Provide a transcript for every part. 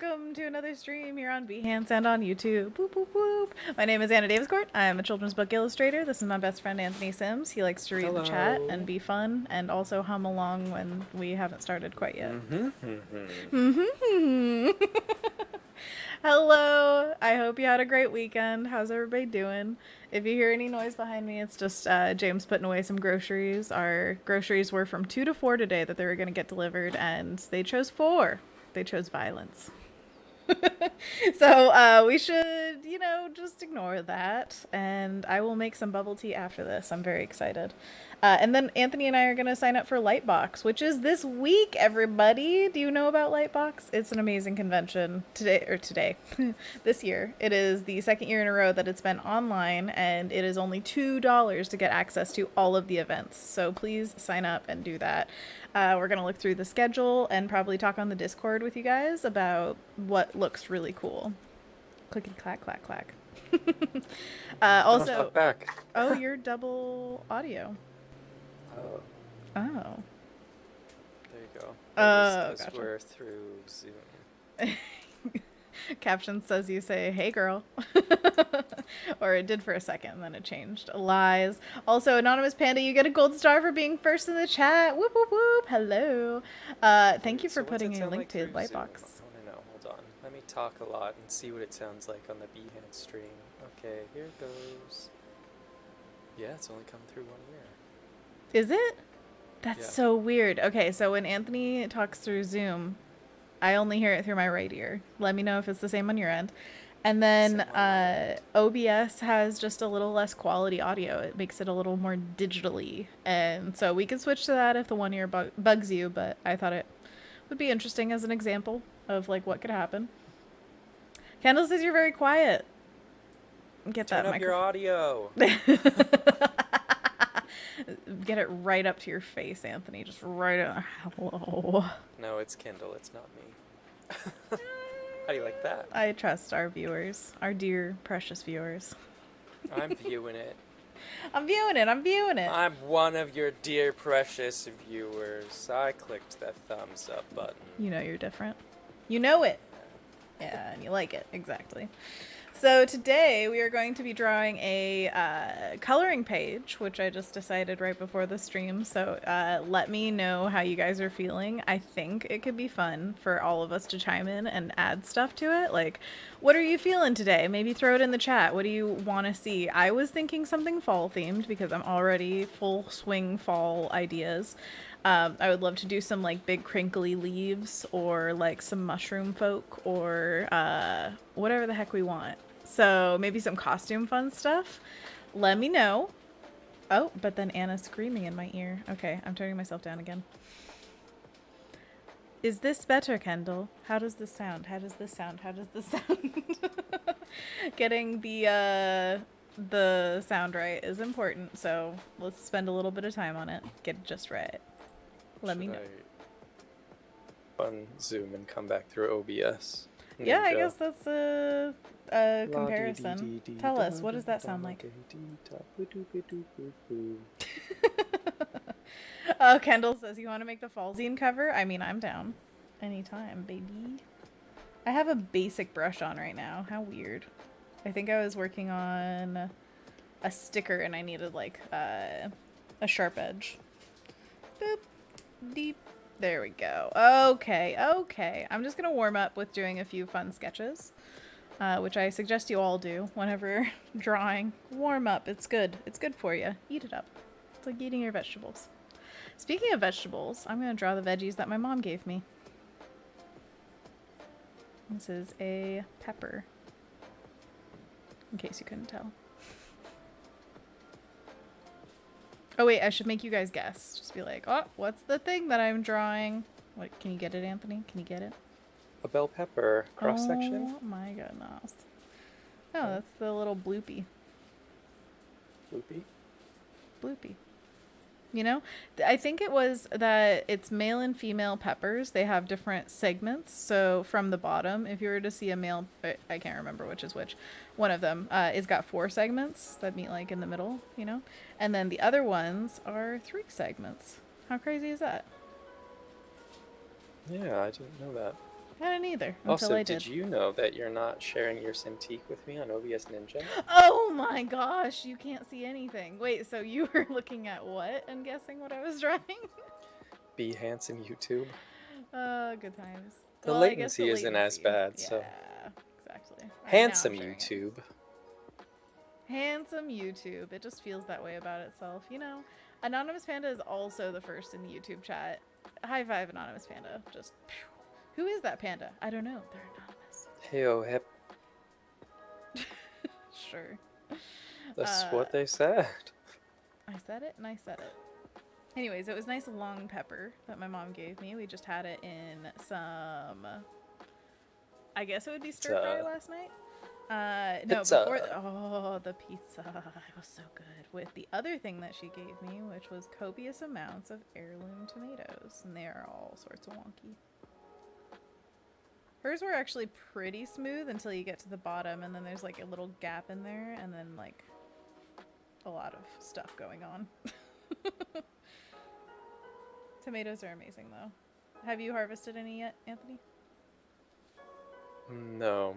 welcome to another stream here on Behance and on YouTube. Boop, boop, boop. My name is Anna Daviscourt. I am a children's book illustrator. This is my best friend Anthony Sims. He likes to read the chat and be fun and also hum along when we haven't started quite yet. Hello. I hope you had a great weekend. How's everybody doing? If you hear any noise behind me, it's just James putting away some groceries. Our groceries were from 2 to 4 today that they were going to get delivered, and they chose 4. They chose violence. So we should, just ignore that. And I will make some bubble tea after this. I'm very excited. And then Anthony and I are going to sign up for Lightbox, which is this week, everybody. Do you know about Lightbox? It's an amazing convention today, this year. It is the second year in a row that it's been online, and it is only $2 to get access to all of the events. So please sign up and do that. We're going to look through the schedule and probably talk on the Discord with you guys about what looks really cool. Clickety clack, clack, clack. Also, back. Oh, you're double audio. Oh. Oh. There you go. Gotcha. We're through Zoom. Caption says you say, "Hey, girl." Or it did for a second, and then it changed. Lies. Also, Anonymous Panda, you get a gold star for being first in the chat. Whoop, whoop, whoop. Hello. Thank you for putting a link to Lightbox. I want to know. Hold on. Let me talk a lot and see what it sounds like on the Behance stream. Okay, here it goes. Yeah, it's only come through 1 ear. Is it? That's so weird. Okay, so when Anthony talks through Zoom, I only hear it through my right ear. Let me know if it's the same on your end. And then OBS has just a little less quality audio. It makes it a little more digitally. And so we can switch to that if the one ear bugs you, but I thought it would be interesting as an example of like what could happen. Kendall says you're very quiet. Get that Turn up your audio. Get it right up to your face, Anthony. Just right up. Hello. No, it's Kendall. It's not me. How do you like that? I trust our viewers, our dear, precious viewers. I'm viewing it. I'm viewing it. I'm one of your dear, precious viewers. I clicked that thumbs up button. You know you're different. You know it. Yeah, and you like it. Exactly. So today we are going to be drawing a coloring page, which I just decided right before the stream. So let me know how you guys are feeling. I think it could be fun for all of us to chime in and add stuff to it. Like, what are you feeling today? Maybe throw it in the chat. What do you want to see? I was thinking something fall themed because I'm already full swing fall ideas. I would love to do some like big crinkly leaves or like some mushroom folk or whatever the heck we want. So maybe some costume fun stuff. Let me know. Oh, but then Anna's screaming in my ear. Okay, I'm turning myself down again. Is this better, Kendall? How does this sound? How does this sound? How does this sound? Getting the sound right is important, so let's spend a little bit of time on it. Get it just right. Let me know. On Zoom and come back through OBS. Yeah, I guess that's a comparison. Tell us, what does that sound like? Oh, Kendall says you want to make the fall zine cover? I mean, I'm down. Anytime, baby. I have a basic brush on right now. How weird. I think I was working on a sticker and I needed like a sharp edge. Boop. Deep. There we go. Okay. I'm just going to warm up with doing a few fun sketches, which I suggest you all do whenever drawing. Warm up. It's good. It's good for you. Eat it up. It's like eating your vegetables. Speaking of vegetables, I'm going to draw the veggies that my mom gave me. This is a pepper, in case you couldn't tell. Oh wait, I should make you guys guess. Just be like, oh, what's the thing that I'm drawing? What, can you get it, Anthony? Can you get it? A bell pepper cross section. Oh my goodness. Oh, that's the little bloopy. Bloopy. You know, I think it was that it's male and female peppers. They have different segments. So from the bottom, if you were to see a male, I can't remember which is which, one of them is got 4 segments that meet like in the middle, you know, and then the other ones are 3 segments. How crazy is that? Yeah, I didn't know that. I didn't either until Also, I did you know that you're not sharing your Cintiq with me on OBS Ninja? Oh my gosh, you can't see anything. Wait, so you were looking at what and guessing what I was drawing? Behance and YouTube. Good times. The Well, I guess the latency isn't as bad, yeah, so. exactly. All right, now I'm Handsome sharing it. YouTube. Handsome YouTube. It just feels that way about itself, you know. Anonymous Panda is also the first in the YouTube chat. High five, Anonymous Panda. Just, phew. Who is that panda? I don't know. They're anonymous. Hey-oh, hip. Sure. That's what they said. I said it and I said it. Anyways, it was nice long pepper that my mom gave me. We just had it in some, I guess it would be stir fry last night. No, Pizza. before the pizza. It was so good. With the other thing that she gave me, which was copious amounts of heirloom tomatoes, and they are all sorts of wonky. Hers were actually pretty smooth until you get to the bottom, and then there's like a little gap in there, and then like a lot of stuff going on. Tomatoes are amazing though. Have you harvested any yet, Anthony? No.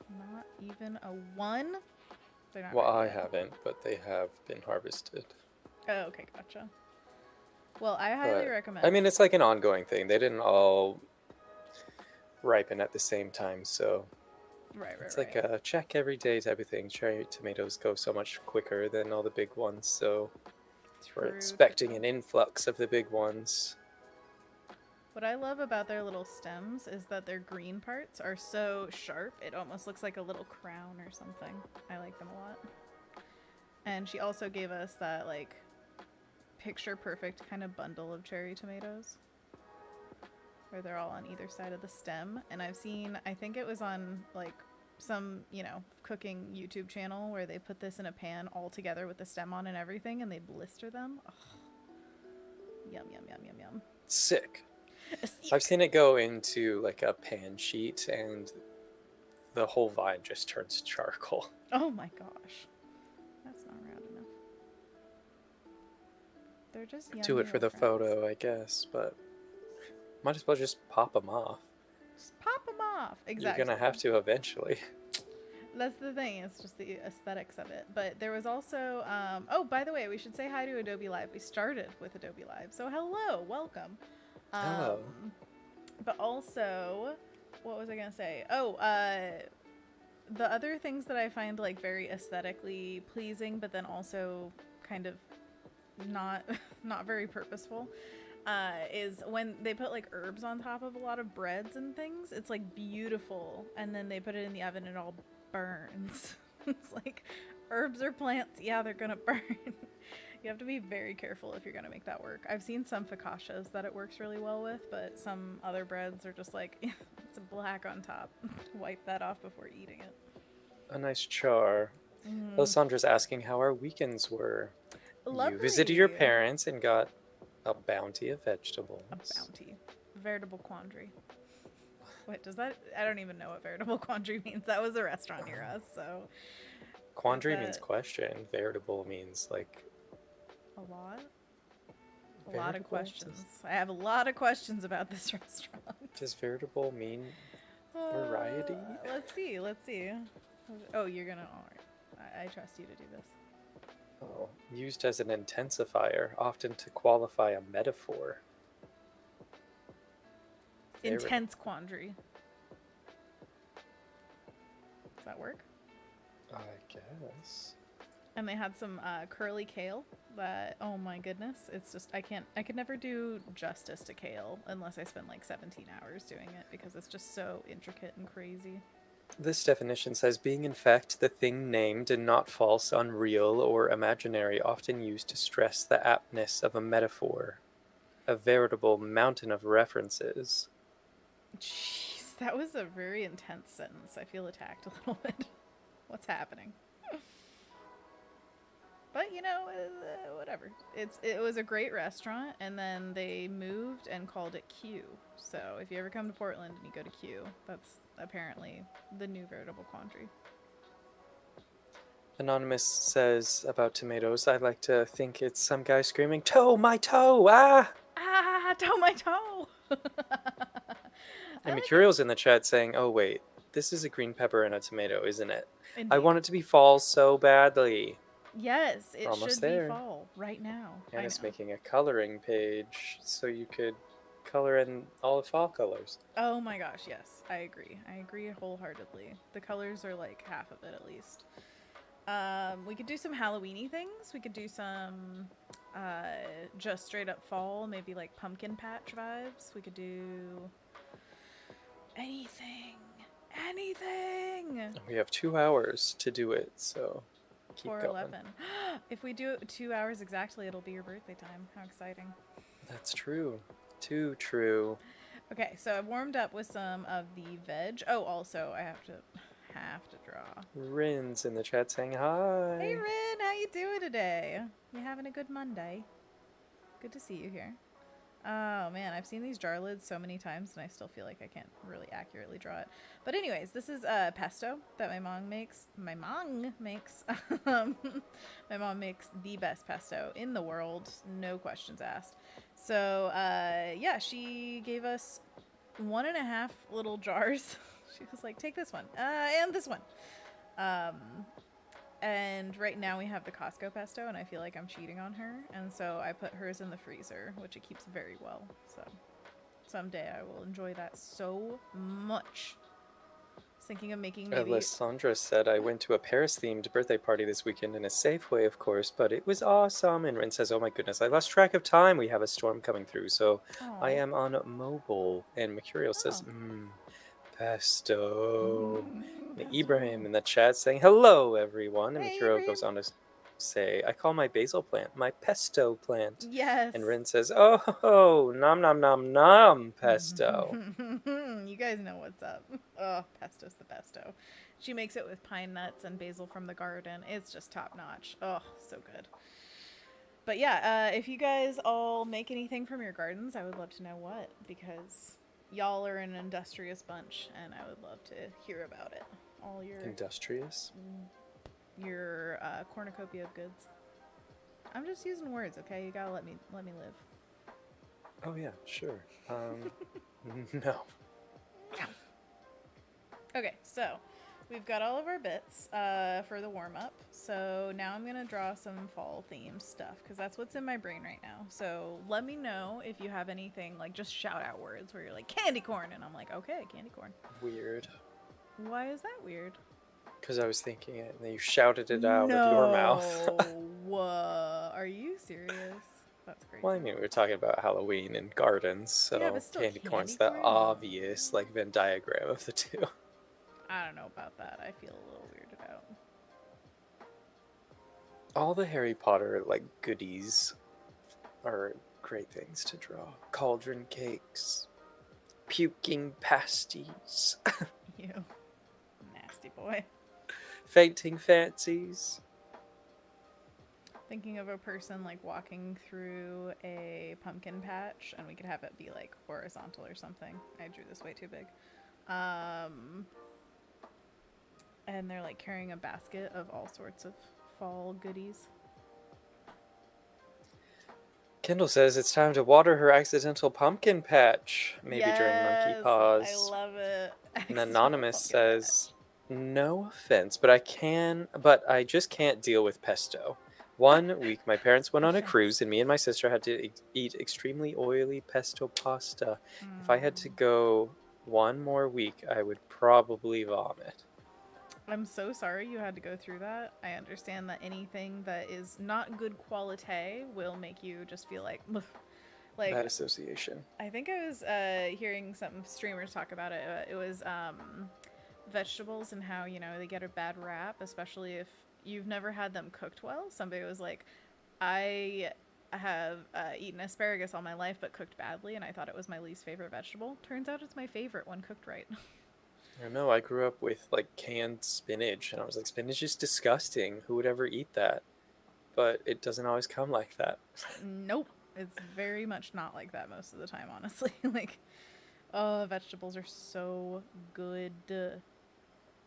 Not even a one? They're not Well, ready I yet. haven't, but they have been harvested. Oh, okay, gotcha. Well, I highly recommend. I mean, it's like an ongoing thing. They didn't all ripen at the same time, so Right. it's like a check every day type of thing. Cherry tomatoes go so much quicker than all the big ones, so we're expecting an influx of the big ones. What I love about their little stems is that their green parts are so sharp, it almost looks like a little crown or something. I like them a lot. And she also gave us that, like, picture perfect kind of bundle of cherry tomatoes, where they're all on either side of the stem. And I've seen, I think it was on, like, some, you know, cooking YouTube channel where they put this in a pan all together with the stem on and everything, and they blister them. Oh. Yum, yum, yum, yum, yum. Sick. I've seen it go into like a pan sheet and the whole vine just turns charcoal. Oh my gosh. That's not round enough. They're just yummy. Do it for the photo, I guess, but might as well just pop them off. Just pop them off. Exactly. You're gonna have to eventually. That's the thing. It's just the aesthetics of it. But there was also, oh, by the way, we should say hi to Adobe Live. We started with Adobe Live. So hello, welcome. Hello. But also, what was I going to say? Oh, the other things that I find like very aesthetically pleasing, but then also kind of not very purposeful, is when they put like herbs on top of a lot of breads and things. It's like beautiful. And then they put it in the oven and it all burns. It's like herbs or plants. Yeah, they're going to burn. You have to be very careful if you're going to make that work. I've seen some focaccias that it works really well with, but some other breads are just like, it's black on top. Wipe that off before eating it. A nice char. Alessandra's asking how our weekends were. Lovely. You visited your parents and got a bounty of vegetables. A bounty. Veritable quandary. Wait, does that... I don't even know what veritable quandary means. That was a restaurant near us, so... Quandary means question. Veritable means, like... A lot? A lot of questions. I have a lot of questions about this restaurant. Does veritable mean variety? Let's see. Oh, you're gonna... Alright. I trust you to do this. Oh, used as an intensifier, often to qualify a metaphor. Intense quandary. Does that work? I guess. And they had some curly kale that, oh my goodness, it's just, I could never do justice to kale unless I spend like 17 hours doing it because it's just so intricate and crazy. This definition says, being in fact the thing named and not false, unreal, or imaginary, often used to stress the aptness of a metaphor. A veritable mountain of references. Jeez, that was a very intense sentence. I feel attacked a little bit. What's happening? But, you know, whatever. It was a great restaurant, and then they moved and called it Q. So if you ever come to Portland and you go to Q, that's apparently the new veritable quandary. Anonymous says about tomatoes, I like to think it's some guy screaming, "Toe, my toe, ah!" Ah, toe, my toe! And like Mercurial's in the chat saying, oh, wait, this is a green pepper and a tomato, isn't it? it. I Indeed. want it to be fall so badly. Yes, We're it almost should be there. fall right now. I Hannah's know. making a coloring page so you could color in all the fall colors. Oh my gosh, yes, I agree. I agree wholeheartedly. The colors are like half of it at least. We could do some Halloweeny things. We could do some just straight up fall, maybe like pumpkin patch vibes. We could do anything. Anything. We have 2 hours to do it, so keep 4:11. going. If we do it 2 hours exactly, it'll be your birthday time. How exciting. That's true. Too true. Okay, so I've warmed up with some of the veg. Oh, also I have to draw. Rin's in the chat saying hi. Hey Rin, how you doing today? You having a good Monday? Good to see you here. Oh man, I've seen these jar lids so many times and I still feel like I can't really accurately draw it. But anyways, this is pesto that my mom makes. My mom makes my mom makes the best pesto in the world, no questions asked. So yeah, she gave us 1.5 little jars. She was like, take this one and this one. And right now we have the Costco pesto, and I feel like I'm cheating on her. And so I put hers in the freezer, which it keeps very well. So someday I will enjoy that so much. I was thinking of making maybe... Alessandra said, I went to a Paris-themed birthday party this weekend in a safe way, of course, but it was awesome. And Rin says, oh my goodness, I lost track of time. We have a storm coming through, so Aww. I am on mobile. And Mercurial says, pesto. And Ibrahim in the chat saying, hello, everyone. And Hey, Mercurial Ibrahim. goes on to say, I call my basil plant my pesto plant. Yes. And Rin says, oh, nom nom nom nom pesto. You guys know what's up. Oh, pesto's the pesto. She makes it with pine nuts and basil from the garden. It's just top notch. Oh, so good. But yeah, if you guys all make anything from your gardens, I would love to know what, because y'all are an industrious bunch and I would love to hear about it. All your Industrious? Your cornucopia of goods. I'm just using words, okay? You gotta let me live. Oh yeah, sure. No. Okay, so we've got all of our bits for the warm-up. So now I'm gonna draw some fall themed stuff because that's what's in my brain right now. So let me know if you have anything, like just shout out words where you're like candy corn and I'm like, okay, candy corn. Weird. Why is that weird? Because I was thinking it and then you shouted it out of your mouth. Whoa. Are you serious? That's crazy. Well, I mean, we were talking about Halloween and gardens, so Yeah, but still candy corn's candy the corn? obvious, like, Venn diagram of the two. I don't know about that. I feel a little weirded out. All the Harry Potter, like, goodies are great things to draw. Cauldron cakes. Puking pasties. You nasty boy. Fainting fancies. Thinking of a person like walking through a pumpkin patch and we could have it be like horizontal or something. I drew this way too big. And they're like carrying a basket of all sorts of fall goodies. Kendall says it's time to water her accidental pumpkin patch. Maybe during Monkey Paws. I love it. And Anonymous says, no offense, but I just can't deal with pesto. 1 week, my parents went on a cruise, and me and my sister had to eat extremely oily pesto pasta. If I had to go 1 more week, I would probably vomit. I'm so sorry you had to go through that. I understand that anything that is not good quality will make you just feel like Bad association. I think I was hearing some streamers talk about it. It was vegetables and how, you know, they get a bad rap, especially if you've never had them cooked well. Somebody was like, I have eaten asparagus all my life but cooked badly, and I thought it was my least favorite vegetable. Turns out it's my favorite when cooked right. I know, I grew up with, like, canned spinach, and I was like, spinach is disgusting. Who would ever eat that? But it doesn't always come like that. Nope. It's very much not like that most of the time, honestly. Like, vegetables are so good.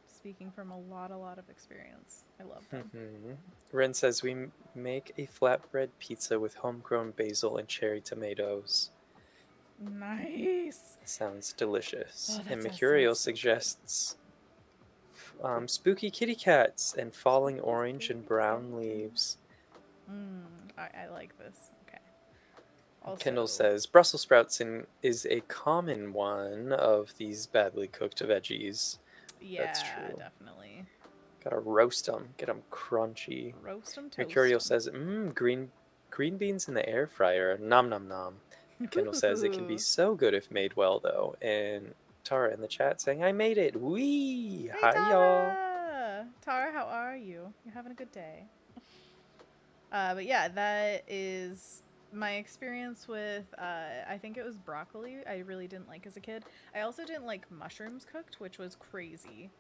Speaking from a lot of experience. I love them. Ren says we make a flatbread pizza with homegrown basil and cherry tomatoes. Nice. Sounds delicious. Oh, that And does Mercurial sound so good. suggests spooky kitty cats and falling Spooky, orange and spooky brown cat. leaves. I like this. Okay. Kendall Also, says Brussels sprouts is a common one of these badly cooked veggies. That's yeah, true. definitely. Gotta roast them, get them crunchy. Roast them, toast Mercurial 'em. says, green beans in the air fryer, nom nom nom. Kendall says it can be so good if made well though. And Tara in the chat saying, I made it. Wee! Hey, Hi y'all. Tara! Tara, how are you? You're having a good day. But yeah, that is my experience with, I think it was broccoli. I really didn't like as a kid. I also didn't like mushrooms cooked, which was crazy.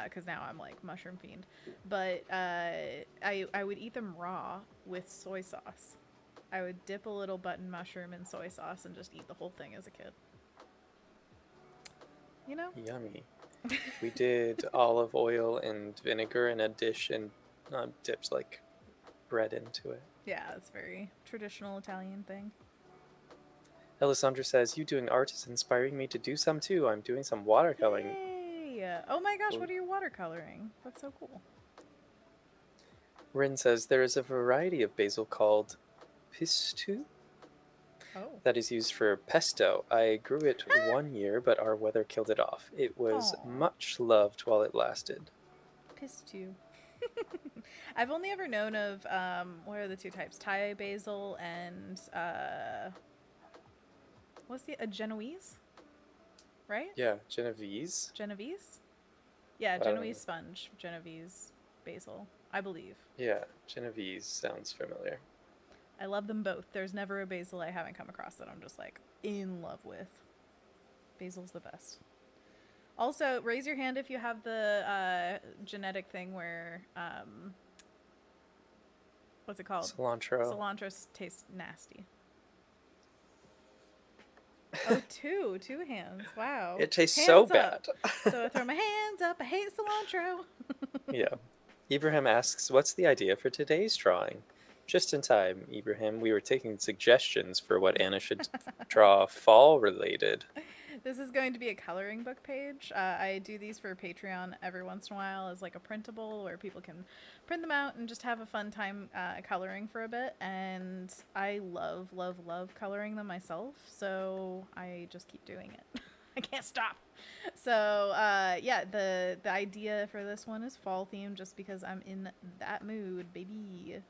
Because now I'm like mushroom fiend. But I would eat them raw with soy sauce. I would dip a little button mushroom in soy sauce and just eat the whole thing as a kid. You know? Yummy. We did olive oil and vinegar in a dish and dipped like bread into it. Yeah, it's a very traditional Italian thing. Alessandra says, you doing art is inspiring me to do some too. I'm doing some watercoloring. Yay! Oh my gosh, what are you watercoloring? That's so cool. Rin says, there is a variety of basil called pistu that is used for pesto. I grew it 1 year, but our weather killed it off. It was much loved while it lasted. Pistu. I've only ever known of, what are the two types? Thai basil and, what's a Genoese? Right? Yeah, Genovese. Genovese? Yeah, Genoese sponge, Genovese basil, I believe. Yeah, Genovese sounds familiar. I love them both. There's never a basil I haven't come across that I'm just like in love with. Basil's the best. Also, raise your hand if you have the genetic thing where, what's it called? Cilantro. Cilantro tastes nasty. Oh, two hands. Wow. It tastes hands so up. bad. So I throw my hands up. I hate cilantro. Yeah. Ibrahim asks, what's the idea for today's drawing? Just in time, Ibrahim. We were taking suggestions for what Anna should draw fall related. This is going to be a coloring book page. I do these for Patreon every once in a while as like a printable where people can print them out and just have a fun time coloring for a bit. And I love, love, love coloring them myself. So I just keep doing it. I can't stop. So yeah, the idea for this one is fall themed just because I'm in that mood, baby.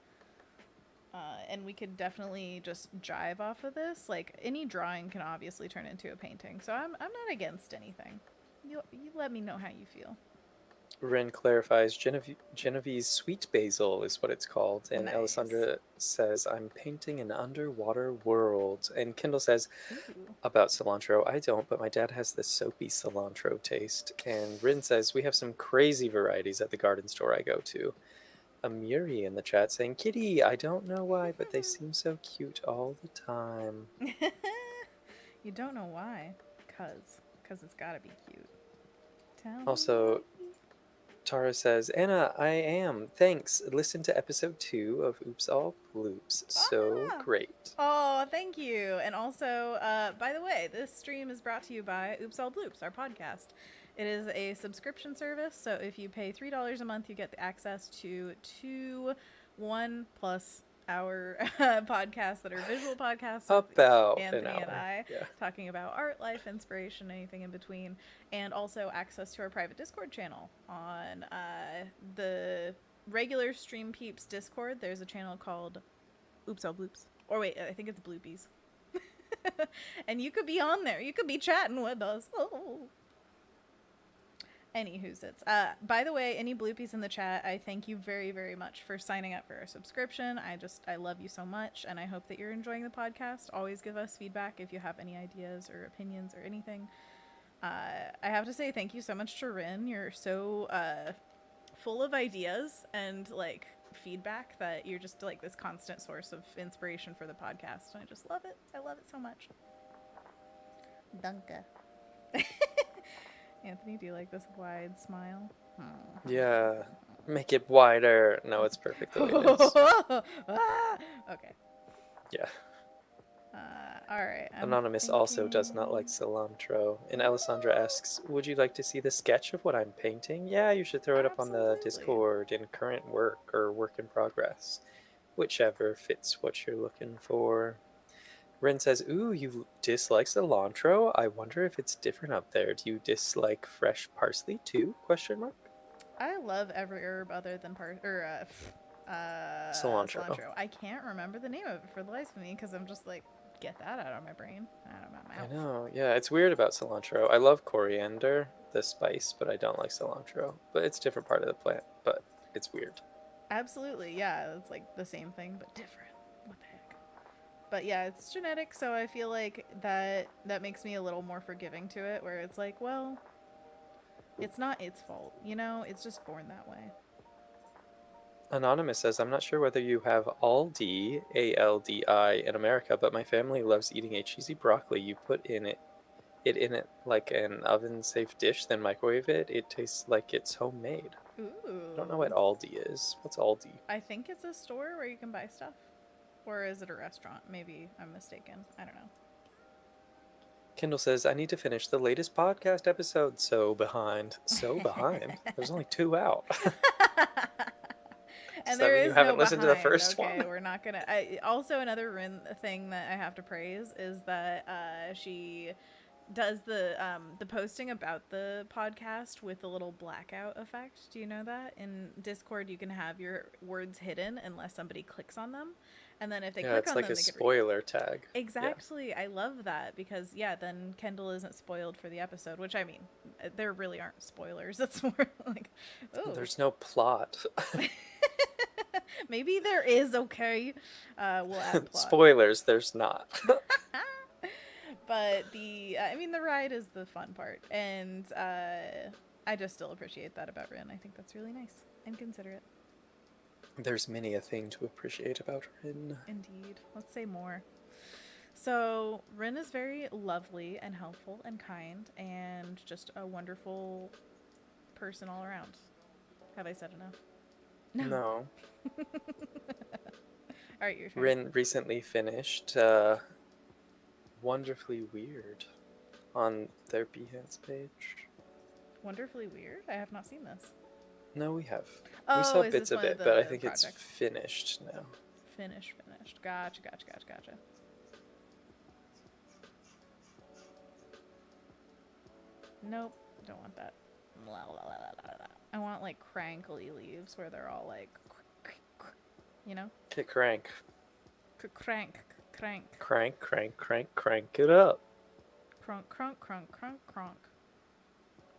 And we could definitely just jive off of this. Like, any drawing can obviously turn into a painting. So I'm not against anything. You let me know how you feel. Ren clarifies, Genovese sweet basil is what it's called. And Nice. Alessandra says, I'm painting an underwater world. And Kendall says, Ooh. about cilantro, I don't, but my dad has the soapy cilantro taste. And Rin says, we have some crazy varieties at the garden store I go to. Amiri in the chat saying, Kitty, I don't know why, but they seem so cute all the time. You don't know why. Cause it's gotta be cute. Also, Tara says, Anna, I am. Thanks. Listen to episode 2 of Oops All Bloops. So great. Oh, thank you. And also, by the way, this stream is brought to you by Oops All Bloops, our podcast. It is a subscription service, so if you pay $3 a month, you get the access to 2 1+ hour podcasts that are visual podcasts about Anthony an hour. and I Yeah. talking about art, life, inspiration, anything in between, and also access to our private Discord channel. On the regular Stream Peeps Discord, there's a channel called Oops All Bloops. Or wait, I think it's Bloopies. And you could be on there. You could be chatting with us. Oh. Anywho's it's. By the way, any bloopies in the chat, I thank you very, very much for signing up for our subscription. I love you so much, and I hope that you're enjoying the podcast. Always give us feedback if you have any ideas or opinions or anything. I have to say thank you so much to Rin. You're so full of ideas and like feedback that you're just like this constant source of inspiration for the podcast, and I just love it. I love it so much. Danke. Anthony, do you like this wide smile? Yeah. Make it wider. No, it's perfect the way it is. Okay. Yeah. All right. I'm Anonymous also does not like thinking... cilantro. And Alessandra asks, would you like to see the sketch of what I'm painting? Yeah, you should throw it up on the Absolutely. Discord in current work or work in progress. Whichever fits what you're looking for. Ren says, ooh, you dislike cilantro? I wonder if it's different up there. Do you dislike fresh parsley too? Question mark. I love every herb other than Cilantro. cilantro. I can't remember the name of it for the life of me because I'm just like, get that out of my brain, out of my I mouth. know. Yeah, it's weird about cilantro. I love coriander, the spice, but I don't like cilantro. But it's a different part of the plant, but it's weird. Absolutely, yeah. It's like the same thing but different. What the heck? But yeah, it's genetic, so I feel like that makes me a little more forgiving to it, where it's like, well, it's not its fault, you know? It's just born that way. Anonymous says, I'm not sure whether you have Aldi, ALDI, in America, but my family loves eating a cheesy broccoli. You put it in it like an oven-safe dish, then microwave it. It tastes like it's homemade. I don't know what Ooh. Aldi is. What's Aldi? I think it's a store where you can buy stuff. Or is it a restaurant? Maybe I'm mistaken. I don't know. Kendall says, I need to finish the latest podcast episode. So behind. So behind? There's only 2 out. Does And that there mean you is no haven't listened to the behind. first Okay, one? we're not gonna. Also, another thing that I have to praise is that she does the posting about the podcast with a little blackout effect. Do you know that in Discord you can have your words hidden unless somebody clicks on them, and then if they Yeah, click it's on like them, a they get repeated. spoiler tag. Yeah. Exactly. I love that because yeah, then Kendall isn't spoiled for the episode, which I mean, there really aren't spoilers. It's more like, oh, There's no plot. maybe there is. Okay, we'll add plot. Spoilers, there's not. But I mean, the ride is the fun part, and I just still appreciate that about Rin. I think that's really nice and considerate. There's many a thing to appreciate about Rin. Indeed. Let's say more. So, Rin is very lovely and helpful and kind and just a wonderful person all around. Have I said enough? No. All right, your turn. Rin recently finished Wonderfully Weird on their Behance page. Wonderfully weird. I have not seen this. No, we have. Oh, We saw is bits this of one of it, but I the think projects? it's finished now. Finished. Gotcha. Nope, don't want that. I want like crankly leaves where they're all like, you know? Crank. Crank. Crank it up. Cronk.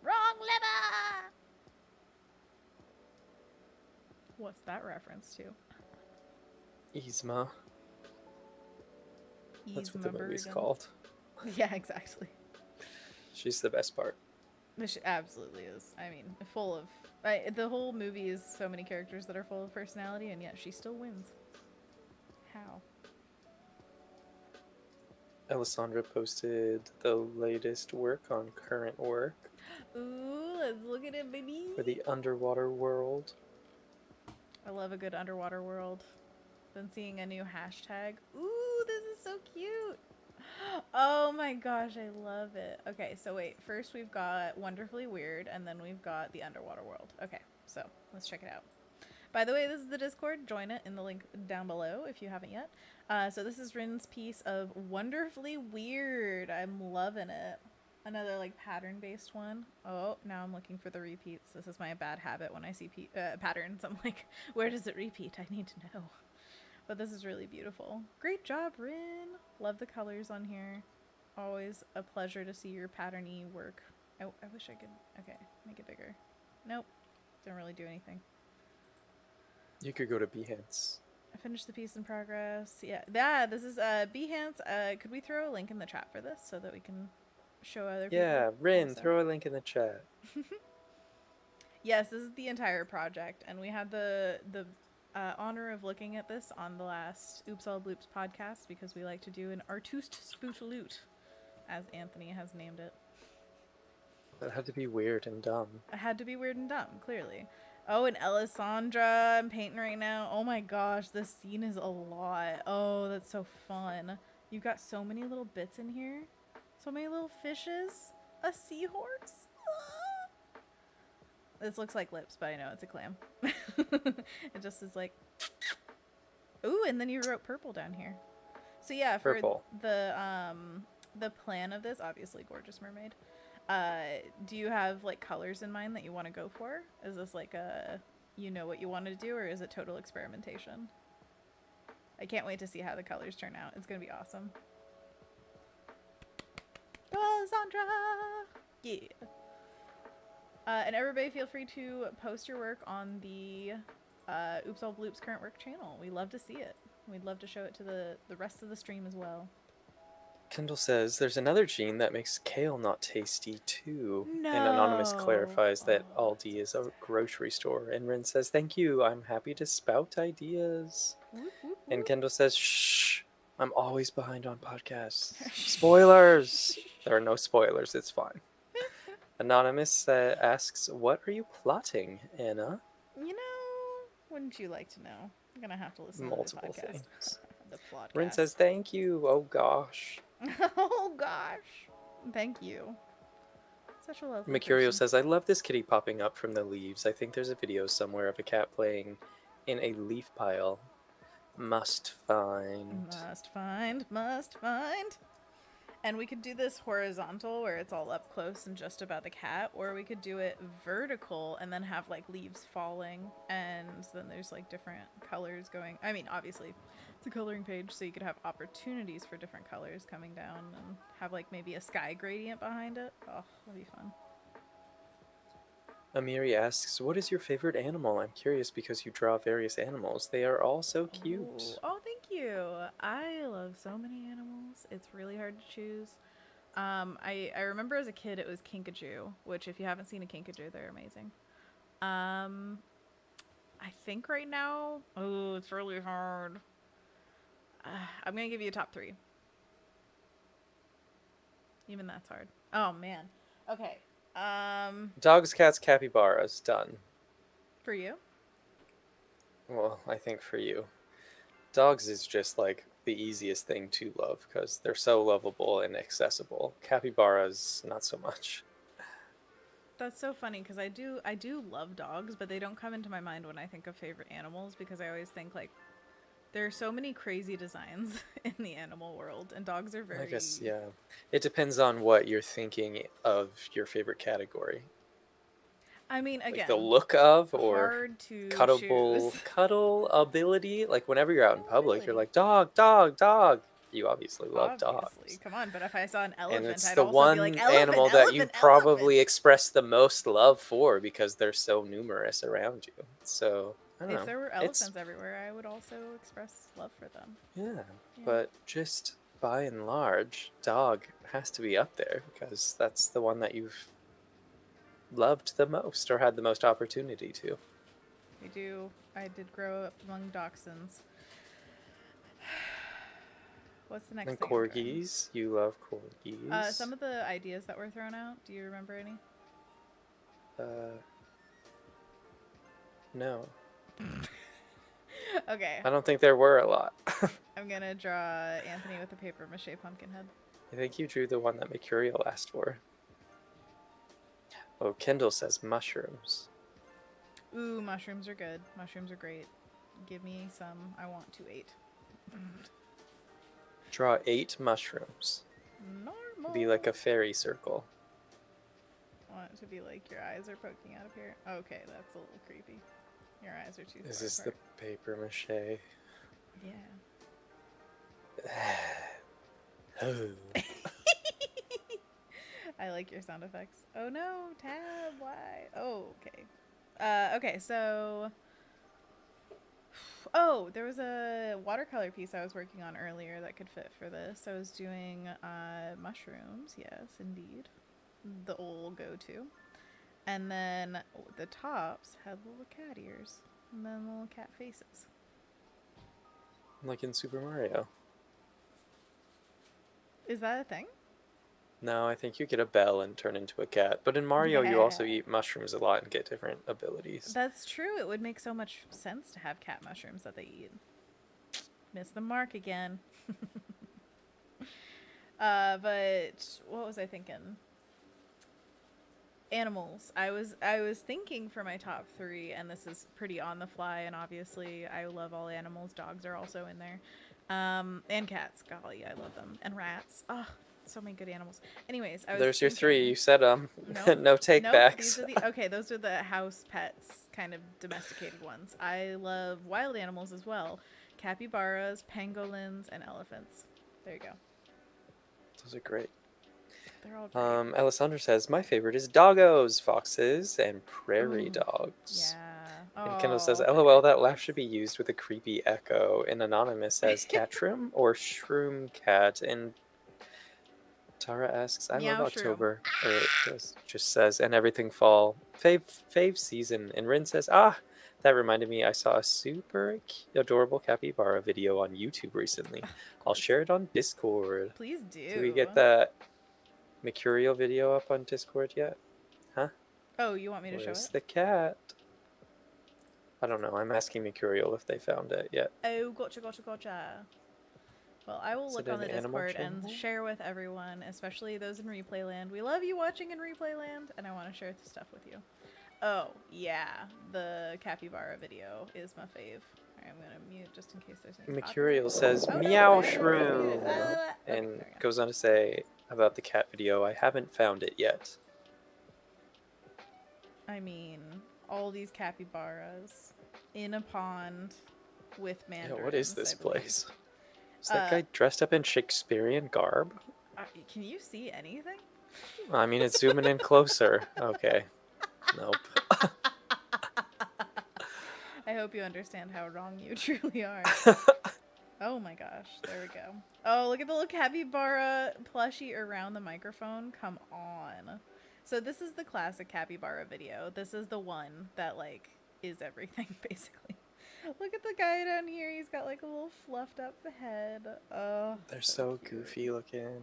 Wrong lever! What's that reference to? Yzma. That's what the movie's Burden. called. Yeah, exactly. She's the best part. She absolutely is. I mean, full of... the whole movie is so many characters that are full of personality, and yet she still wins. How? Alessandra posted the latest work on current work. Ooh, let's look at it, baby. For the underwater world. I love a good underwater world. Been seeing a new hashtag. Ooh, this is so cute. Oh my gosh, I love it. Okay, so wait. First we've got Wonderfully Weird, and then we've got the underwater world. Okay, so let's check it out. By the way, this is the Discord. Join it in the link down below if you haven't yet. So this is Rin's piece of Wonderfully Weird. I'm loving it. Another like pattern-based one. Oh, now I'm looking for the repeats. This is my bad habit when I see patterns. I'm like, where does it repeat? I need to know. But this is really beautiful. Great job, Rin. Love the colors on here. Always a pleasure to see your patterny work. I wish I could... Okay, make it bigger. Nope. Didn't really do anything. You could go to Behance. I finished the piece in progress. Yeah, this is Behance. Could we throw a link in the chat for this so that we can show other people? Yeah, Rin, also? throw a link in the chat. Yes, this is the entire project, and we had the honor of looking at this on the last Oops All Bloops podcast because we like to do an artiste spootaloot, as Anthony has named it. That had to be weird and dumb. It had to be weird and dumb, clearly. Oh, and Alessandra, I'm painting right now. Oh my gosh, this scene is a lot. Oh, that's so fun. You got so many little bits in here. So many little fishes. A seahorse. Ah. This looks like lips, but I know it's a clam. It just is like... Ooh, and then you wrote purple down here. So yeah, for Purple. the plan of this, obviously gorgeous mermaid. Do you have like colors in mind that you want to go for? Is this like a you know what you want to do, or is it total experimentation? I can't wait to see how the colors turn out. It's gonna be awesome. Cassandra! Yeah. And everybody feel free to post your work on the Oops All Bloops current work channel. We love to see it. We'd love to show it to the rest of the stream as well. Kendall says, there's another gene that makes kale not tasty, too. No. And Anonymous clarifies that Oh, Aldi is a grocery store. And Rin says, thank you, I'm happy to spout ideas. whoop, whoop, And whoop. Kendall says, shh, I'm always behind on podcasts. Spoilers! There are no spoilers, it's fine. Anonymous asks, what are you plotting, Anna? You know, wouldn't you like to know? I'm gonna have to listen Multiple to the podcast. things. The plotcast. Rin says, thank you, oh gosh. Oh gosh. Thank you. Such a lovely Mercurio person. says, I love this kitty popping up from the leaves. I think there's a video somewhere of a cat playing in a leaf pile. Must find. Must find, must find. And we could do this horizontal where it's all up close and just about the cat, or we could do it vertical and then have like leaves falling, and then there's like different colors going. I mean, obviously it's a coloring page, so you could have opportunities for different colors coming down and have like maybe a sky gradient behind it. Oh, that'd be fun. Amiri asks, what is your favorite animal? I'm curious because you draw various animals. They are all so cute. Ooh. Oh, thank you. I love so many animals. It's really hard to choose. I remember as a kid it was kinkajou, which if you haven't seen a kinkajou, they're amazing. I think right now, oh, it's really hard. I'm gonna give you a top 3. Even that's hard. Oh man. Okay. Dogs, cats, capybaras. Done. For you? Well, I think for you. Dogs is just like the easiest thing to love because they're so lovable and accessible. Capybaras, not so much. That's so funny because I do love dogs, but they don't come into my mind when I think of favorite animals because I always think like there are so many crazy designs in the animal world, and dogs are very... I guess, yeah. It depends on what you're thinking of your favorite category. I mean, again, like the look of or hard to choose. cuddle ability. Like whenever you're out in public, Really? you're like, dog, dog, dog. You obviously love dogs. Come on, but if I saw an elephant, And it's I'd the also one be like, elephant, animal elephant, that you elephant. probably express the most love for because they're so numerous around you. So, I don't know. If there were elephants everywhere, I would also express love for them. Yeah, but just by and large, dog has to be up there because that's the one that you've loved the most or had the most opportunity to. I did grow up among dachshunds. What's the next and thing? Corgis. You love corgis. Some of the ideas that were thrown out, do you remember any? No. Okay. I don't think there were a lot. I'm gonna draw Anthony with a paper mache pumpkin head. I think you drew the one that Mercurial asked for. Oh, Kendall says mushrooms. Ooh, mushrooms are good. Mushrooms are great. Give me some. I want to 8. Draw 8 mushrooms. Normal. Be like a fairy circle. I want it to be like your eyes are poking out of here. Okay, that's a little creepy. Your eyes are too far Is this apart. the paper mache? Yeah. Oh. I like your sound effects. Oh no, tab, why? Oh, okay. Okay, so... Oh, there was a watercolor piece I was working on earlier that could fit for this. I was doing mushrooms, yes, indeed. The old go-to. And then the tops had little cat ears. And then little cat faces. Like in Super Mario. Is that a thing? No, I think you get a bell and turn into a cat. But in Mario, you also eat mushrooms a lot and get different abilities. That's true. It would make so much sense to have cat mushrooms that they eat. Missed the mark again. But what was I thinking? Animals. I was thinking for my top 3, and this is pretty on the fly, and obviously I love all animals. Dogs are also in there. And cats. Golly, I love them. And rats. Oh, so many good animals. Anyways, I was There's your thinking, 3. You said Nope. no take Nope. backs. These are the okay. Those are the house pets, kind of domesticated ones. I love wild animals as well: capybaras, pangolins, and elephants. There you go. Those are great. They're all great. Alessandra says, my favorite is doggos, foxes, and prairie Ooh, dogs. yeah. And Kendall says, Oh, LOL, that laugh should be used with a creepy echo. And Anonymous says, catshroom or shroom cat. And Tara asks, I love meow shroom. October. Or it just says, and everything fall. Fave season. And Rin says, that reminded me, I saw a super adorable capybara video on YouTube recently. I'll share it on Discord. Please do. Do we get that Mercurial video up on Discord yet? Huh? Oh, you want me to show Where's it? the cat? I don't know. I'm asking Mercurial if they found it yet. Oh, gotcha. Well, I will Is look it on the an animal Discord and channel? share with everyone, especially those in Replay Land. We love you watching in Replay Land, and I want to share the stuff with you. Oh, yeah. The capybara video is my fave. Alright, I'm going to mute just in case there's any Mercurial says, Oh, no, meow I didn't mute it. shroom. Okay, And there we go. goes on to say about the cat video, I haven't found it yet. I mean, all these capybaras in a pond with mandarins. Yeah, what is this I believe. place? Is that guy dressed up in Shakespearean garb? Can you see anything? I mean, it's zooming in closer. Okay. Nope. I hope you understand how wrong you truly are. Oh my gosh, there we go. Oh, look at the little capybara plushie around the microphone. Come on. So this is the classic capybara video. This is the one that, like, is everything, basically. Look at the guy down here. He's got, like, a little fluffed up head. Oh, They're so goofy looking.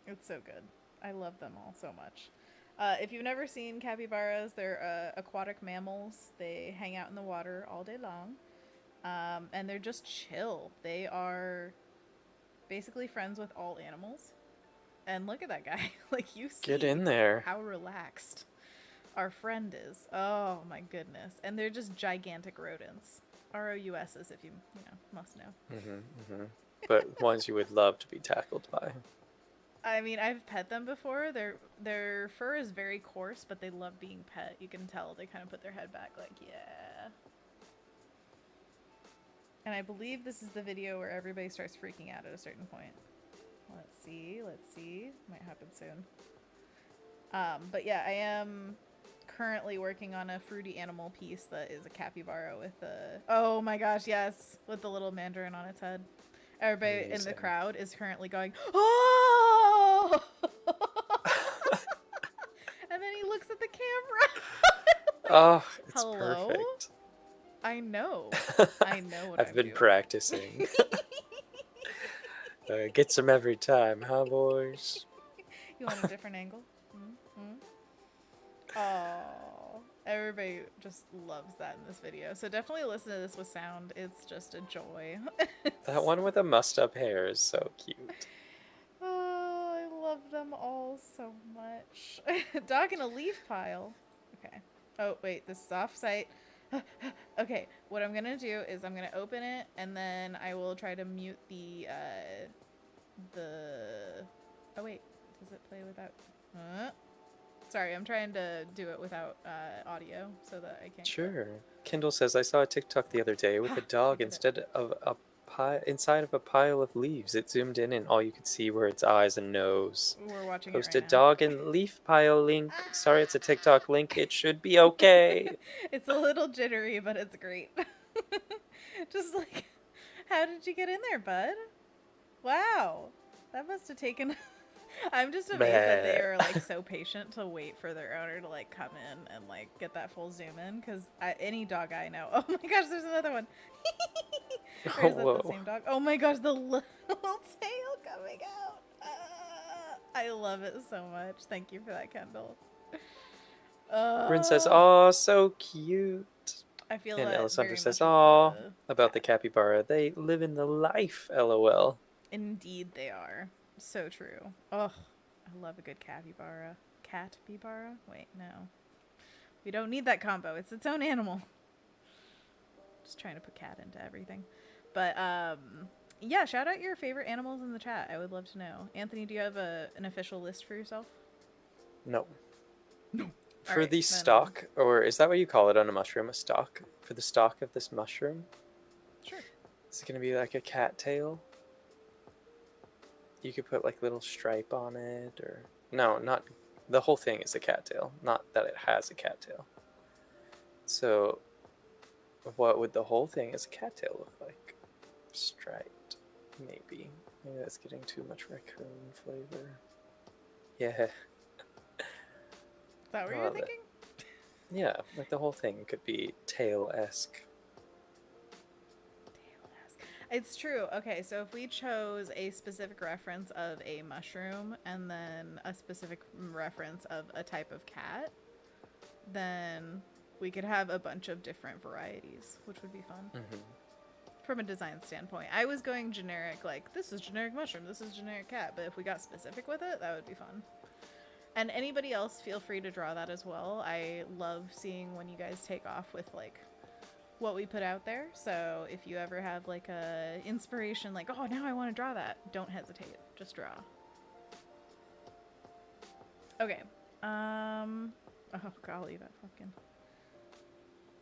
it's so good. I love them all so much. If you've never seen capybaras, they're aquatic mammals. They hang out in the water all day long. And they're just chill. They are basically friends with all animals. And look at that guy. Like, you see Get in there. how relaxed our friend is. Oh my goodness. And they're just gigantic rodents. ROUSs, if you must know. But ones you would love to be tackled by. I mean, I've pet them before. Their fur is very coarse, but they love being pet. You can tell they kind of put their head back like, yeah. And I believe this is the video where everybody starts freaking out at a certain point. Let's see. Might happen soon. But yeah, I am currently working on a fruity animal piece that is a capybara with a... Oh my gosh, yes! With the little mandarin on its head. Everybody in the crowd is currently going, oh! And then he looks at the camera. Oh, it's Hello? perfect. I know what I've been practicing. Gets them every time, huh, boys? You want a different angle? Oh, everybody just loves that in this video. So definitely listen to this with sound. It's just a joy. That one with the mussed up hair is so cute. Oh, I love them all so much. Dog in a leaf pile. Okay. Oh, wait, this is off site. Okay, what I'm gonna do is I'm gonna open it and then I will try to mute the oh wait, does it play without sorry, I'm trying to do it without audio so that I can't. Sure. Kendall says, I saw a TikTok the other day with a dog inside of a pile of leaves. It zoomed in and all you could see were its eyes and nose. We're watching Posted it right now. dog and leaf pile link. Sorry, it's a TikTok link. It should be okay. It's a little jittery, but it's great. Just like, how did you get in there, bud? Wow. That must have taken... I'm just amazed that they are like so patient to wait for their owner to like come in and like get that full zoom in, because any dog I know... Oh my gosh, there's another one. Or is that the same dog? Oh my gosh, the little tail coming out. I love it so much. Thank you for that, Kendall. Rin says, "Aw, so cute." I feel and that Alessandra very says, much "Aw," about the capybara. They live in the life, lol. Indeed they are. So true. Oh, I love a good capybara. Capybara? Wait, no. We don't need that combo. It's its own animal. Just trying to put cat into everything. But, yeah, shout out your favorite animals in the chat. I would love to know. Anthony, do you have an official list for yourself? No. No. For Alright, the then- stalk, or is that what you call it on a mushroom? A stalk? For the stalk of this mushroom? Sure. Is it going to be like a cat tail? You could put like little stripe on it, or... No, not... The whole thing is a cattail, not that it has a cattail. So, what would the whole thing as a cattail look like? Striped, maybe. Maybe that's getting too much raccoon flavor. Yeah. Is that what I you're love it. thinking? Yeah, like the whole thing could be tail-esque. It's true. Okay, so if we chose a specific reference of a mushroom and then a specific reference of a type of cat, then we could have a bunch of different varieties, which would be fun. Mm-hmm. From a design standpoint. I was going generic, like, this is generic mushroom, this is generic cat, but if we got specific with it, that would be fun. And anybody else, feel free to draw that as well. I love seeing when you guys take off with, like, what we put out there. So if you ever have like a inspiration, like, oh, now I want to draw that, don't hesitate, just draw. Okay. Oh golly, that fucking...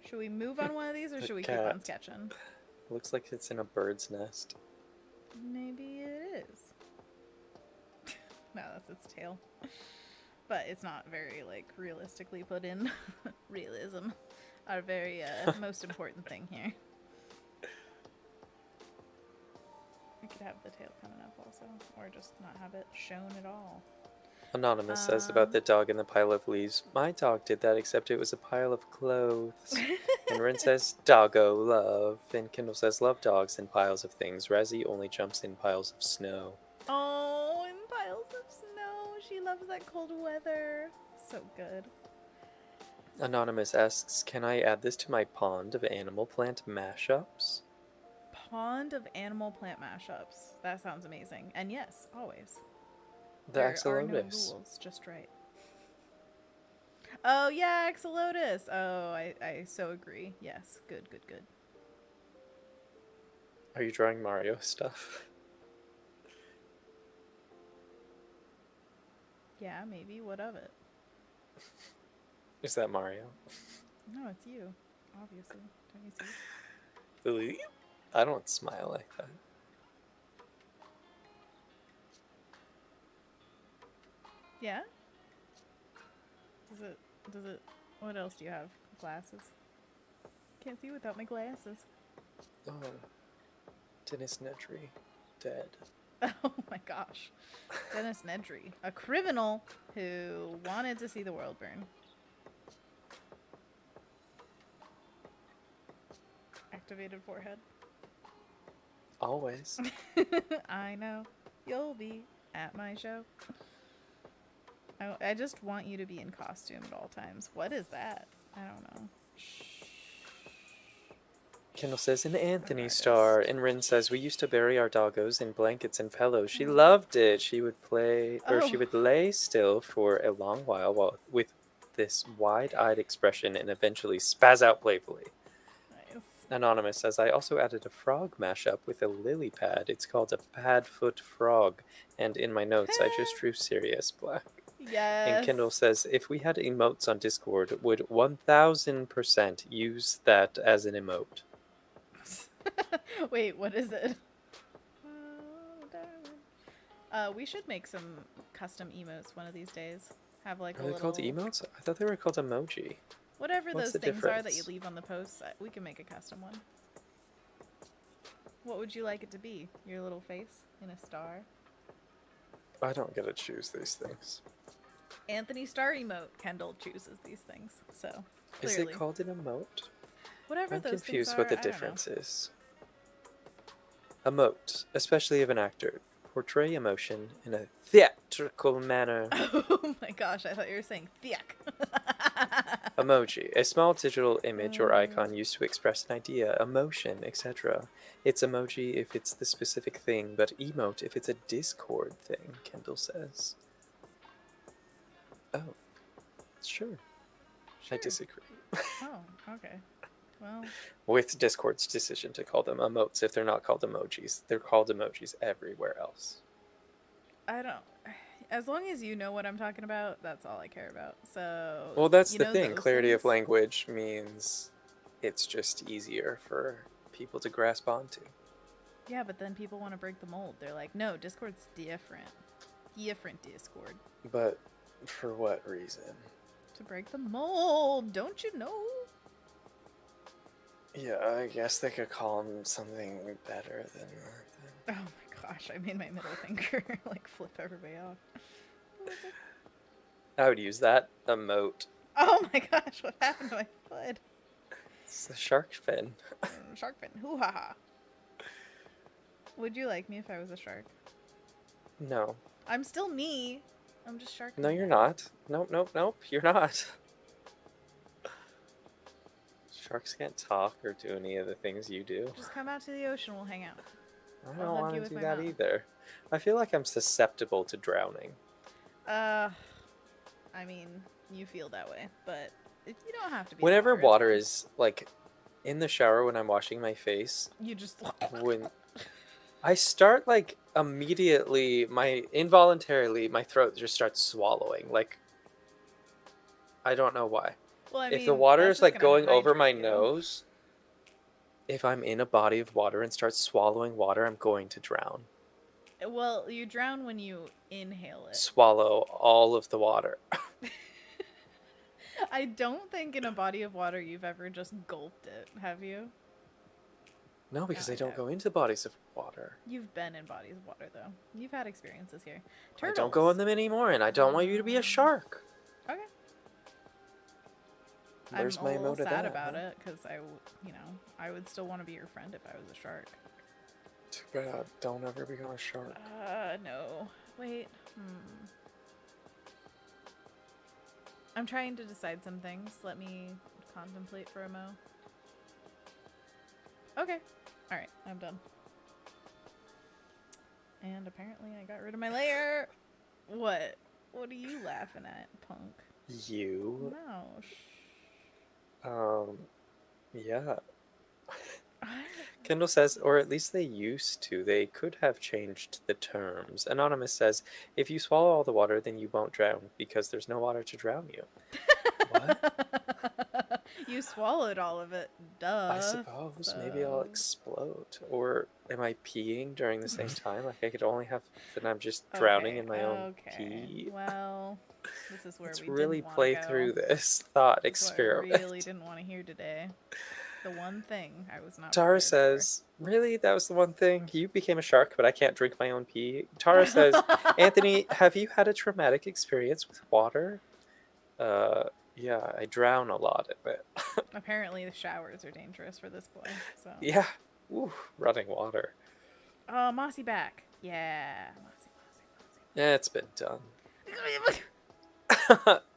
Should we move on one of these, or should we keep on sketching? Looks like it's in a bird's nest. Maybe it is. No, that's its tail. But it's not very, like, realistically put in. Realism. Our very most important thing here. We could have the tail coming up also, or just not have it shown at all. Anonymous says about the dog in the pile of leaves. My dog did that, except it was a pile of clothes. And Rin says, doggo love. And Kendall says, love dogs in piles of things. Razzie only jumps in piles of snow. Oh, in piles of snow. She loves that cold weather. So good. Anonymous asks, can I add this to my pond of animal plant mashups? Pond of animal plant mashups. That sounds amazing. And yes, always. The There axolotus. are no rules, just right. Oh yeah, axolotus. Oh, I so agree. Yes, good. Are you drawing Mario stuff? Yeah, maybe. What of it? Is that Mario? No, it's you. Obviously. Don't you see? Really? I don't smile like that. Yeah? Does it, what else do you have? Glasses? Can't see without my glasses. Oh. Dennis Nedry. Dead. Oh my gosh. Dennis Nedry. A criminal who wanted to see the world burn. Activated forehead. Always. I know. You'll be at my show. I just want you to be in costume at all times. What is that? I don't know. Kendall says, an Anthony star. And Rin says, we used to bury our doggos in blankets and pillows. She loved it. She would play, or she would lay still for a long while with this wide-eyed expression and eventually spaz out playfully. Nice. Anonymous says, I also added a frog mashup with a lily pad. It's called a padfoot frog. And in my notes, I just drew Sirius Black. Yes. And Kendall says, if we had emotes on Discord, would 1000% use that as an emote? Wait, what is it? We should make some custom emotes one of these days. Have like Are they called emotes? I thought they were called emoji. Whatever What's those the things are that difference? you leave on the posts, we can make a custom one. What would you like it to be? Your little face in a star? I don't get to choose these things. Anthony Star emote. Kendall chooses these things. So Is clearly. it called an emote? Whatever I'm those confused things what are, the I don't know. difference is. Emote, especially of an actor, portray emotion in a theatrical manner. Oh my gosh, I thought you were saying thick. Emoji, a small digital image or icon used to express an idea, emotion, etc. It's emoji if it's the specific thing, but emote if it's a Discord thing, Kendall says. Oh, sure. I disagree. Oh, okay. Well, With Discord's decision to call them emotes if they're not called emojis. They're called emojis everywhere else. I don't. As long as you know what I'm talking about, that's all I care about. So. Well, that's you the know thing. those Clarity of things? language means it's just easier for people to grasp onto. Yeah, but then people want to break the mold. They're like, no, Discord's different. Different Discord. But for what reason? To break the mold, don't you know? Yeah, I guess they could call them something better than that. Oh my gosh, I made my middle finger like flip everybody off. I would use that emote. Oh my gosh, what happened to my foot? It's the shark fin. Shark fin. Hoo ha ha. Would you like me if I was a shark? No. I'm still me. I'm just shark. No, you're not. Nope, nope, nope. You're not. Sharks can't talk or do any of the things you do. Just come out to the ocean. We'll hang out. I don't want to do that mouth. either. I feel like I'm susceptible to drowning. I mean, you feel that way, but you don't have to be. Whenever water is like in the shower when I'm washing my face, you just when I start like immediately, involuntarily my throat just starts swallowing. Like I don't know why. Well, I If mean, the water that's is just like gonna going over my hydrate you. nose, if I'm in a body of water and start swallowing water, I'm going to drown. Well, you drown when you inhale it. Swallow all of the water. I don't think in a body of water you've ever just gulped it, have you? No, because Oh, they don't okay. go into bodies of water. You've been in bodies of water, though. You've had experiences here. I Turtles. don't go in them anymore, and I don't want you to be a shark. Okay. Where's I'm my a little emote of sad that, about huh? it, because I would still want to be your friend if I was a shark. Too bad. Don't ever become a shark. No. Wait. I'm trying to decide some things. Let me contemplate for a mo. Okay. Alright, I'm done. And apparently I got rid of my layer. What? What are you laughing at, punk? You? No. Yeah. Kendall says, or at least they used to. They could have changed the terms. Anonymous says, if you swallow all the water, then you won't drown because there's no water to drown you. What? You swallowed all of it. Duh. I suppose. Maybe I'll explode. Or am I peeing during the same time? Like I could only have, then I'm just drowning in my own pee. Well, this is where Let's we really didn't play go. through this thought This is experiment. what I really didn't want to hear today. The one thing I was not. Tara says, really? That was the one thing? You became a shark, but I can't drink my own pee? Tara says, Anthony, have you had a traumatic experience with water? Yeah, I drown a lot of it. Apparently the showers are dangerous for this boy, so. Yeah. Ooh, running water. Oh, mossy back. Yeah. Mossy. Yeah, it's been done.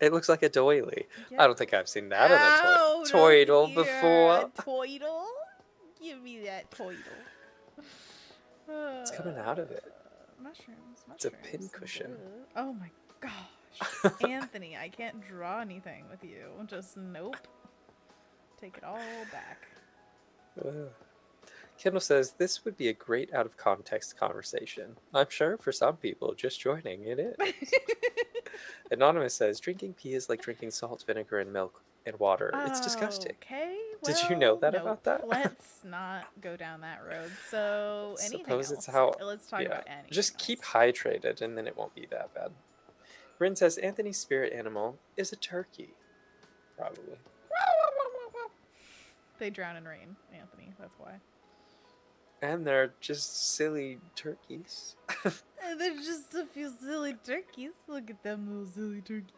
It looks like a doily. Yeah. I don't think I've seen that on a toidle before. A toidle? Give me that toidle. It's coming out of it. Mushrooms. It's a pincushion. Oh my gosh. Anthony, I can't draw anything with you. Just nope. Take it all back. Kendall says, this would be a great out-of-context conversation. I'm sure for some people just joining it is. Anonymous says, drinking pee is like drinking salt, vinegar, and milk and water. It's disgusting. Okay. Did you know that nope. about that? Let's not go down that road. So, anything Suppose else? it's how. Let's talk about anything. Just keep hydrated, and then it won't be that bad. Bryn says, Anthony's spirit animal is a turkey. Probably. They drown in rain, Anthony. That's why. And they're just silly turkeys. They're just a few silly turkeys. Look at them little silly turkeys.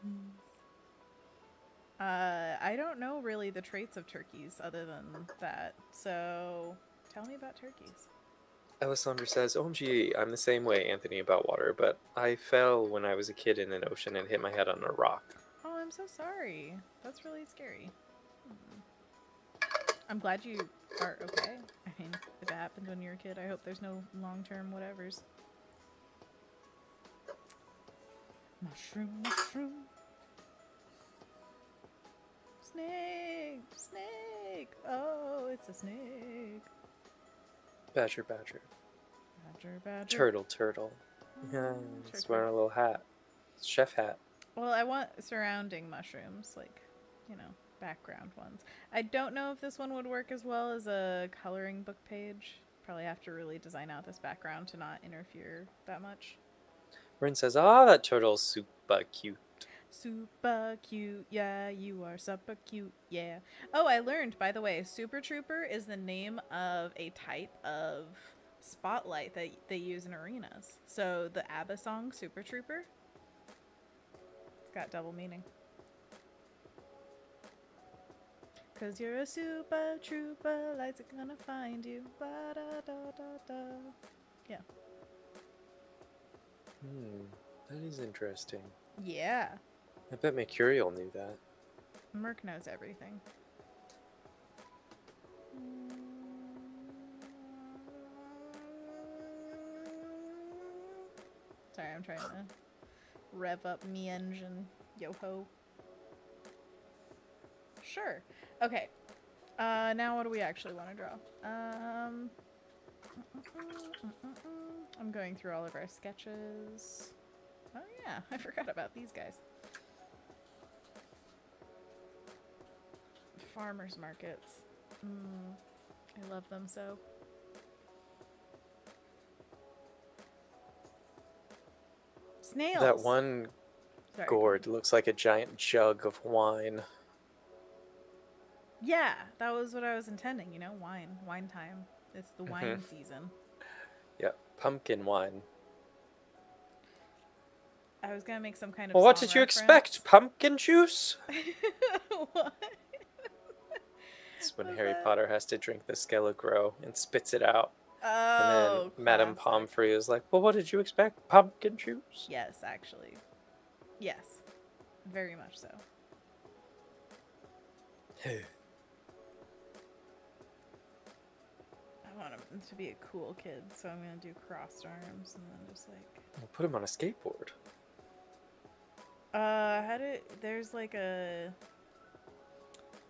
I don't know really the traits of turkeys other than that. So, tell me about turkeys. Alessandra says, OMG, I'm the same way, Anthony, about water, but I fell when I was a kid in an ocean and hit my head on a rock. Oh, I'm I'm so sorry. That's really scary. I'm glad you are okay. I mean, if it happened when you were a kid, I hope there's no long-term whatevers. Mushroom, mushroom. Snake, snake. Oh, it's a snake. Badger, badger. Badger, badger. Turtle, turtle. Yeah, he's wearing a little hat. Chef hat. Well, I want surrounding mushrooms, like, you know, background ones. I don't know if this one would work as well as a coloring book page. Probably have to really design out this background to not interfere that much. Rin says, "Ah, that turtle's super cute." Super cute, yeah, you are super cute, yeah. Oh, I learned, by the way, Super Trooper is the name of a type of spotlight that they use in arenas. So the ABBA song, Super Trooper, it's got double meaning. Cause you're a super trooper, lights are gonna find you. Ba-da-da-da-da. Yeah. That is interesting. Yeah. I bet Mercurial knew that. Merc knows everything. Sorry, I'm trying to rev up me engine. Yo-ho. Sure. Okay. Now what do we actually want to draw? I'm going through all of our sketches. Oh yeah, I forgot about these guys. Farmers markets. I love them so. Snails. That one gourd looks like a giant jug of wine. Yeah, that was what I was intending, you know, wine time. It's the wine season. Yeah, pumpkin wine. I was gonna make some kind of Well, what did you expect? Pumpkin juice? What? It's when Harry Potter has to drink the Skele-Gro and spits it out. Oh, and then Madame Pomfrey is like, well, what did you expect? Pumpkin juice? Yes, actually. Yes. Very much so. I want him to be a cool kid, so I'm gonna do crossed arms and then just like... We'll put him on a skateboard. There's like a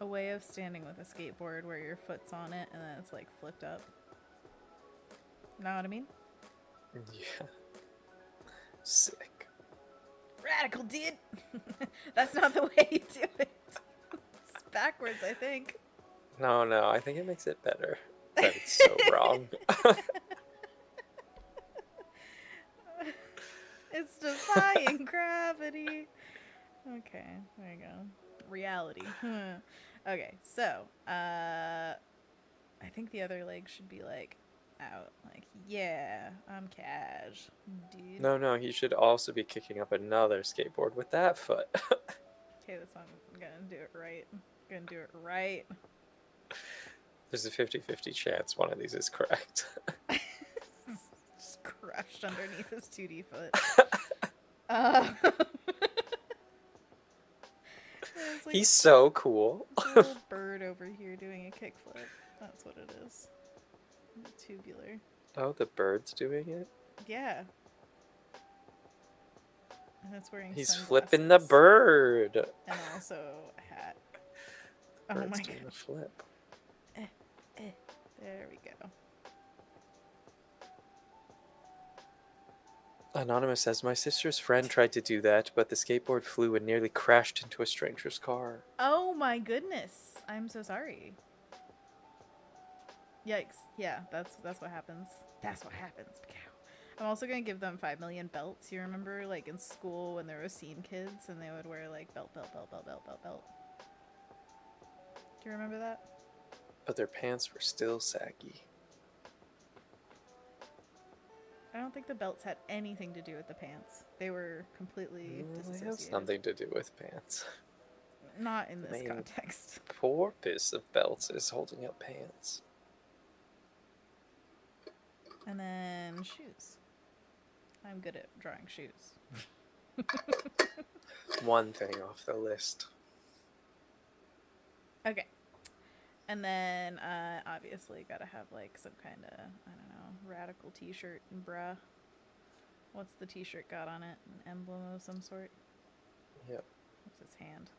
way of standing with a skateboard where your foot's on it and then it's like flipped up. Know what I mean? Yeah. Sick. Radical, dude! That's not the way you do it. It's backwards, I think. No, I think it makes it better. But it's so wrong. It's defying gravity. Okay, there you go. Reality. Okay, so, I think the other leg should be like out. Like, yeah, I'm cash, dude. No, he should also be kicking up another skateboard with that foot. Okay, this one, I'm gonna do it right. I'm gonna do it right. There's a 50-50 chance one of these is correct. Just crushed underneath his 2D foot. Like, he's so cool. There's a little bird over here doing a kickflip. That's what it is. Tubular. Oh, the bird's doing it? Yeah. And it's wearing He's sunglasses. flipping the bird. And also a hat. The bird's oh my doing god. a flip. There we go. Anonymous says, my sister's friend tried to do that, but the skateboard flew and nearly crashed into a stranger's car. Oh my goodness. I'm so sorry. Yikes. Yeah, that's what happens. That's what happens. I'm also going to give them 5 million belts. You remember, like, in school when there were scene kids and they would wear, like, belt. Do you remember that? But their pants were still saggy. I don't think the belts had anything to do with the pants. They were completely disassociated. They have something to do with pants. Not in this context. The purpose of belts is holding up pants. And then shoes. I'm good at drawing shoes. One thing off the list. Okay. And then, obviously, gotta have, like, some kind of, I don't know, radical t-shirt and bruh. What's the t-shirt got on it? An emblem of some sort? Yep. What's his hand?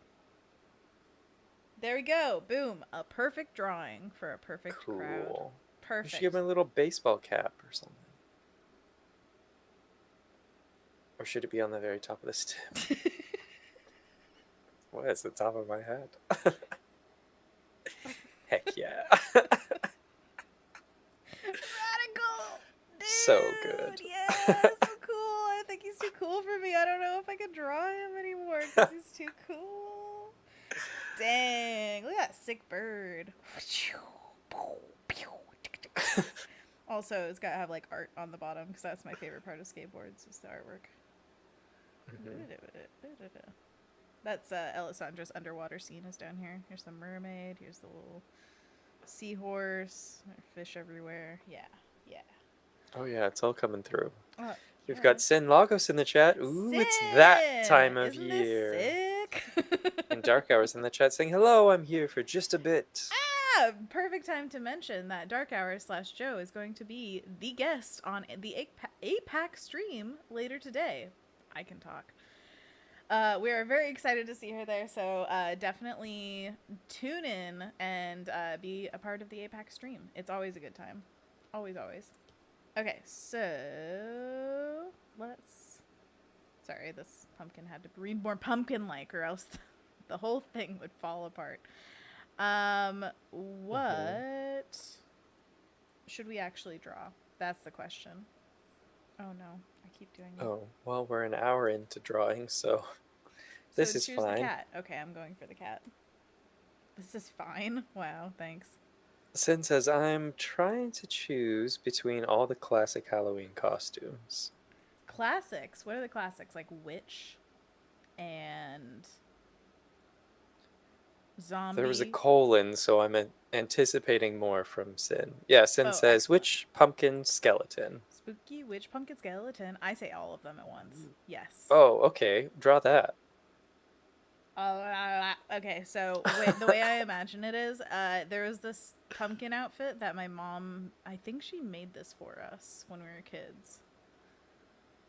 There we go. Boom. A perfect drawing for a perfect crowd. Cool. Perfect. You should give him a little baseball cap or something. Or should it be on the very top of the stem? What is the top of my head? Heck yeah. Radical! Dude, So good. Yeah, so cool. I think he's too cool for me. I don't know if I can draw him anymore because he's too cool. Dang. Look at that sick bird. Also, it's got to have like art on the bottom because that's my favorite part of skateboards is the artwork. That's Elisandra's underwater scene is down here. Here's the mermaid. Here's the little seahorse. There are fish everywhere. Yeah. Oh yeah, it's all coming through. Oh, We've yeah. got Sin Lagos in the chat. Ooh, Sin! it's that time of Isn't year. this sick? And Dark Hours in the chat saying, hello, I'm here for just a bit. Perfect time to mention that Dark Hours / Joe is going to be the guest on the APAC stream later today. I can talk. We are very excited to see her there, so definitely tune in and be a part of the APAC stream. It's always a good time. Always. Okay, so let's... Sorry, this pumpkin had to read more pumpkin-like or else the whole thing would fall apart. What should we actually draw? That's the question. Oh no, I keep doing it. Oh, well, we're an hour into drawing, so this is choose fine. The cat. Okay, I'm going for the cat. This is fine. Wow, thanks. Sin says, I'm trying to choose between all the classic Halloween costumes. Classics? What are the classics? Like witch and zombie? There was a colon, so I'm anticipating more from Sin. Yeah, Sin says, excellent. witch, pumpkin, skeleton. Spooky, witch, pumpkin, skeleton. I say all of them at once. Yes. Oh, okay. Draw that. Okay, so the way I imagine it is, there was this pumpkin outfit that my mom, I think she made this for us when we were kids.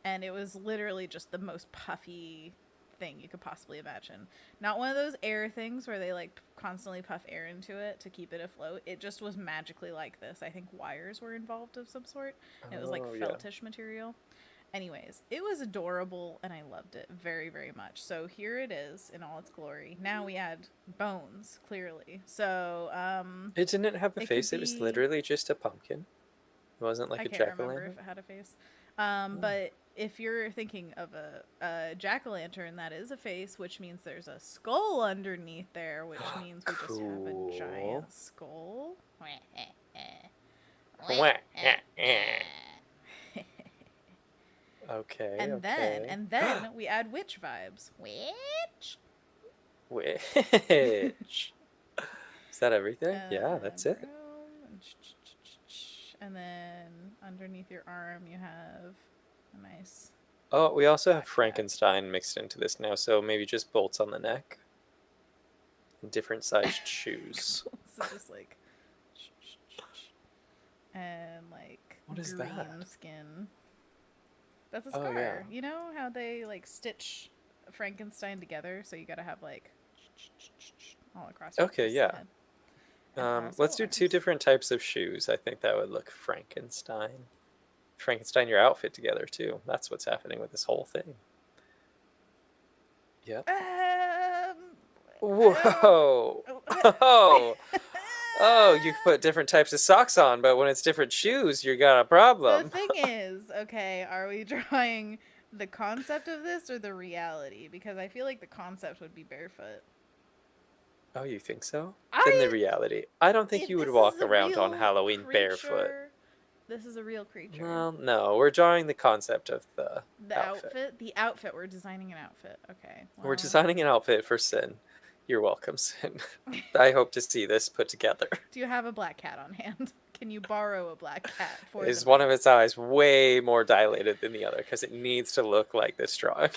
And it was literally just the most puffy thing you could possibly imagine. Not one of those air things where they like constantly puff air into it to keep it afloat. It just was magically like this. I think wires were involved of some sort. And it was like feltish material. Anyways, it was adorable and I loved it very, very much. So here it is in all its glory. Now we add bones, clearly. So, it didn't have a face. It was literally just a pumpkin. It wasn't like a jack-o'-lantern. I can't remember if it had a face. But if you're thinking of a jack-o'-lantern, that is a face, which means there's a skull underneath there, which means we just have a giant skull. Okay. And then we add witch vibes. Witch. Is that everything? Yeah, that's it. And then underneath your arm you have a nice... Oh, we also have Frankenstein mixed into this now, so maybe just bolts on the neck. And different sized shoes. So just like... And like what is green that? skin. That's a scar. Oh, yeah. You know how they like stitch Frankenstein together, so you gotta have like all across your head. Let's do 2 different types of shoes. I think that would look Frankenstein. Frankenstein your outfit together too. That's what's happening with this whole thing. Yep. Whoa. Oh, you put different types of socks on, but when it's different shoes, you got a problem. The thing is, okay, are we drawing the concept of this or the reality? Because I feel like the concept would be barefoot. Oh, you think so? Then the reality. I don't think you would walk around on Halloween barefoot. This is a real creature. Well, no, we're drawing the concept of the outfit. The outfit. We're designing an outfit. Okay. Well, we're designing an outfit for Sin. You're welcome, Sin. I hope to see this put together. Do you have a black cat on hand? Can you borrow a black cat for Is one of its eyes way more dilated than the other because it needs to look like this drawing?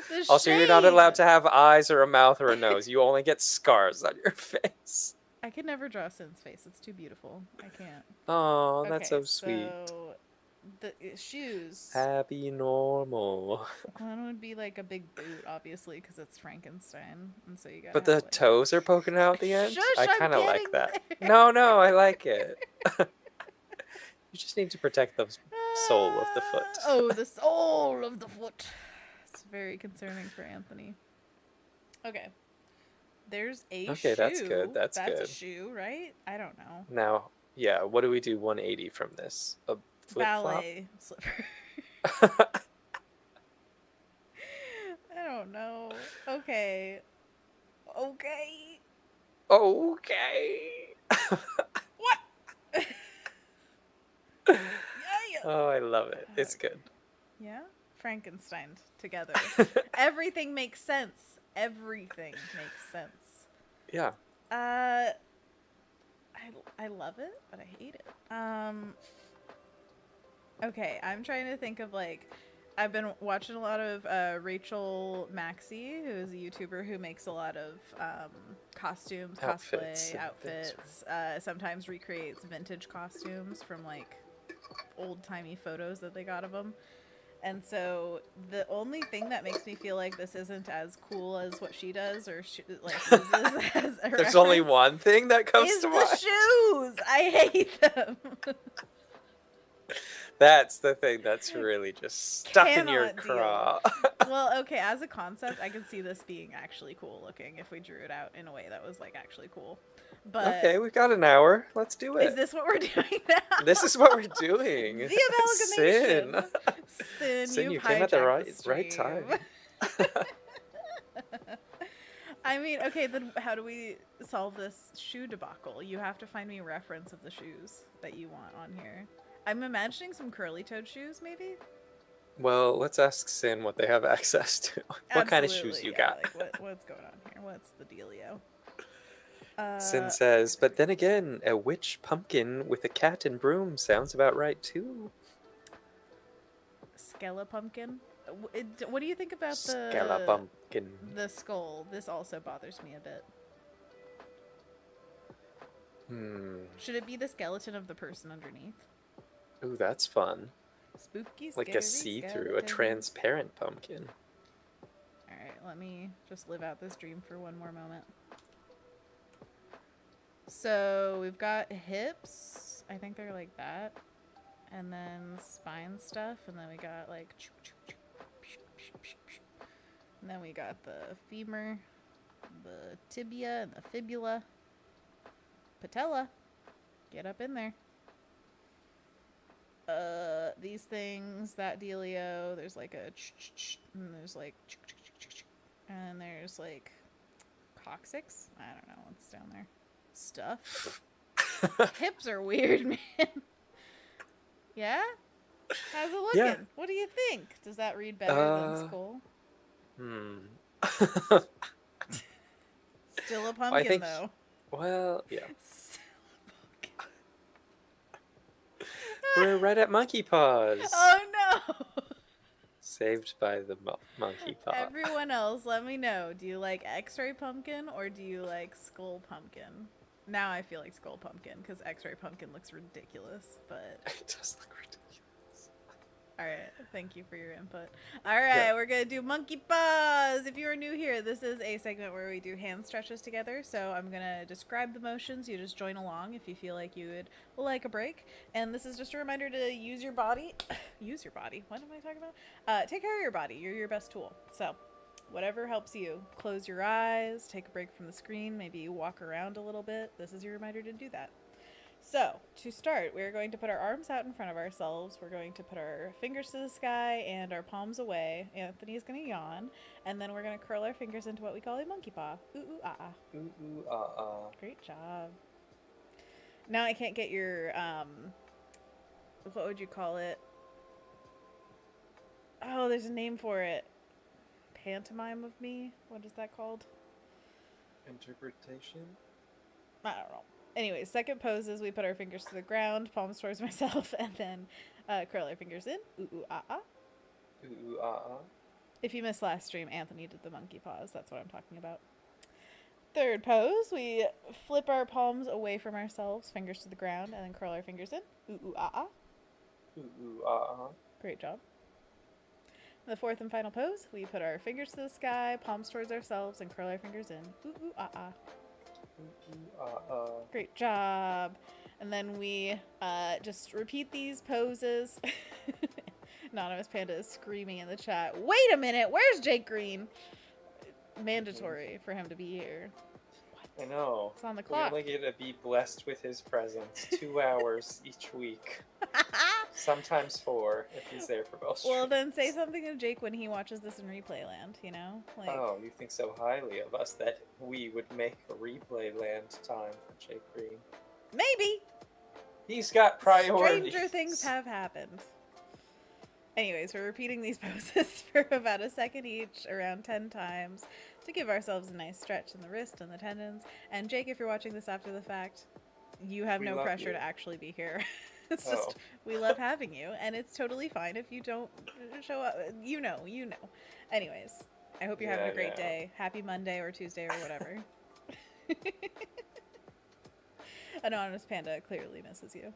The Also, you're not allowed shade. to have eyes or a mouth or a nose. You only get scars on your face. I could never draw Sin's face. It's too beautiful. I can't. Oh, that's Okay, so sweet. so the shoes. Happy normal. One would be like a big boot, obviously, because it's Frankenstein, and so you gotta But have the like. toes are poking out the end? Shush! I I'm kind of like getting that. there. No, I like it. You just need to protect the sole of the foot. Oh, the sole of the foot. It's very concerning for Anthony. Okay. There's a Okay, shoe. that's good. That's a good. shoe, right? I don't know. Now, yeah, what do we do 180 from this? A flip-flop? Ballet slipper. I don't know. Okay. Okay. Okay. What? Yeah. Oh, I love it. It's good. Yeah? Frankenstein together. Everything makes sense. Everything makes sense. Yeah. I love it, but I hate it. Okay, I'm trying to think of like I've been watching a lot of Rachel Maxey, who is a YouTuber who makes a lot of costumes, Outfits cosplay, and things, outfits. Sometimes recreates vintage costumes from like old-timey photos that they got of them. And so the only thing that makes me feel like this isn't as cool as what she does or like uses as a There's only one thing that comes is to the mind. shoes. I hate them. That's the thing that's really just stuck in your Cannot deal. craw. Well, okay, as a concept, I could see this being actually cool looking if we drew it out in a way that was like actually cool. But Okay, we've got an hour. Let's do it. is this what we're doing now? This is what we're doing. The amalgamation. Sin, you came at the right stream. time. I mean, okay, then how do we solve this shoe debacle? You have to find me a reference of the shoes that you want on here. I'm imagining some curly-toed shoes, maybe? Well, let's ask Sin what they have access to. What kind of shoes you got? Like what's going on here? What's the dealio? Sin says, but then again, a witch pumpkin with a cat and broom sounds about right too. Skelepumpkin? What do you think about Skelepumpkin. the skull? This also bothers me a bit. Should it be the skeleton of the person underneath? Ooh, that's fun. Spooky, like scary a see-through, a skeletons. transparent pumpkin. Alright, let me just live out this dream for one more moment. So, we've got hips. I think they're like that. And then spine stuff. And then we got like... And then we got the femur, the tibia, and the fibula. Patella. Get up in there. These things, that dealio, there's like a and there's like and there's like coccyx. I don't know what's down there. Stuff. Hips are weird, man. Yeah? How's it looking? Yeah. What do you think? Does that read better than skull? Still a pumpkin, though. Well, yeah. We're right at monkey paws. Oh no! Saved by the monkey paw. Everyone else, let me know. Do you like X-ray pumpkin or do you like skull pumpkin? Now I feel like skull pumpkin because X-ray pumpkin looks ridiculous, but it does look ridiculous. All right, thank you for your input. All right, we're gonna do monkey paws. If you are new here, this is a segment where we do hand stretches together. So I'm gonna describe the motions. You just join along if you feel like you would like a break. And this is just a reminder to use your body. Use your body. What am I talking about? Take care of your body. You're your best tool. So whatever helps you. Close your eyes. Take a break from the screen. Maybe you walk around a little bit. This is your reminder to do that. So, to start, we're going to put our arms out in front of ourselves. We're going to put our fingers to the sky and our palms away. Anthony is going to yawn. And then we're going to curl our fingers into what we call a monkey paw. Ooh, ooh, ah, ah. Ooh, ooh, ah, ah. Great job. Now I can't get your, what would you call it? Oh, there's a name for it. Pantomime of me? What is that called? Interpretation? I don't know. Anyway, second pose is we put our fingers to the ground, palms towards myself, and then curl our fingers in. Ooh, ooh, ah, ah. Ooh, ooh, ah, ah. If you missed last stream, Anthony did the monkey paws. That's what I'm talking about. Third pose, we flip our palms away from ourselves, fingers to the ground, and then curl our fingers in. Ooh, ooh, ah, ah. Ooh, ooh, ah. Great job. The fourth and final pose, we put our fingers to the sky, palms towards ourselves, and curl our fingers in. Ooh, ooh, ah, ah. Ooh, ooh, ah. Great job. And then we just repeat these poses. Anonymous Panda is screaming in the chat. Wait a minute, where's Jake Green? Mandatory for him to be here. I know. It's on the clock. We only get to be blessed with his presence 2 hours each week. Sometimes 4 if he's there for both streams. Well, then say something to Jake when he watches this in replay land, you know? Like, oh, you think so highly of us that we would make a replay land time for Jake Green. maybe! He's got priorities. Stranger things have happened. Anyways, we're repeating these poses for about a second each, around 10 times, to give ourselves a nice stretch in the wrist and the tendons. And Jake, if you're watching this after the fact, you have no pressure to actually be here. It's just, we love having you, and it's totally fine if you don't show up. You know. Anyways, I hope you're having a great day. Happy Monday or Tuesday or whatever. Anonymous Panda clearly misses you.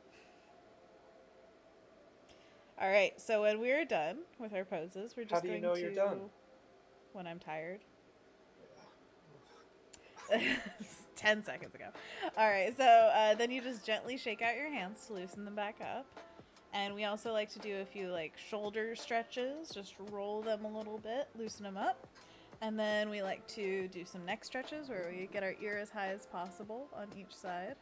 Alright, so when we're done with our poses, we're just going to... How do you know you're done? When I'm tired. 10 seconds ago. Alright, so then you just gently shake out your hands to loosen them back up. And we also like to do a few like shoulder stretches. Just roll them a little bit, loosen them up. And then we like to do some neck stretches where we get our ear as high as possible on each side.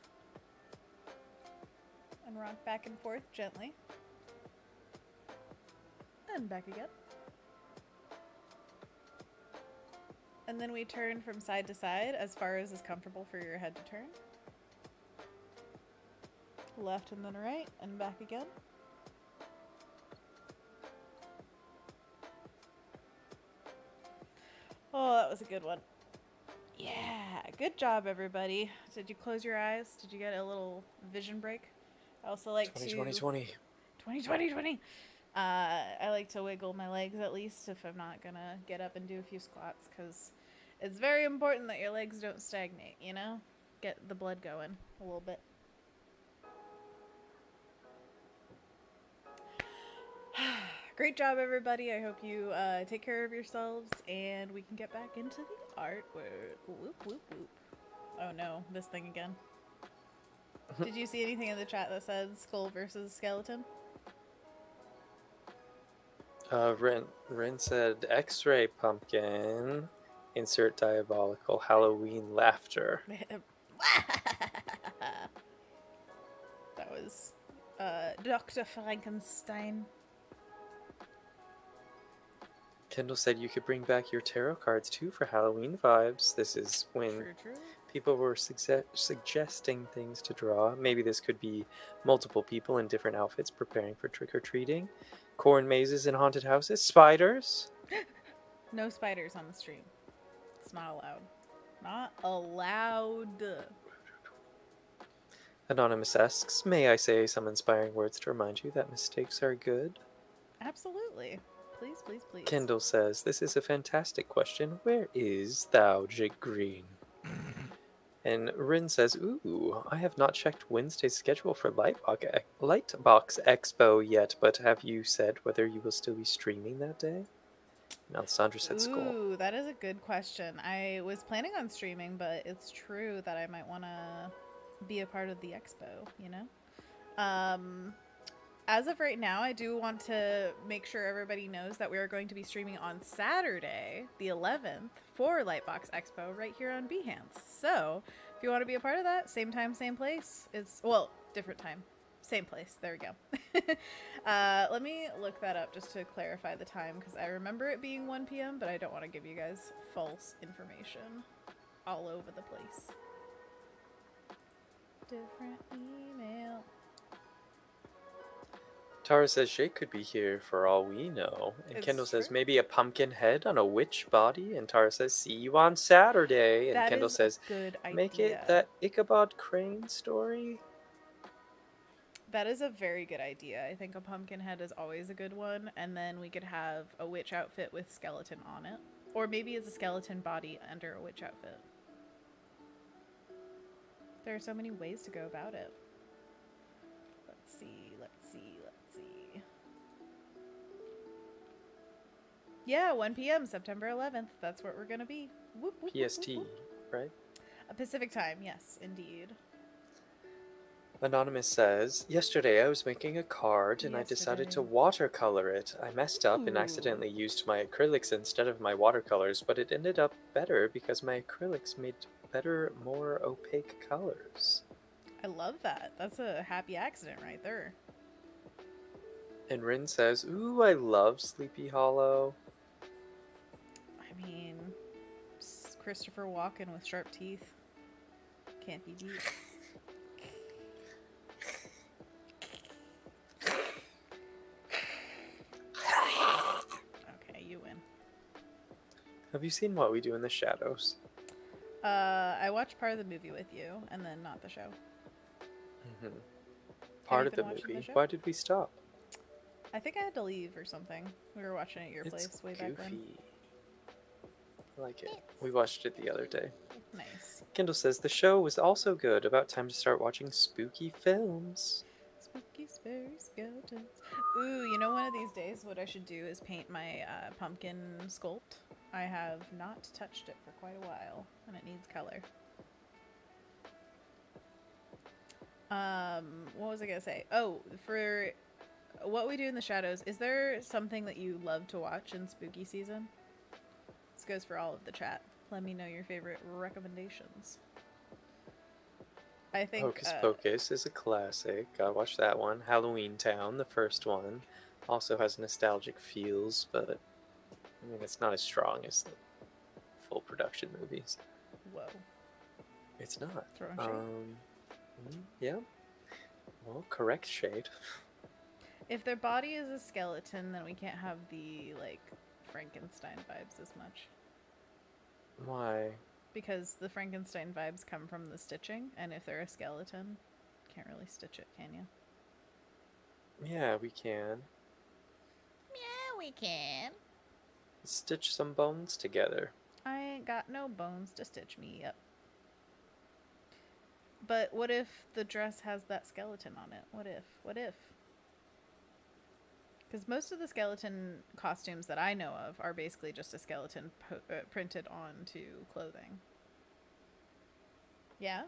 And rock back and forth gently. And back again. And then we turn from side to side as far as is comfortable for your head to turn. Left and then right, and back again. Oh, that was a good one. Yeah, good job, everybody. Did you close your eyes? Did you get a little vision break? I also like 20. I like to wiggle my legs at least if I'm not gonna get up and do a few squats, because it's very important that your legs don't stagnate, you know? Get the blood going a little bit. Great job, everybody. I hope you take care of yourselves, and we can get back into the artwork. Whoop, whoop, whoop. Oh no, this thing again. Did you see anything in the chat that said skull versus skeleton? Rin said X-ray pumpkin. Insert diabolical Halloween laughter. That was Dr. Frankenstein. Kendall said you could bring back your tarot cards too for Halloween vibes. This is when people were suggesting things to draw. Maybe this could be multiple people in different outfits preparing for trick-or-treating. Corn mazes in haunted houses. Spiders. No spiders on the stream. It's not allowed. Not allowed. Anonymous asks, may I say some inspiring words to remind you that mistakes are good? Absolutely. Please, please, please. Kendall says, this is a fantastic question. Where is thou, Jake Green? And Rin says, ooh, I have not checked Wednesday's schedule for Lightbox Expo yet, but have you said whether you will still be streaming that day? And Alessandra said skull. Ooh, that is a good question. I was planning on streaming, but it's true that I might want to be a part of the expo, you know? As of right now, I do want to make sure everybody knows that we are going to be streaming on Saturday, the 11th, for Lightbox Expo right here on Behance. So, if you want to be a part of that, same time, same place. Well, different time, same place. There we go. Let me look that up just to clarify the time, because I remember it being 1 p.m., but I don't want to give you guys false information all over the place. Different email. Tara says Jake could be here for all we know. And It's Kendall says true. maybe a pumpkin head on a witch body. And Tara says see you on Saturday. And That Kendall is says a good idea. make it that Ichabod Crane story. That is a very good idea. I think a pumpkin head is always a good one, and then we could have a witch outfit with skeleton on it. Or maybe it's a skeleton body under a witch outfit. There are so many ways to go about it. Let's see. Yeah, 1 p.m. September 11th. That's what we're going to be. Whoop, whoop, whoop, PST, whoop, whoop. right? A Pacific time, yes, indeed. Anonymous says, yesterday I was making a card and I decided to Yesterday. watercolor it. I messed up and Ooh. accidentally used my acrylics instead of my watercolors, but it ended up better because my acrylics made better, more opaque colors. I love that. That's a happy accident right there. And Rin says, ooh, I love Sleepy Hollow. I mean, Christopher Walken with sharp teeth. Can't be beat. Okay, you win. Have you seen What We Do in the Shadows? I watched part of the movie with you, and then not the show. Mm-hmm. Part of the movie. Why did we stop? I think I had to leave or something. We were watching it at your place way back when. I like it. We watched it the other day. Nice. Kendall says the show was also good. About time to start watching spooky films. Spooky, scary skeletons. Ooh, you know, one of these days what I should do is paint my pumpkin sculpt. I have not touched it for quite a while, and it needs color. What was I gonna say? Oh, for What We Do in the Shadows, is there something that you love to watch in spooky season? This goes for all of the chat. Let me know your favorite recommendations. I think Hocus Pocus is a classic. I watched that one. Halloween Town, the first one, also has nostalgic feels, but I mean it's not as strong as the full production movies. Whoa. It's not. Throwing shade? Yeah. Well, correct shade. If their body is a skeleton, then we can't have the, like, Frankenstein vibes as much. Why? Because the Frankenstein vibes come from the stitching, and if they're a skeleton, can't really stitch it, can you? Yeah, we can. Yeah, we can. Stitch some bones together. I ain't got no bones to stitch me up. But what if the dress has that skeleton on it? What if? Because most of the skeleton costumes that I know of are basically just a skeleton printed onto clothing. Yeah?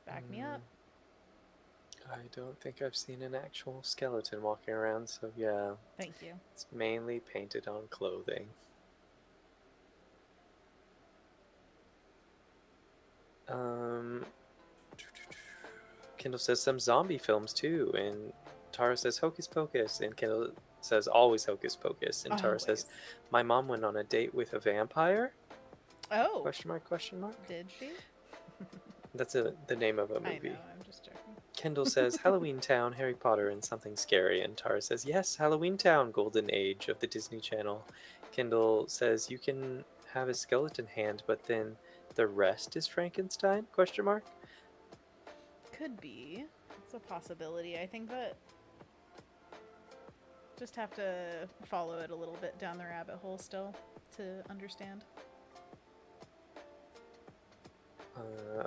Back me up. I don't think I've seen an actual skeleton walking around, so yeah. Thank you. It's mainly painted on clothing. Kendall says some zombie films too, and Tara says Hocus Pocus, and Kendall says always Hocus Pocus, and Tara says my mom went on a date with a vampire. Oh. Question mark, question mark. Did she? That's the name of a movie. I know, I'm just joking. Kendall says Halloween Town, Harry Potter, and something scary, and Tara says yes, Halloween Town, golden age of the Disney Channel. Kendall says you can have a skeleton hand, but then the rest is Frankenstein? Question mark. Could be. It's a possibility. I think that just have to follow it a little bit down the rabbit hole still to understand.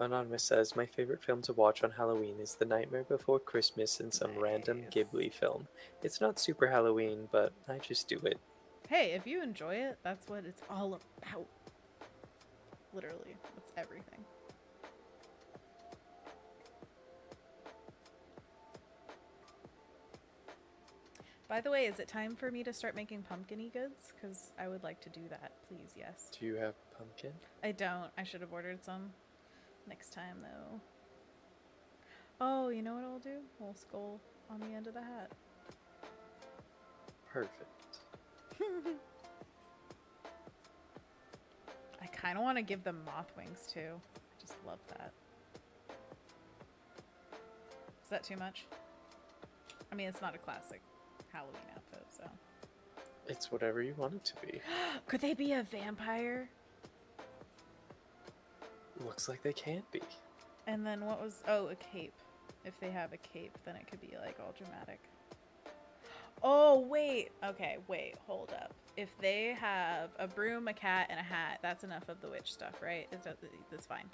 Anonymous says, my favorite film to watch on Halloween is The Nightmare Before Christmas and some random Ghibli film. It's not super Halloween, but I just do it. Hey, if you enjoy it, that's what it's all about. Literally, it's everything. By the way, is it time for me to start making pumpkin-y goods? Because I would like to do that, please, yes. Do you have pumpkin? I don't. I should have ordered some next time, though. Oh, you know what I'll do? A little skull on the end of the hat. Perfect. I kind of want to give them moth wings, too. I just love that. Is that too much? I mean, it's not a classic Halloween outfit, so. It's whatever you want it to be. Could they be a vampire? Looks like they can't be. And then what was... Oh, a cape. If they have a cape, then it could be like all dramatic. Oh, wait. Okay, wait, hold up. If they have a broom, a cat, and a hat, that's enough of the witch stuff, right? That's fine.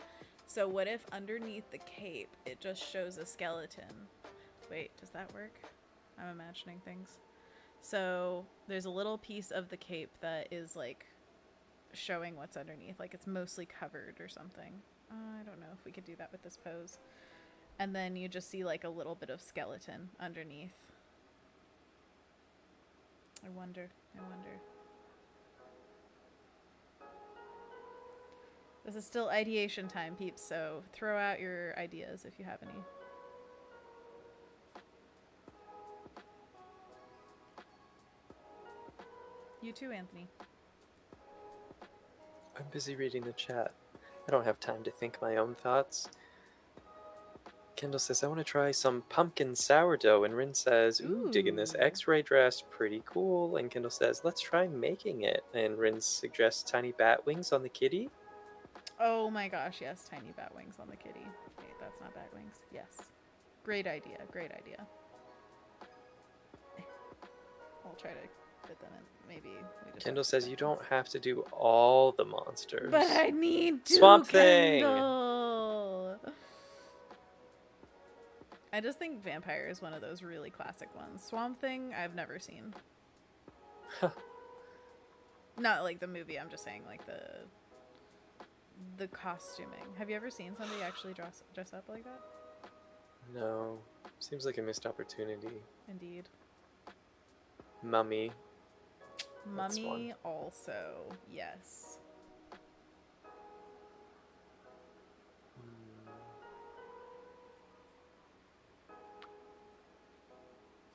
So what if underneath the cape, it just shows a skeleton? Wait, does that work? I'm imagining things. So there's a little piece of the cape that is like showing what's underneath, like it's mostly covered or something. I don't know if we could do that with this pose. And then you just see like a little bit of skeleton underneath. I wonder. This is still ideation time, peeps, so throw out your ideas if you have any. You too, Anthony. I'm busy reading the chat. I don't have time to think my own thoughts. Kendall says, I want to try some pumpkin sourdough. And Rin says, ooh, digging this x-ray dress. Pretty cool. And Kendall says, let's try making it. And Rin suggests tiny bat wings on the kitty. Oh my gosh, yes, tiny bat wings on the kitty. Wait, that's not bat wings. Yes. Great idea. I'll try to fit them in. Maybe we just Kendall says, you don't have to do all the monsters. But I need to, Swamp Thing! Kendall! I just think Vampire is one of those really classic ones. Swamp Thing, I've never seen. Not like the movie, I'm just saying like the costuming. Have you ever seen somebody actually dress up like that? No. Seems like a missed opportunity. Indeed. Mummy. Mummy also, yes.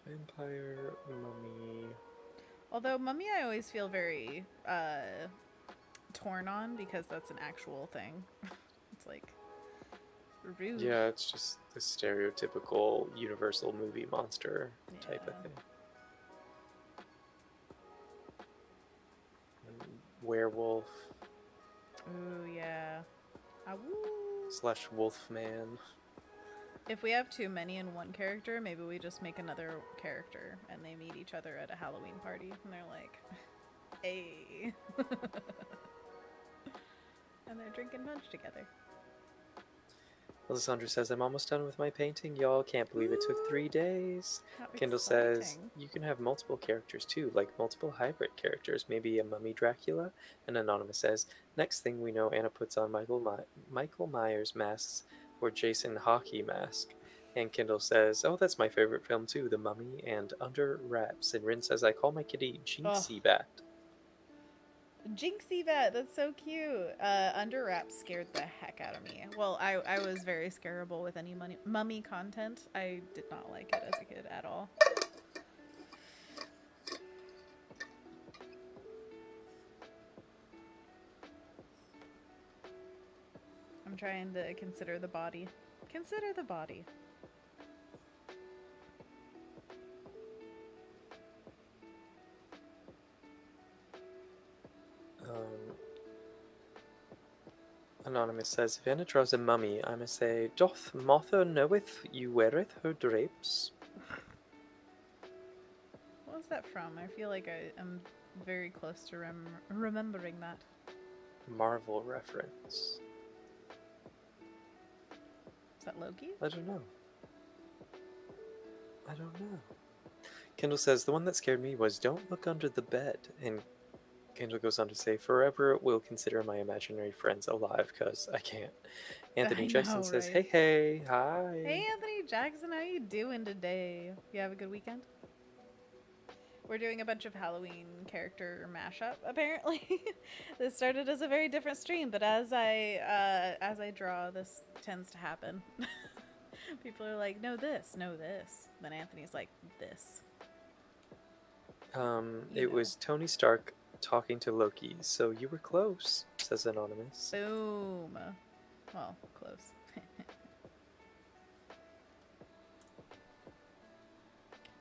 Vampire, Mummy. Although Mummy I always feel very torn on because that's an actual thing. It's like rude. Yeah, it's just the stereotypical Universal movie monster type of thing. Werewolf. Ooh, yeah. Slash Wolfman. If we have too many in one character, maybe we just make another character and they meet each other at a Halloween party and they're like, hey. And they're drinking punch together. Alessandra says, I'm almost done with my painting, y'all. Can't believe it took 3 days. How Kendall exciting. says, you can have multiple characters too, like multiple hybrid characters, maybe a mummy Dracula. And Anonymous says, next thing we know, Anna puts on Michael Myers masks or Jason Hockey mask. And Kendall says, oh, that's my favorite film too, The Mummy and Under Wraps. And Rin says, I call my kitty Jinxie Bat. Jinxie Bat, that's so cute. Under Wraps scared the heck out of me. Well, I was very scareable with any mummy content. I did not like it as a kid at all. I'm trying to consider the body. Consider the body. Anonymous says, if Anna draws a mummy, I must say, doth Martha knoweth you weareth her drapes? What was that from? I feel like I am very close to remembering that. Marvel reference. Is that Loki? I don't know. Kendall says, the one that scared me was don't look under the bed. And Kendall goes on to say, forever will consider my imaginary friends alive because I can't. Anthony Jackson says, right? hey, hi. Hey, Anthony Jackson, how you doing today? You have a good weekend? We're doing a bunch of Halloween character mashup, apparently. This started as a very different stream, but as I draw, this tends to happen. People are like, no this. Then Anthony's like, this. It was Tony Stark talking to Loki, so you were close, says Anonymous. Boom. Well, close.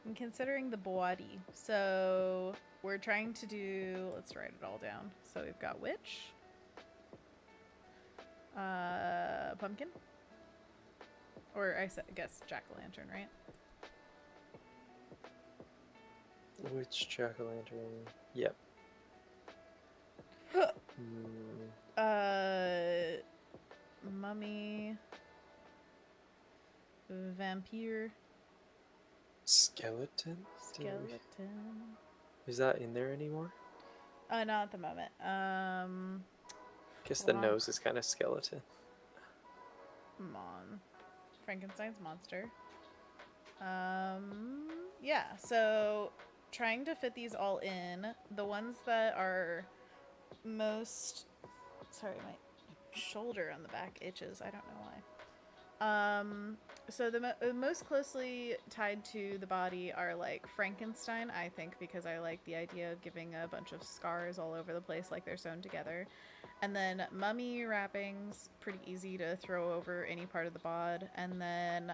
I'm considering the body. So we're trying to do, let's write it all down. So we've got witch, pumpkin, Or I guess jack-o'-lantern, right? Which jack-o'-lantern? Yep. Mummy. Vampire. Skeleton? Skeleton. Is that in there anymore? Not at the moment. Guess the nose is kind of skeleton. Frankenstein's monster. Yeah, so trying to fit these all in. The ones that are most... Sorry, my shoulder on the back itches. I don't know why. So the most closely tied to the body are like Frankenstein, I think, because I like the idea of giving a bunch of scars all over the place like they're sewn together. And then mummy wrappings, pretty easy to throw over any part of the bod. And then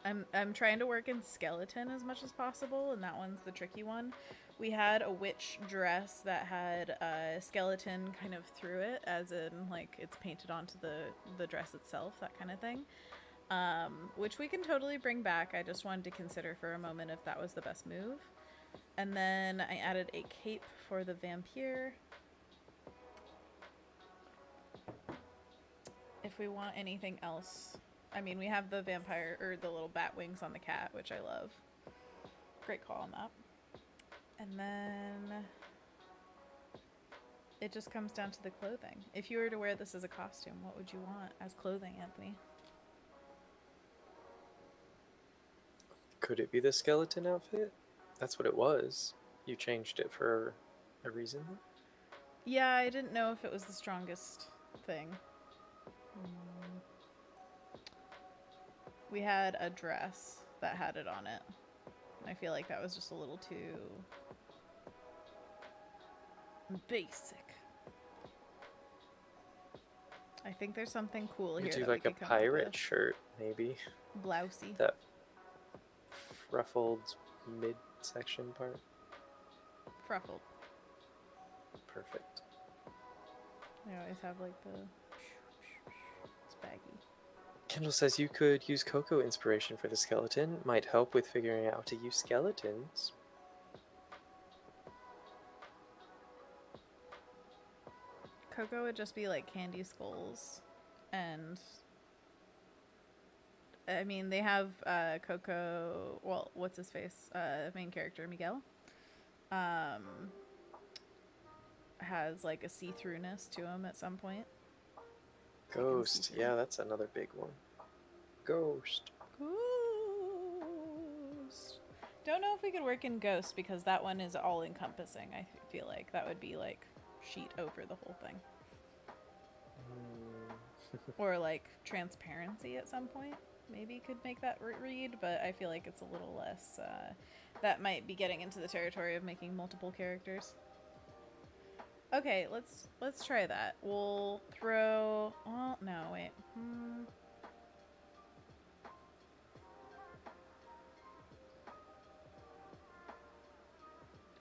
I'm trying to work in skeleton as much as possible, and that one's the tricky one. We had a witch dress that had a skeleton kind of through it, as in like it's painted onto the dress itself, that kind of thing. Which we can totally bring back. I just wanted to consider for a moment if that was the best move. And then I added a cape for the vampire. If we want anything else, I mean, we have the vampire, or the little bat wings on the cat, which I love. Great call on that. And then it just comes down to the clothing. If you were to wear this as a costume, what would you want as clothing, Anthony? Could it be the skeleton outfit? That's what it was. You changed it for a reason? Yeah, I didn't know if it was the strongest thing. We had a dress that had it on it. I feel like that was just a little too basic. I think there's something cool here. Do like a pirate shirt, maybe. Blousey. That ruffled mid-section part. Fruffled. Perfect. They always have like the... It's baggy. Kendall says you could use Coco inspiration for the skeleton. Might help with figuring out how to use skeletons. Coco would just be like candy skulls. And... I mean, they have Coco... Well, what's his face? Main character, Miguel. Has like a see-throughness to him at some point. Ghost. Yeah, that's another big one. Ghost. Ghost. Don't know if we could work in Ghost because that one is all-encompassing. I feel like that would be like sheet over the whole thing. Or like transparency at some point. Maybe could make that read, but I feel like it's a little less... that might be getting into the territory of making multiple characters. Okay, let's try that. We'll throw... Well, no, wait.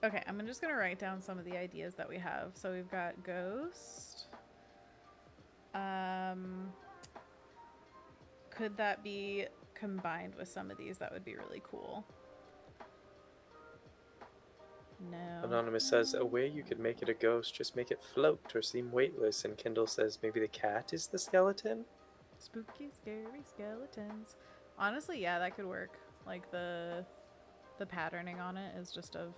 Okay, I'm just going to write down some of the ideas that we have. So we've got Ghost. Could that be combined with some of these? That would be really cool. No. Anonymous says, a way you could make it a ghost, just make it float or seem weightless. And Kendall says, maybe the cat is the skeleton? Spooky, scary skeletons. Honestly, yeah, that could work. Like the patterning on it is just of...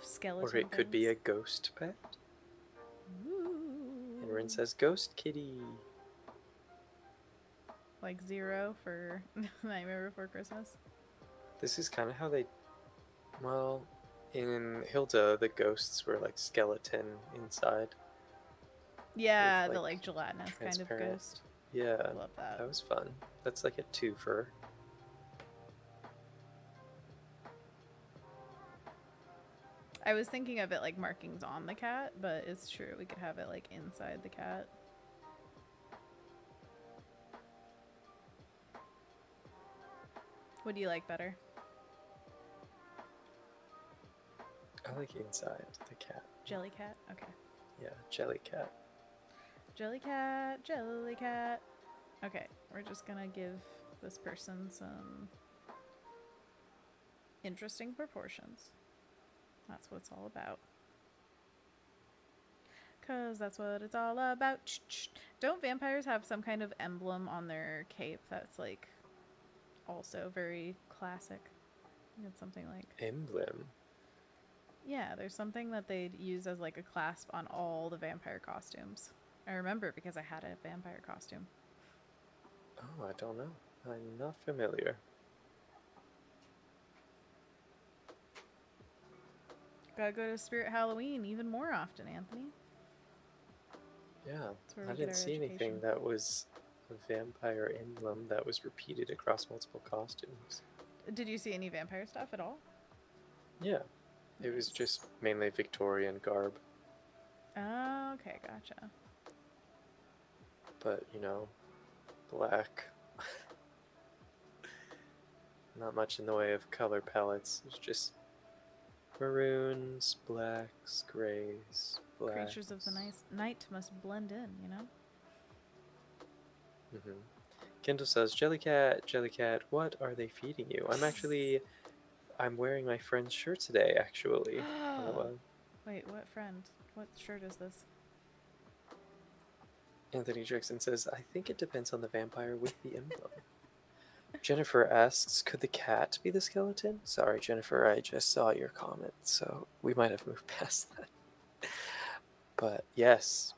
skeleton Or it could be a ghost pet. Ooh. And Rin says, ghost kitty. Like Zero for Nightmare Before Christmas. This is kind of how they... Well, in Hilda, the ghosts were like skeleton inside. Yeah, with, the like gelatinous kind of ghost. Yeah, I love that. That was fun. That's like a twofer. I was thinking of it like markings on the cat, but it's true. We could have it like inside the cat. What do you like better? I like inside the cat. Jelly cat? Okay. Yeah, Jellycat. Jellycat, Jellycat. Okay, we're just gonna give this person some interesting proportions. That's what it's all about. Because that's what it's all about. Don't vampires have some kind of emblem on their cape that's like also very classic? It's something like Emblem? yeah, there's something that they'd use as like a clasp on all the vampire costumes. I remember because I had a vampire costume. Oh, I don't know. I'm not familiar. Gotta go to Spirit Halloween even more often, Anthony. Yeah, That's where I we get didn't our see education. anything that was a vampire emblem that was repeated across multiple costumes. Did you see any vampire stuff at all? Yeah, it was just mainly Victorian garb. Oh, okay, gotcha. But, you know, black. Not much in the way of color palettes. It's just maroons, blacks, grays, blacks. Creatures of the night must blend in, you know? Mm-hmm. Kendall says, Jellycat, what are they feeding you? I'm wearing my friend's shirt today, actually. Wait, what friend? What shirt is this? Anthony Jackson says, I think it depends on the vampire with the emblem. Jennifer asks, could the cat be the skeleton? Sorry, Jennifer, I just saw your comment, so we might have moved past that. But yes,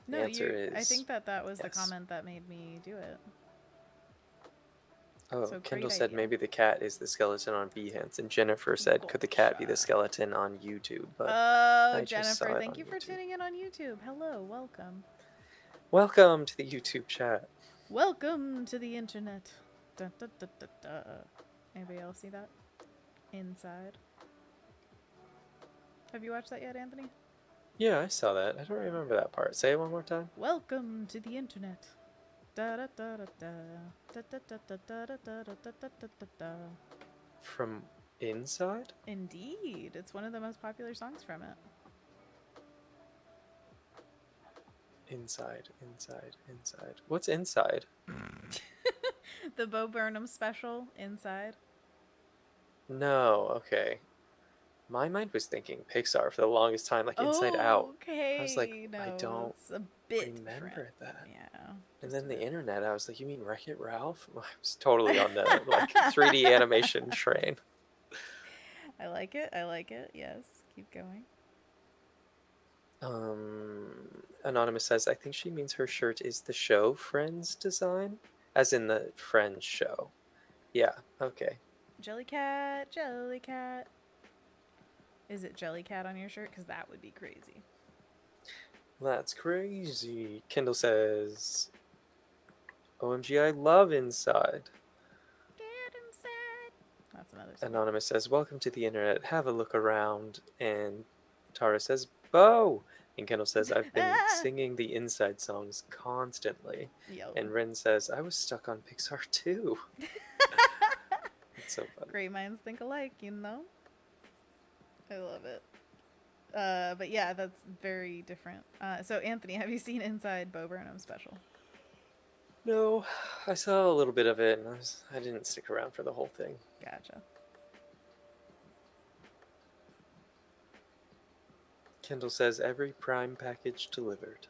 the answer is... I think that was yes. the comment that made me do it. Oh, So Kendall said idea. maybe the cat is the skeleton on Behance, and Jennifer said, could the cat be the skeleton on YouTube? But I Jennifer, thank you for tuning in on YouTube. Hello, welcome. Welcome to the YouTube chat. Welcome to the internet. Dun, dun, dun, dun, dun. Anybody else see that? Inside. Have you watched that yet, Anthony? Yeah, I saw that. I don't remember that part. Say it one more time. Welcome to the internet. Da da da da da da da da da da da da da da da da. From Inside? Indeed, it's one of the most popular songs from it. Inside. What's Inside? The Bo Burnham special, Inside. No, okay. My mind was thinking Pixar for the longest time, like Inside Out. Okay. I was like, no, I don't it's a bit remember different. that. Yeah. And then the internet, I was like, you mean Wreck-It Ralph? I was totally on the like 3D animation train. I like it. Yes. Keep going. Anonymous says, I think she means her shirt is the show Friends design, as in the Friends show. Yeah, okay. Jellycat. Is it Jellycat on your shirt? Because that would be crazy. That's crazy. Kendall says, OMG, I love Inside. Get inside. That's another song. Anonymous says, welcome to the internet. Have a look around. And Tara says, Bo! And Kendall says, I've been singing the Inside songs constantly. Yo. And Rin says, I was stuck on Pixar too. It's so funny. Great minds think alike, you know? I love it. But yeah, that's very different. So Anthony, have you seen Inside Bo Burnham special? No, I saw a little bit of it, and I didn't stick around for the whole thing. Gotcha. Kendall says, every Prime package delivered.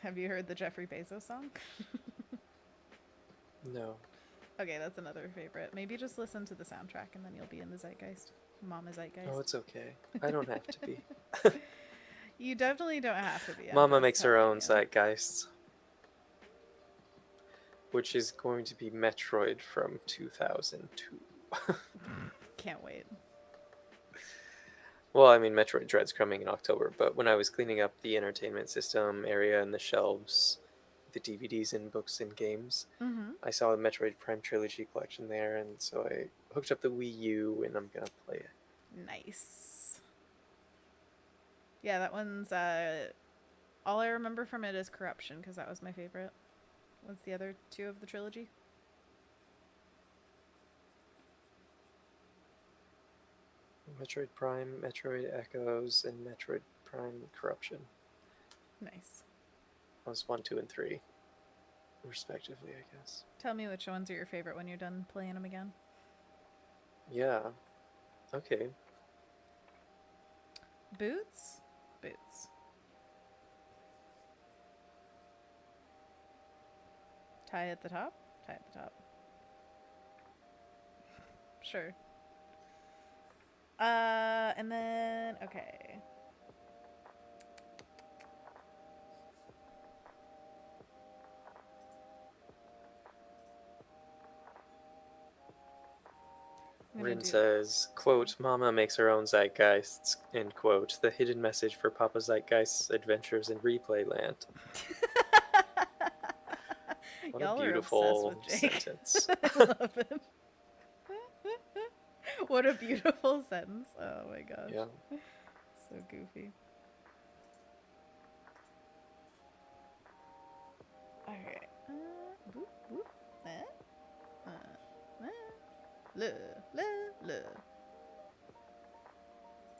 Have you heard the Jeffrey Bezos song? No. Okay, that's another favorite. Maybe just listen to the soundtrack and then you'll be in the zeitgeist. Mama zeitgeist. Oh, it's okay. I don't have to be. You definitely don't have to be. Mama makes her own zeitgeists. Which is going to be Metroid from 2002. Can't wait. Well, I mean, Metroid Dread's coming in October, but when I was cleaning up the entertainment system area and the shelves, the DVDs and books and games, I saw the Metroid Prime Trilogy collection there, and so I hooked up the Wii U, and I'm gonna play it. Nice. Yeah, that one's, all I remember from it is Corruption, because that was my favorite. What's the other two of the trilogy? Metroid Prime, Metroid Echoes, and Metroid Prime Corruption. Nice. That was 1, 2, and 3, respectively, I guess. Tell me which ones are your favorite when you're done playing them again. Yeah. Okay. Boots? Boots. Tie at the top? Tie at the top. Sure. And then, okay. Rin says, quote, Mama makes her own zeitgeists, end quote. The hidden message for Papa Zeitgeist's adventures in replay land. What Y'all a are beautiful obsessed with Jake. sentence. I love it. What a beautiful sentence. Oh my gosh. Yeah. So goofy. Alright. Boop, boop.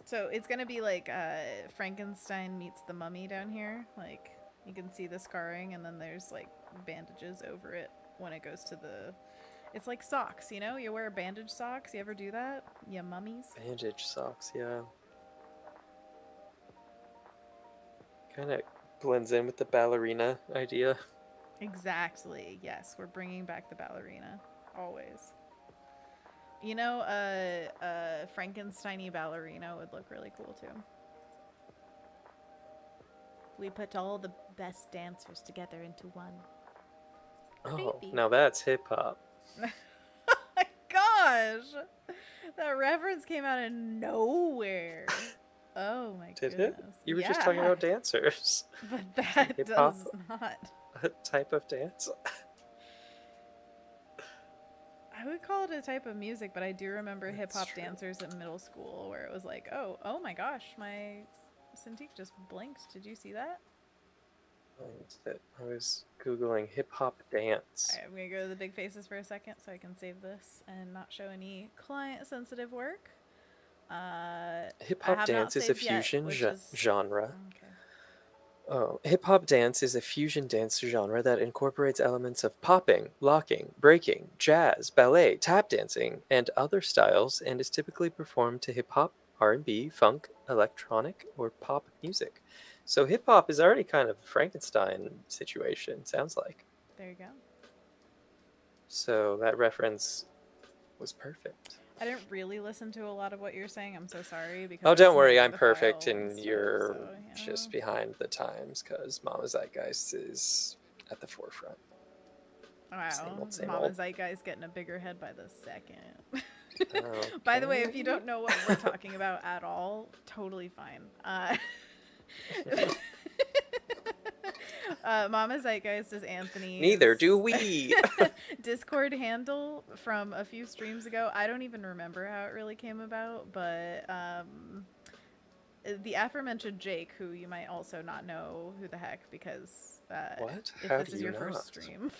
So it's gonna be like Frankenstein meets the mummy down here. Like, you can see the scarring, and then there's like bandages over it when it goes to the... It's like socks, you know? You wear bandage socks. You ever do that? Yeah, mummies. Bandage socks, yeah. Kind of blends in with the ballerina idea. Exactly. Yes, we're bringing back the ballerina. Always. You know, Frankensteiny ballerina would look really cool too. We put all the best dancers together into one. Oh, Creepy. now that's hip-hop. Oh my gosh! That reference came out of nowhere. Oh my Did goodness. it? You were just talking about dancers. But that Hip-hop? does not. A type of dance? I would call it a type of music, but I do remember That's hip-hop true. dancers in middle school where it was like, oh my gosh, my Cintiq just blinked. Did you see that? I was Googling hip-hop dance. Alright, I'm gonna go to the big faces for a second so I can save this and not show any client-sensitive work. Hip-hop dance is a fusion genre. Okay. Oh, hip-hop dance is a fusion dance genre that incorporates elements of popping, locking, breaking, jazz, ballet, tap dancing, and other styles, and is typically performed to hip-hop, R&B, funk, electronic, or pop music. So hip-hop is already kind of a Frankenstein situation, sounds like. There you go. So that reference was perfect. I didn't really listen to a lot of what you're saying. I'm so sorry. Because Oh, don't worry, listening I'm to the perfect, file and stuff, you're so, you know. just behind the times, because Mama Zeitgeist is at the forefront. Wow, Same old, same Mama old. Zeitgeist getting a bigger head by the second. Okay. By the way, if you don't know what we're talking about at all, totally fine. Mama Zeitgeist is Anthony. Neither do we. Discord handle from a few streams ago. I don't even remember how it really came about, but the aaforementioned Jake, who you might also not know who the heck, because What? if How this do is you your not? first stream.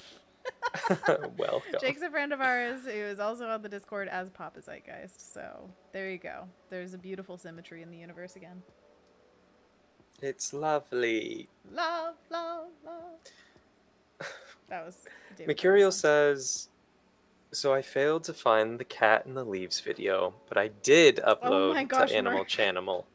Welcome. Jake's a friend of ours who is also on the Discord as Papa Zeitgeist, so there you go. There's a beautiful symmetry in the universe again. It's lovely. Love, love, love. That was David Mercurial Johnson. says, so I failed to find the cat in the leaves video, but I did upload my gosh, to Animal Mark. Channel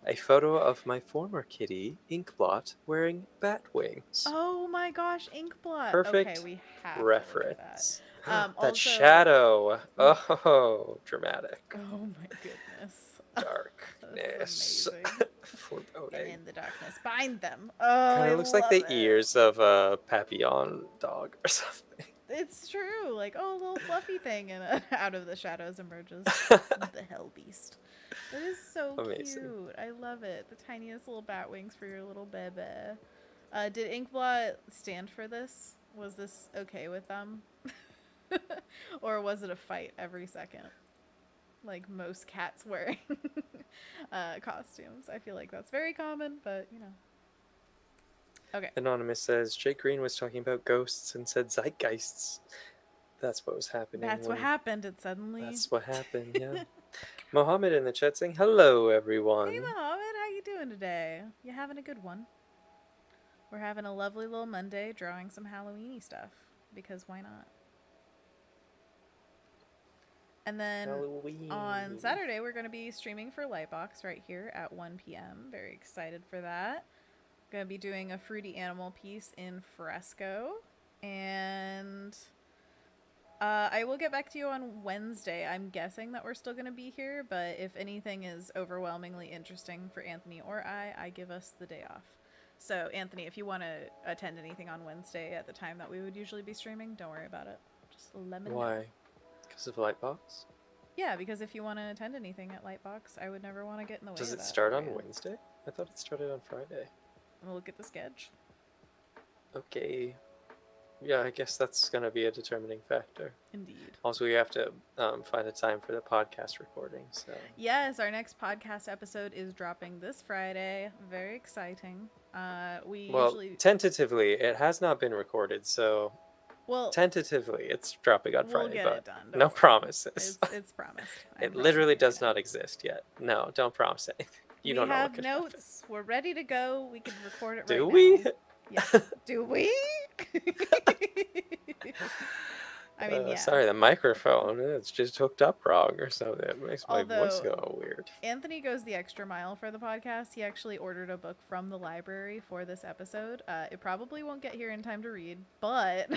a photo of my former kitty, Inkblot, wearing bat wings. Oh my gosh, Inkblot. Perfect Okay, we have to reference. look at that. That Also, shadow. Oh, dramatic. oh my goodness. Darkness. That's amazing. And Foreboding. in the darkness, bind them. Oh, Kind I of looks like love the it. ears of a Papillon dog or something. It's true. Like, oh, a little fluffy thing, and out of the shadows emerges the hell beast. That is so Amazing. cute. I love it. The tiniest little bat wings for your little bebe. Did Inkblot stand for this? Was this okay with them? Or was it a fight every second? Like most cats wearing costumes. I feel like that's very common, but you know. Okay. Anonymous says, Jake Green was talking about ghosts and said zeitgeists. That's what was happening. That's what happened. It suddenly. That's what happened, yeah. Mohammed in the chat saying, hello, Hey, everyone. Mohammed, how you doing today? You having a good one? We're having a lovely little Monday drawing some Halloweeny stuff, because why not? And then on Halloween. Saturday, we're going to be streaming for Lightbox right here at 1 p.m. Very excited for that. Going to be doing a fruity animal piece in fresco. And I will get back to you on Wednesday. I'm guessing that we're still going to be here, but if anything is overwhelmingly interesting for Anthony or I give us the day off. So, Anthony, if you want to attend anything on Wednesday at the time that we would usually be streaming, don't worry about it. Just let me know. Why? Because of Lightbox? Yeah, because if you want to attend anything at Lightbox, I would never want to get in the way Does of it that start for on you. Wednesday? I thought it started on Friday. We'll look at the sketch. Okay. Yeah, I guess that's going to be a determining factor. Indeed. Also, we have to find a time for the podcast recording, so... Yes, our next podcast episode is dropping this Friday. Very exciting. Usually... tentatively, it has not been recorded, so... Well, tentatively, it's dropping on Friday, get but it done. no promises. It's promised. It literally does not exist yet. No, don't promise anything. You don't know what could happen. Notes. We're ready to go. We can record it Do right we? now. Yes. Do we? I mean, yeah. Sorry, the microphone, it's just hooked up wrong or something. It makes my voice go all weird. Anthony goes the extra mile for the podcast. He actually ordered a book from the library for this episode. It probably won't get here in time to read, but...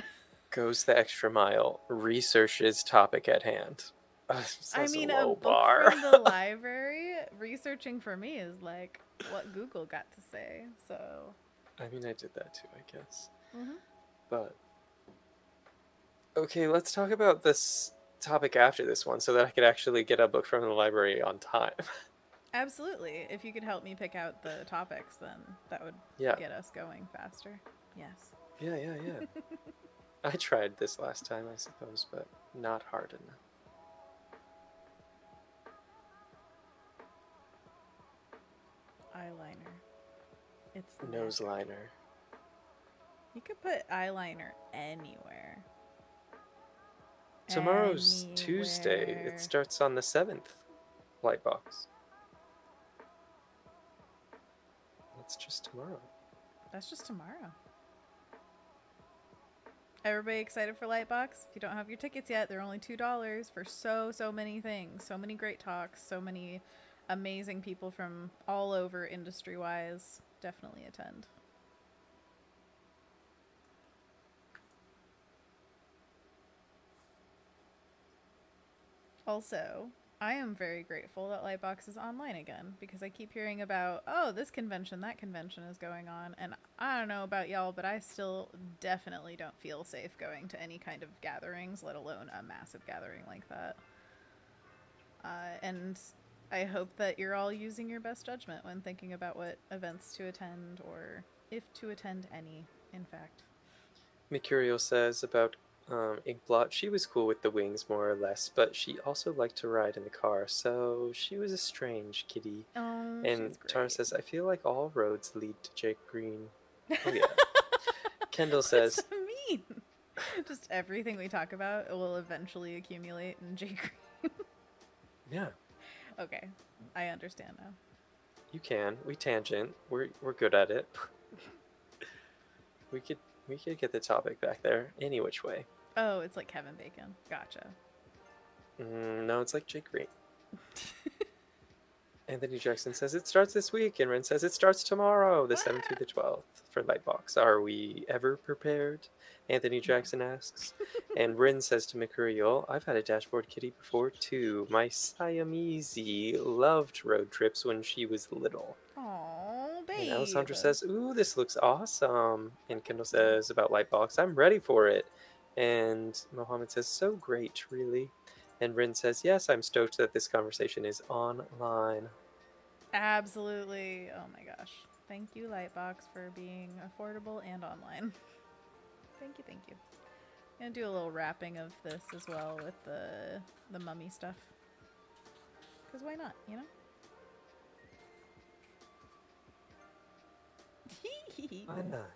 Goes the extra mile, researches topic at hand. I mean, a book bar. from the library, researching for me is like what Google got to say, so... I mean, I did that too, I guess. Mm-hmm. But... Okay, let's talk about this topic after this one so that I could actually get a book from the library on time. Absolutely. If you could help me pick out the topics, then that would get us going faster. Yes. Yeah. I tried this last time, I suppose, but not hard enough. Eyeliner. It's nose liner. You could put eyeliner anywhere. Tomorrow's Tuesday. It starts on the 7th. Lightbox. That's just tomorrow. That's just tomorrow. Everybody excited for Lightbox? If you don't have your tickets yet, they're only $2 for so many things. So many great talks, so many amazing people from all over industry-wise. Definitely attend. Also, I am very grateful that Lightbox is online again, because I keep hearing about, oh, this convention, that convention is going on, and I don't know about y'all, but I still definitely don't feel safe going to any kind of gatherings, let alone a massive gathering like that. And I hope that you're all using your best judgment when thinking about what events to attend, or if to attend any, in fact. Mercurial says about Inkblot, she was cool with the wings more or less, but she also liked to ride in the car, so she was a strange kitty. Oh, and Tara says, I feel like all roads lead to Jake Green. Oh yeah. Kendall says, what does that mean? Just everything we talk about will eventually accumulate in Jake Green. Yeah. Okay, I understand now. You can. We tangent. We're good at it. We could get the topic back there any which way. Oh, it's like Kevin Bacon. Gotcha. No, it's like Jake Green. Anthony Jackson says it starts this week, and Ren says it starts tomorrow, the 7th through the 12th, for Lightbox. Are we ever prepared? Anthony Jackson asks. And Rin says to Mercurial, I've had a dashboard kitty before too. My Siamese loved road trips when she was little. Aww, babe. And Alessandra says, ooh, this looks awesome. And Kendall says about Lightbox, I'm ready for it. And Mohammed says, so great, really. And Rin says, yes, I'm stoked that this conversation is online. Absolutely. Oh my gosh. Thank you, Lightbox, for being affordable and online. Thank you. I'm going to do a little wrapping of this as well with the mummy stuff. Because why not, you know? Why not?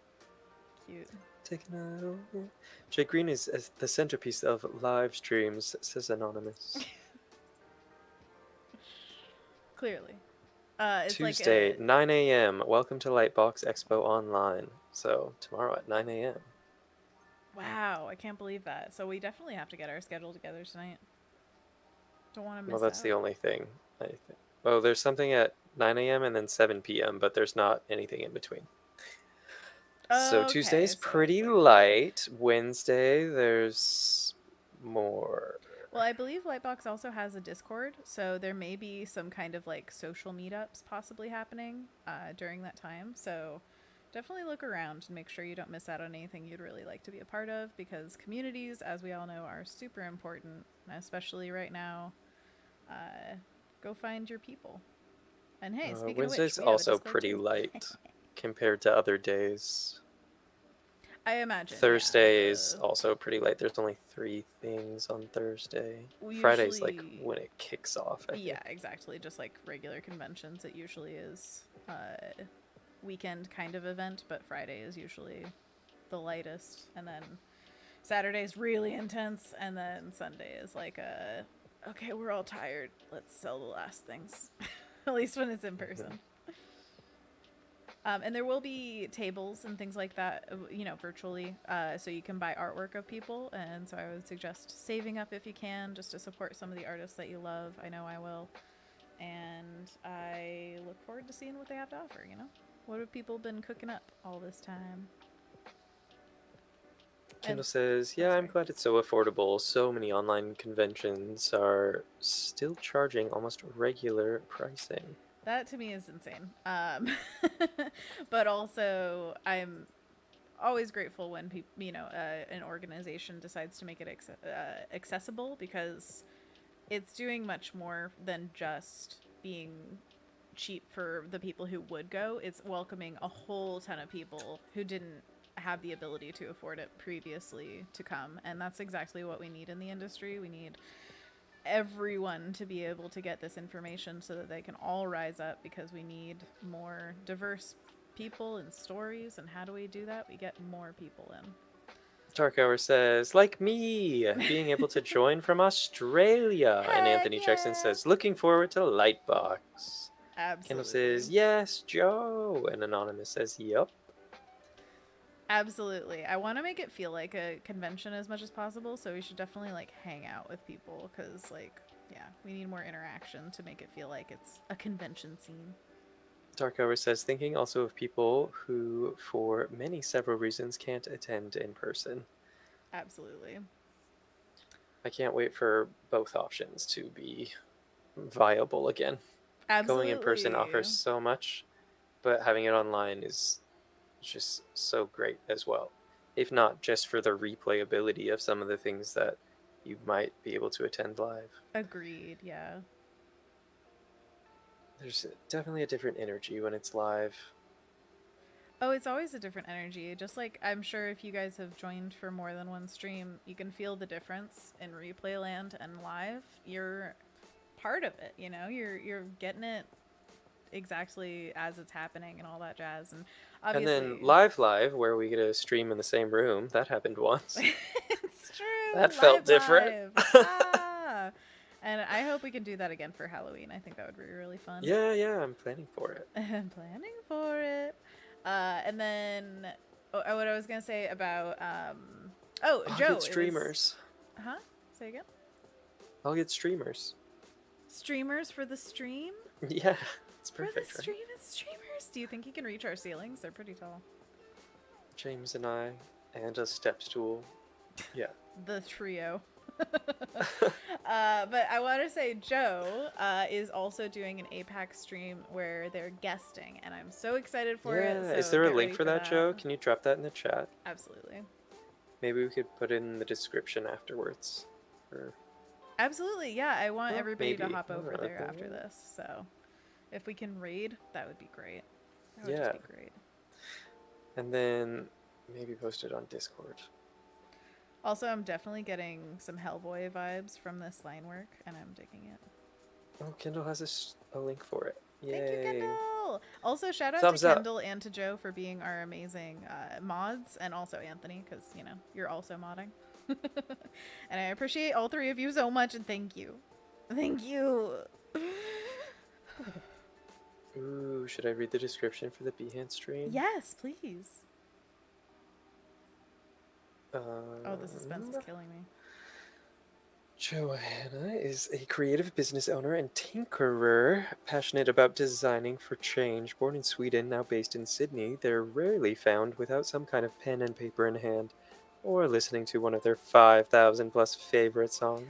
Cute. Take a night over. Jake Green is the centerpiece of live streams, says Anonymous. Clearly. It's Tuesday, like 9 a.m. Welcome to Lightbox Expo Online. So, tomorrow at 9 a.m. wow, I can't believe that. So we definitely have to get our schedule together tonight. Don't want to miss Well, that's out. the only thing, I think. Oh, there's something at 9 a.m. and then 7 p.m., but there's not anything in between. So Okay, Tuesday's so pretty it's like light. Wednesday, there's more. well, I believe Lightbox also has a Discord, so there may be some kind of like social meetups possibly happening during that time. So definitely look around and make sure you don't miss out on anything you'd really like to be a part of, because communities, as we all know, are super important, especially right now. Go find your people. And hey, speaking of which, Wednesday's we have a also Discord pretty too. light compared to other days. I imagine, yeah. Thursday is also pretty light. There's only 3 things on Thursday. We Friday's like usually, when it kicks off, I yeah, think. exactly. Just like regular conventions, it usually is weekend kind of event, but Friday is usually the lightest, and then Saturday's really intense, and then Sunday is like a okay, we're all tired. Let's sell the last things. At least when it's in person. And there will be tables and things like that, virtually, so you can buy artwork of people. And so I would suggest saving up if you can, just to support some of the artists that you love. I know I will. And I look forward to seeing what they have to offer, What have people been cooking up all this time? Kendall says, yeah, I'm glad it's so affordable. So many online conventions are still charging almost regular pricing. That to me is insane. But also, I'm always grateful when an organization decides to make it accessible, because it's doing much more than just being cheap for the people who would go. It's welcoming a whole ton of people who didn't have the ability to afford it previously to come, and that's exactly what we need in the industry. We need everyone to be able to get this information so that they can all rise up, because we need more diverse people and stories. And how do we do that? We get more people in. Dark Hour says, like me, being able to join from Australia. And Anthony checks in and says, looking forward to Lightbox. Absolutely. Kendall says, yes, Joe. And Anonymous says, yep. Absolutely. I want to make it feel like a convention as much as possible, so we should definitely like hang out with people, because we need more interaction to make it feel like it's a convention scene. Dark Hour says, thinking also of people who, for several reasons, can't attend in person. Absolutely. I can't wait for both options to be viable again. Absolutely. Going in person offers so much, but having it online is just so great as well. If not just for the replayability of some of the things that you might be able to attend live. Agreed, yeah. There's definitely a different energy when it's live. Oh, it's always a different energy. Just like, I'm sure if you guys have joined for more than one stream, you can feel the difference in replay land and live. You're part of it, you're getting it exactly as it's happening and all that jazz. And obviously, and then live, where we get to stream in the same room, that happened once. It's true. That felt different. And I hope we can do that again for Halloween. I think that would be really fun. Yeah, I'm planning for it. I'm planning for it. And then, what I was going to say about, Joe. I'll get streamers. Say again? I'll get streamers. Streamers for the stream? Yeah, it's perfect, For the stream, it's streamers. Do you think you can reach our ceilings? They're pretty tall. James and I, and a step stool. Yeah. The trio. But I want to say Joe is also doing an APAC stream where they're guesting, and I'm so excited for it. So is there a link for that, Joe? Can you drop that in the chat? Absolutely. Maybe we could put it in the description afterwards. Absolutely, yeah. I want everybody to hop over there after this. So if we can raid, that would be great. That would just be great. And then maybe post it on Discord. Also, I'm definitely getting some Hellboy vibes from this line work, and I'm digging it. Oh, Kendall has a link for it. Yay. Thank you, Kendall! Also, shout out Thumbs to up. Kendall and to Joe for being our amazing mods, and also Anthony, because, you're also modding. And I appreciate all three of you so much, and thank you. Thank you! Ooh, should I read the description for the Behance stream? Yes, please. Um, Oh, the suspense is killing me. Johanna is a creative business owner and tinkerer, passionate about designing for change. Born in Sweden, now based in Sydney, they're rarely found without some kind of pen and paper in hand, or listening to one of their 5,000 plus favorite songs.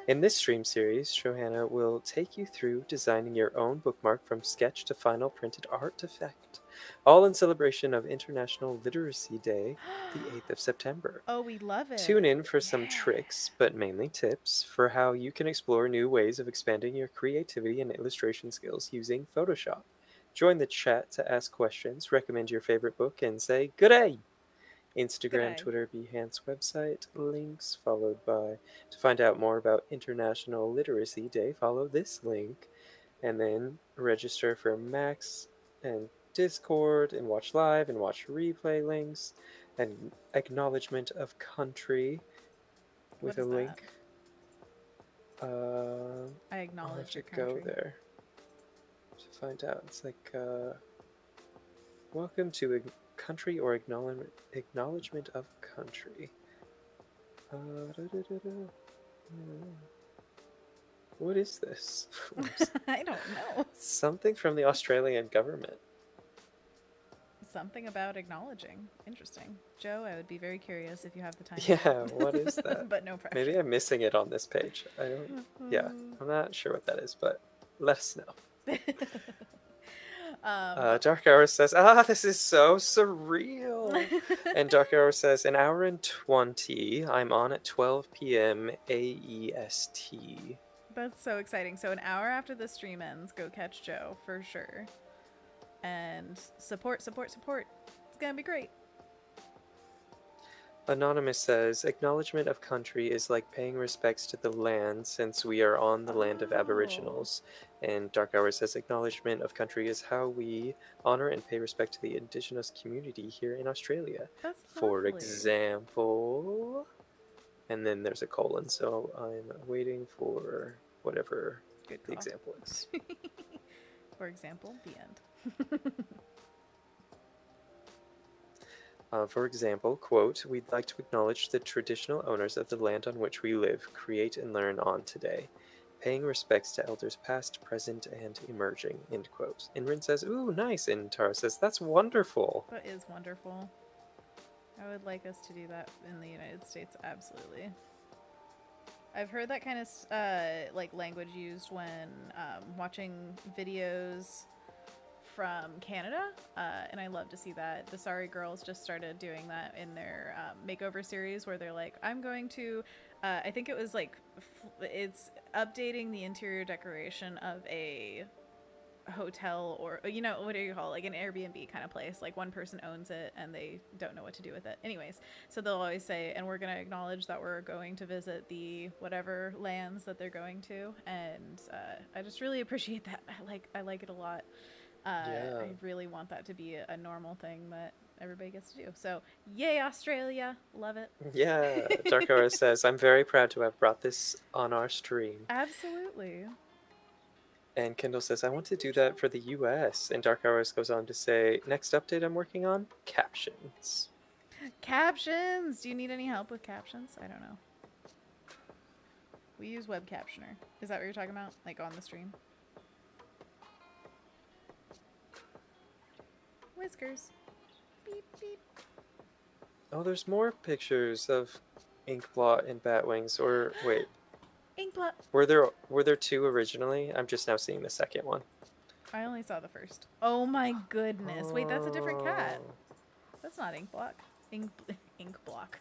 In this stream series, Johanna will take you through designing your own bookmark from sketch to final printed artifact, all in celebration of International Literacy Day, the 8th of September. Oh, we love it. Tune in for some Yeah. tricks, but mainly tips, for how you can explore new ways of expanding your creativity and illustration skills using Photoshop. Join the chat to ask questions, recommend your favorite book, and say good day! Instagram, G'day. Twitter, Behance website, links followed by. To find out more about International Literacy Day, follow this link, and then register for Max and Discord, and watch live and watch replay links, and acknowledgement of country with What a is that? link. I I'll acknowledge have to your go country. there to find out. It's like, welcome to country or acknowledgement of country. What is this? I don't know. Something from the Australian government. Something about acknowledging. Interesting. Joe, I would be very curious if you have the time. Yeah, what is that? But no pressure. Maybe I'm missing it on this page. I don't. Yeah, I'm not sure what that is, but let us know. Dark Hour says, this is so surreal. And Dark Hour says, an hour and 20. I'm on at 12 p.m. AEST. That's so exciting. So an hour after the stream ends, go catch Joe for sure. And support. It's gonna be great. Anonymous says, acknowledgement of country is like paying respects to the land, since we are on the land of Aboriginals. And Dark Hour says, acknowledgement of country is how we honor and pay respect to the Indigenous community here in Australia. That's For lovely. example, and then there's a colon, so I'm waiting for whatever Good the call. example is. For example, the end. For example, quote, we'd like to acknowledge the traditional owners of the land on which we live, create, and learn on today, paying respects to elders past, present, and emerging, end quote. Inrin says, ooh, nice, and Tara says, that's wonderful. That is wonderful. I would like us to do that in the United States, absolutely. I've heard that kind of like language used when watching videos from Canada, and I love to see that. The Sorry Girls just started doing that in their makeover series, where they're like, I'm going to, I think it was like, it's updating the interior decoration of a hotel, or, you know, what do you call it, like an Airbnb kind of place. Like one person owns it and they don't know what to do with it. Anyways, so they'll always say, and we're going to acknowledge that we're going to visit the whatever lands that they're going to, and I just really appreciate that. I like it a lot. Yeah. I really want that to be a normal thing that everybody gets to do. So, yay, Australia. Love it. Yeah, Dark Hour says, I'm very proud to have brought this on our stream. Absolutely. And Kendall says, I want to do that for the US. And Dark Hours goes on to say, next update I'm working on, captions. Captions! Do you need any help with captions? I don't know. We use Web Captioner. Is that what you're talking about? Like on the stream? Whiskers. Beep, beep. Oh, there's more pictures of Inkblot and Batwings. Or wait, Inkblot. were there two originally? I'm just now seeing the second one. I only saw the first. Oh my goodness. Wait, that's a different cat. That's not Inkblock. Inkblock.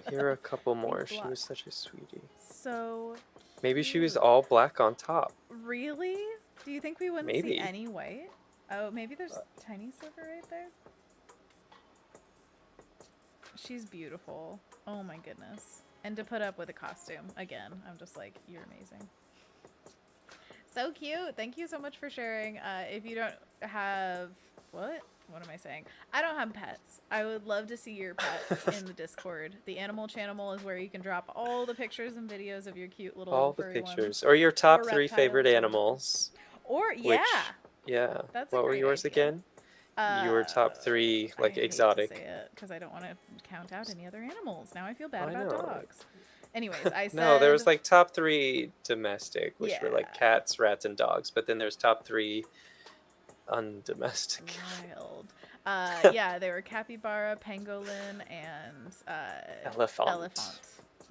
Here are a couple more. She Inkblot. was such a sweetie. So Maybe she was cute. all black on top. Really? Do you think we wouldn't Maybe. see any white? Oh, maybe there's tiny silver right there. She's beautiful. Oh my goodness. And to put up with a costume. Again, I'm just like, you're amazing. So cute. Thank you so much for sharing. If you don't have... What am I saying? I don't have pets. I would love to see your pets in the Discord. The Animal Channel is where you can drop all the pictures and videos of your cute little All the furry pictures. ones. Or your top Or 3 favorite reptiles. animals. Or Which, yeah, yeah. that's a What were great yours idea. again? Your top 3, I like, hate exotic. to say it because I don't want to count out any other animals. Now I feel bad I about know. dogs. Anyways, I said No, there was like top 3 domestic, which were like yeah, cats, rats, and dogs. But then there's top 3 undomestic. wild. Yeah, they were capybara, pangolin, and Elephant. elephant.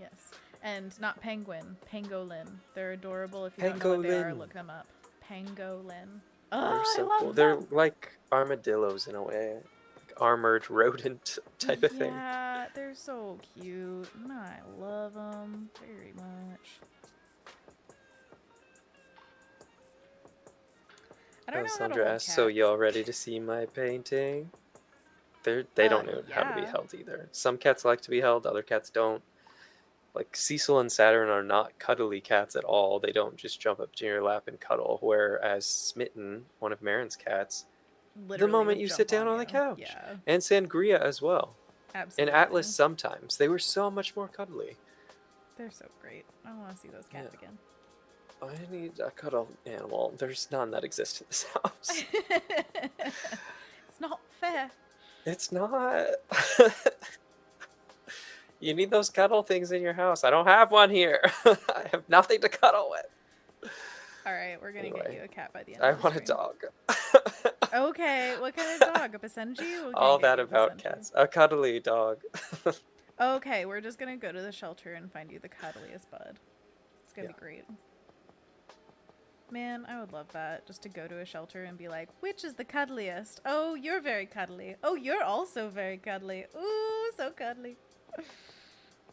Yes, and not penguin, pangolin. They're adorable. If you don't know what they are, Pangolin. look them up. Pangolin. They're Oh, so I love cool. them. They're like armadillos in a way, like armored rodent type of thing. Yeah, they're so cute. I love them very much. I don't know how to Alessandra hold asks, "So cats. y'all ready to see my painting?" They don't know how to be Yeah. held either. Some cats like to be held, other cats don't. Like Cecil and Saturn are not cuddly cats at all. They don't just jump up to your lap and cuddle. Whereas Smitten, one of Marin's cats, the Literally moment would you jump sit down on you. the couch. Yeah, And Sangria as well. And absolutely. Atlas sometimes. They were so much more cuddly. They're so great. I want to see those cats again. I need a cuddle animal. There's none that exist in this house. It's not fair. It's not. You need those cuddle things in your house. I don't have one here. I have nothing to cuddle with. All right, we're gonna get you a cat by the end. I of the want a stream. dog. Okay, what kind of dog? A Basenji? We'll All get that you a about Basenji. cats. A cuddly dog. Okay, we're just gonna go to the shelter and find you the cuddliest bud. It's gonna be great. Man, I would love that. Just to go to a shelter and be like, which is the cuddliest? Oh, you're very cuddly. Oh, you're also very cuddly. Ooh, so cuddly.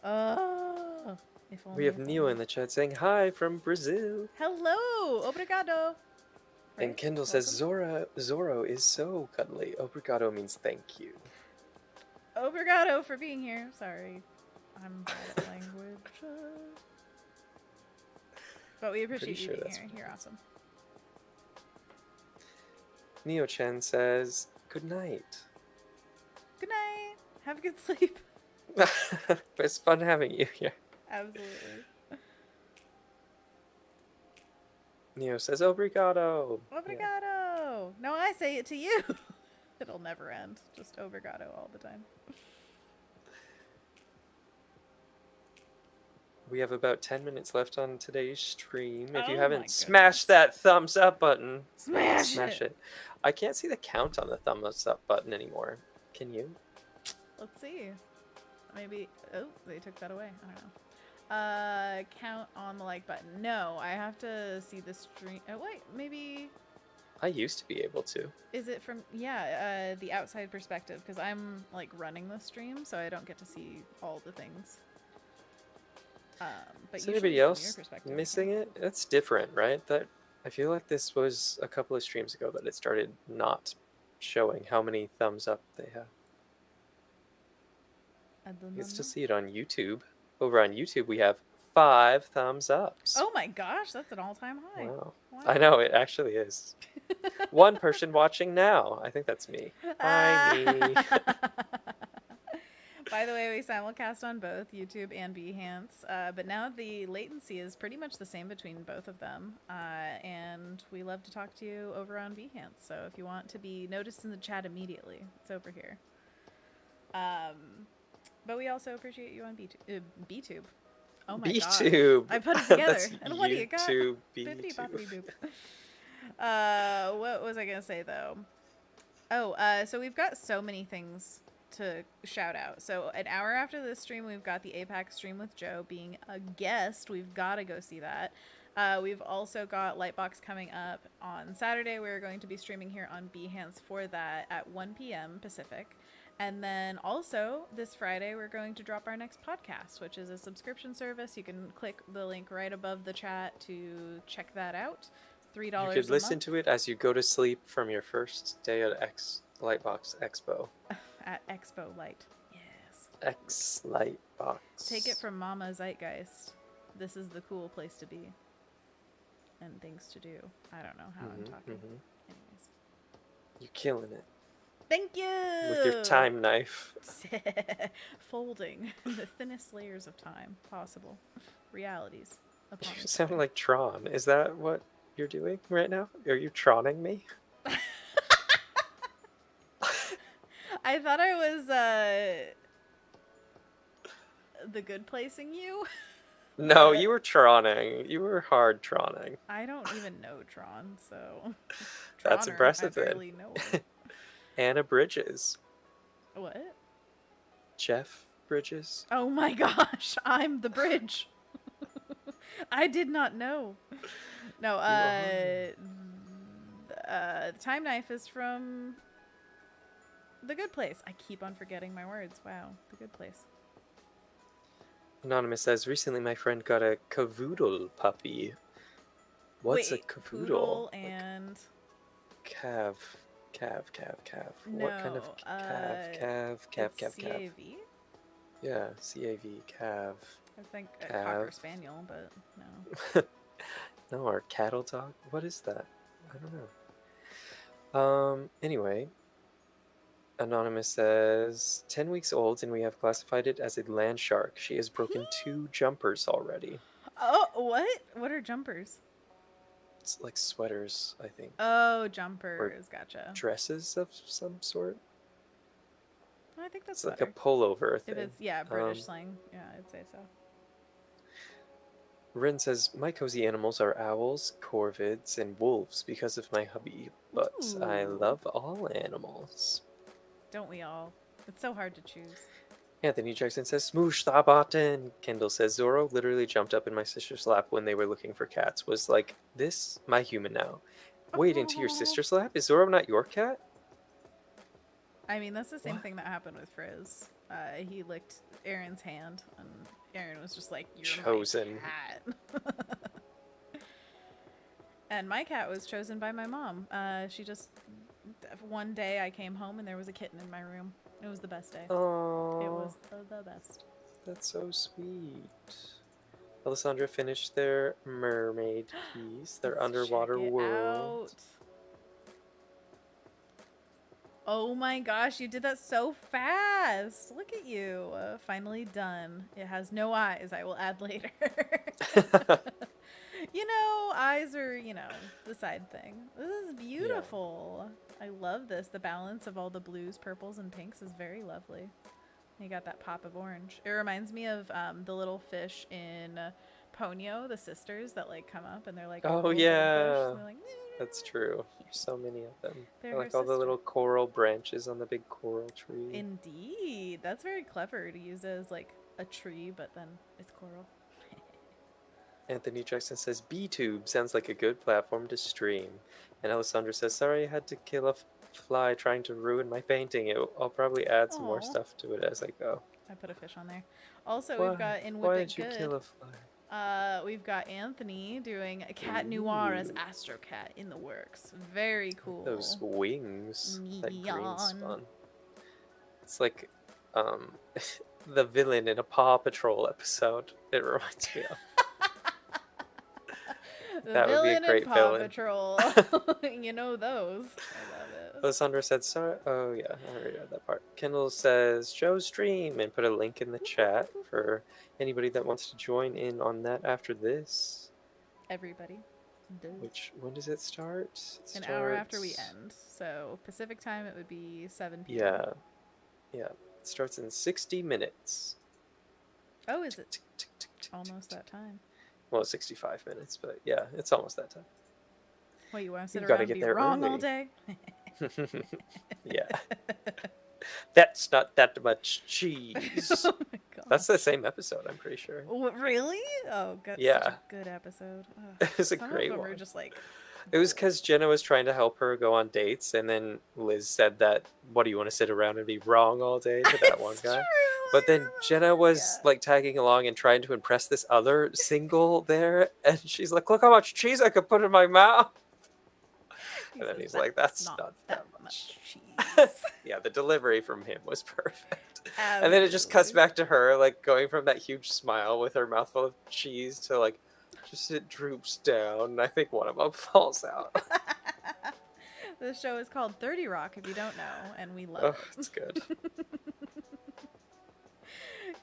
Oh, if only. We have Neo in the chat saying hi from Brazil. Hello, obrigado. And Kendall says Zorro is so cuddly. Obrigado means thank you. Obrigado for being here. Sorry, I'm bad at language. But we appreciate you being here. You're awesome. Neo Chen says good night. Good night. Have a good sleep. It's fun having you here. Absolutely. Neo says obrigado. Obrigado. Yeah. No, I say it to you. It'll never end. Just obrigado all the time. We have about 10 minutes left on today's stream. If you Oh haven't smashed that thumbs up button, smash it. I can't see the count on the thumbs up button anymore. Can you? Let's see. Maybe. Oh, they took that away. I don't know. Count on the like button. No, I have to see the stream. Oh, wait, maybe. I used to be able to. Is it from, yeah, the outside perspective? Because I'm like running the stream, so I don't get to see all the things. But is anybody else missing it? That's different, right? That I feel like this was a couple of streams ago that it started not showing how many thumbs up they have. You can still see it on YouTube. Over on YouTube, we have 5 thumbs ups. Oh my gosh, that's an all-time high. Wow. I know, it actually is. One person watching now. I think that's me. Hi, me. By the way, we simulcast on both YouTube and Behance, but now the latency is pretty much the same between both of them, and we love to talk to you over on Behance, so if you want to be noticed in the chat immediately, it's over here. But we also appreciate you on BTube. Oh my gosh. I put it together. And what do you got? BTube. What was I going to say, though? Oh, so we've got so many things to shout out. So an hour after this stream, we've got the APAC stream with Joe being a guest. We've got to go see that. We've also got Lightbox coming up on Saturday. We're going to be streaming here on Behance for that at 1 p.m. Pacific. And then also this Friday, we're going to drop our next podcast, which is a subscription service. You can click the link right above the chat to check that out. $3 You could listen to it as you go to sleep from your first day at Lightbox Expo. At Expo Light. Yes. X Lightbox. Take it from Mama Zeitgeist. This is the cool place to be. And things to do. I don't know how I'm talking. Anyways. You're killing it. Thank you! With your time knife. Folding the thinnest layers of time possible. Realities. You sound like Tron. Is that what you're doing right now? Are you troning me? I thought I was the good placing you. No, you were troning. You were hard troning. I don't even know Tron, so That's Troner, I impressive then. barely know her. Anna Bridges. What? Jeff Bridges. Oh my gosh, I'm the bridge. I did not know. No, the time knife is from The Good Place. I keep on forgetting my words. Wow, The Good Place. Anonymous says, recently my friend got a cavoodle puppy. What's Wait, a cavoodle? poodle and... Cav. No, what kind of cav? Cav. C-A-V? Yeah, C-A-V, cav. I think a Cav. Cocker Spaniel, but no. No, or cattle dog? What is that? I don't know. Anyway, Anonymous says, 10 weeks old and we have classified it as a land shark. She has broken 2 jumpers already. Oh, what? What are jumpers? It's like sweaters, I think. Oh, jumpers. Gotcha. Dresses of some sort. I think that's It's like a pullover thing. If it's, yeah, British slang. Yeah, I'd say so. Rin says, my cozy animals are owls, corvids, and wolves because of my hubby, but I Ooh. love all animals. Don't we all? It's so hard to choose. Anthony Jackson says, smoosh the button. Kendall says, Zorro literally jumped up in my sister's lap when they were looking for cats. Was like, this my human now. Wait, into your sister's lap? Is Zorro not your cat? I mean, that's the same thing that happened with Frizz. He licked Aaron's hand, and Aaron was just like, you're chosen. My cat. And my cat was chosen by my mom. She just... One day I came home and there was a kitten in my room. It was the best day. Oh, it was the best. That's so sweet. Alessandra finished their mermaid piece, their underwater world. Oh my gosh, you did that so fast. Look at you. Finally done. It has no eyes. I will add later. You know, eyes are, the side thing. This is beautiful. Yeah. I love this. The balance of all the blues, purples, and pinks is very lovely. You got that pop of orange. It reminds me of the little fish in Ponyo, the sisters that come up and they're like, oh yeah, they're like, that's true. There's so many of them. I like all the little coral branches on the big coral tree. Indeed, that's very clever to use it as a tree, but then it's coral. Anthony Jackson says, B-Tube sounds like a good platform to stream. And Alessandra says, sorry I had to kill a fly trying to ruin my painting. I'll probably add some more stuff to it as I go. I put a fish on there. Also, we've got in Whip Why It did you Good, kill a fly? We've got Anthony doing a Cat Noir as Astro Cat in the works. Very cool. Those wings. That green spawn. It's like the villain in a Paw Patrol episode. It reminds me of. That would be a great villain. Patrol. You know those. I love it. Alessandra said, sorry. Oh, yeah. I already read that part. Kendall says, show stream, and put a link in the chat for anybody that wants to join in on that after this. Everybody. When does it start? An hour after we end. So Pacific time, it would be 7 p.m. Yeah. Yeah. It starts in 60 minutes. Oh, is it? Almost that time. Well, 65 minutes, but yeah, it's almost that time. Well, you want to sit around and be wrong all day? Yeah. That's not that much cheese. Oh my God. That's the same episode, I'm pretty sure. Really? Oh, God. Yeah. Such a good episode. It was a great one. Were just it was because Jenna was trying to help her go on dates, and then Liz said that, what do you want to sit around and be wrong all day to that one guy? True. But then Jenna was tagging along and trying to impress this other single there, and she's like, look how much cheese I could put in my mouth. And then he's like, that's not that much cheese. Yeah, the delivery from him was perfect. Absolutely. And then it just cuts back to her, going from that huge smile with her mouth full of cheese to, just it droops down, and I think one of them falls out. The show is called 30 Rock, if you don't know, and we love it. It's good.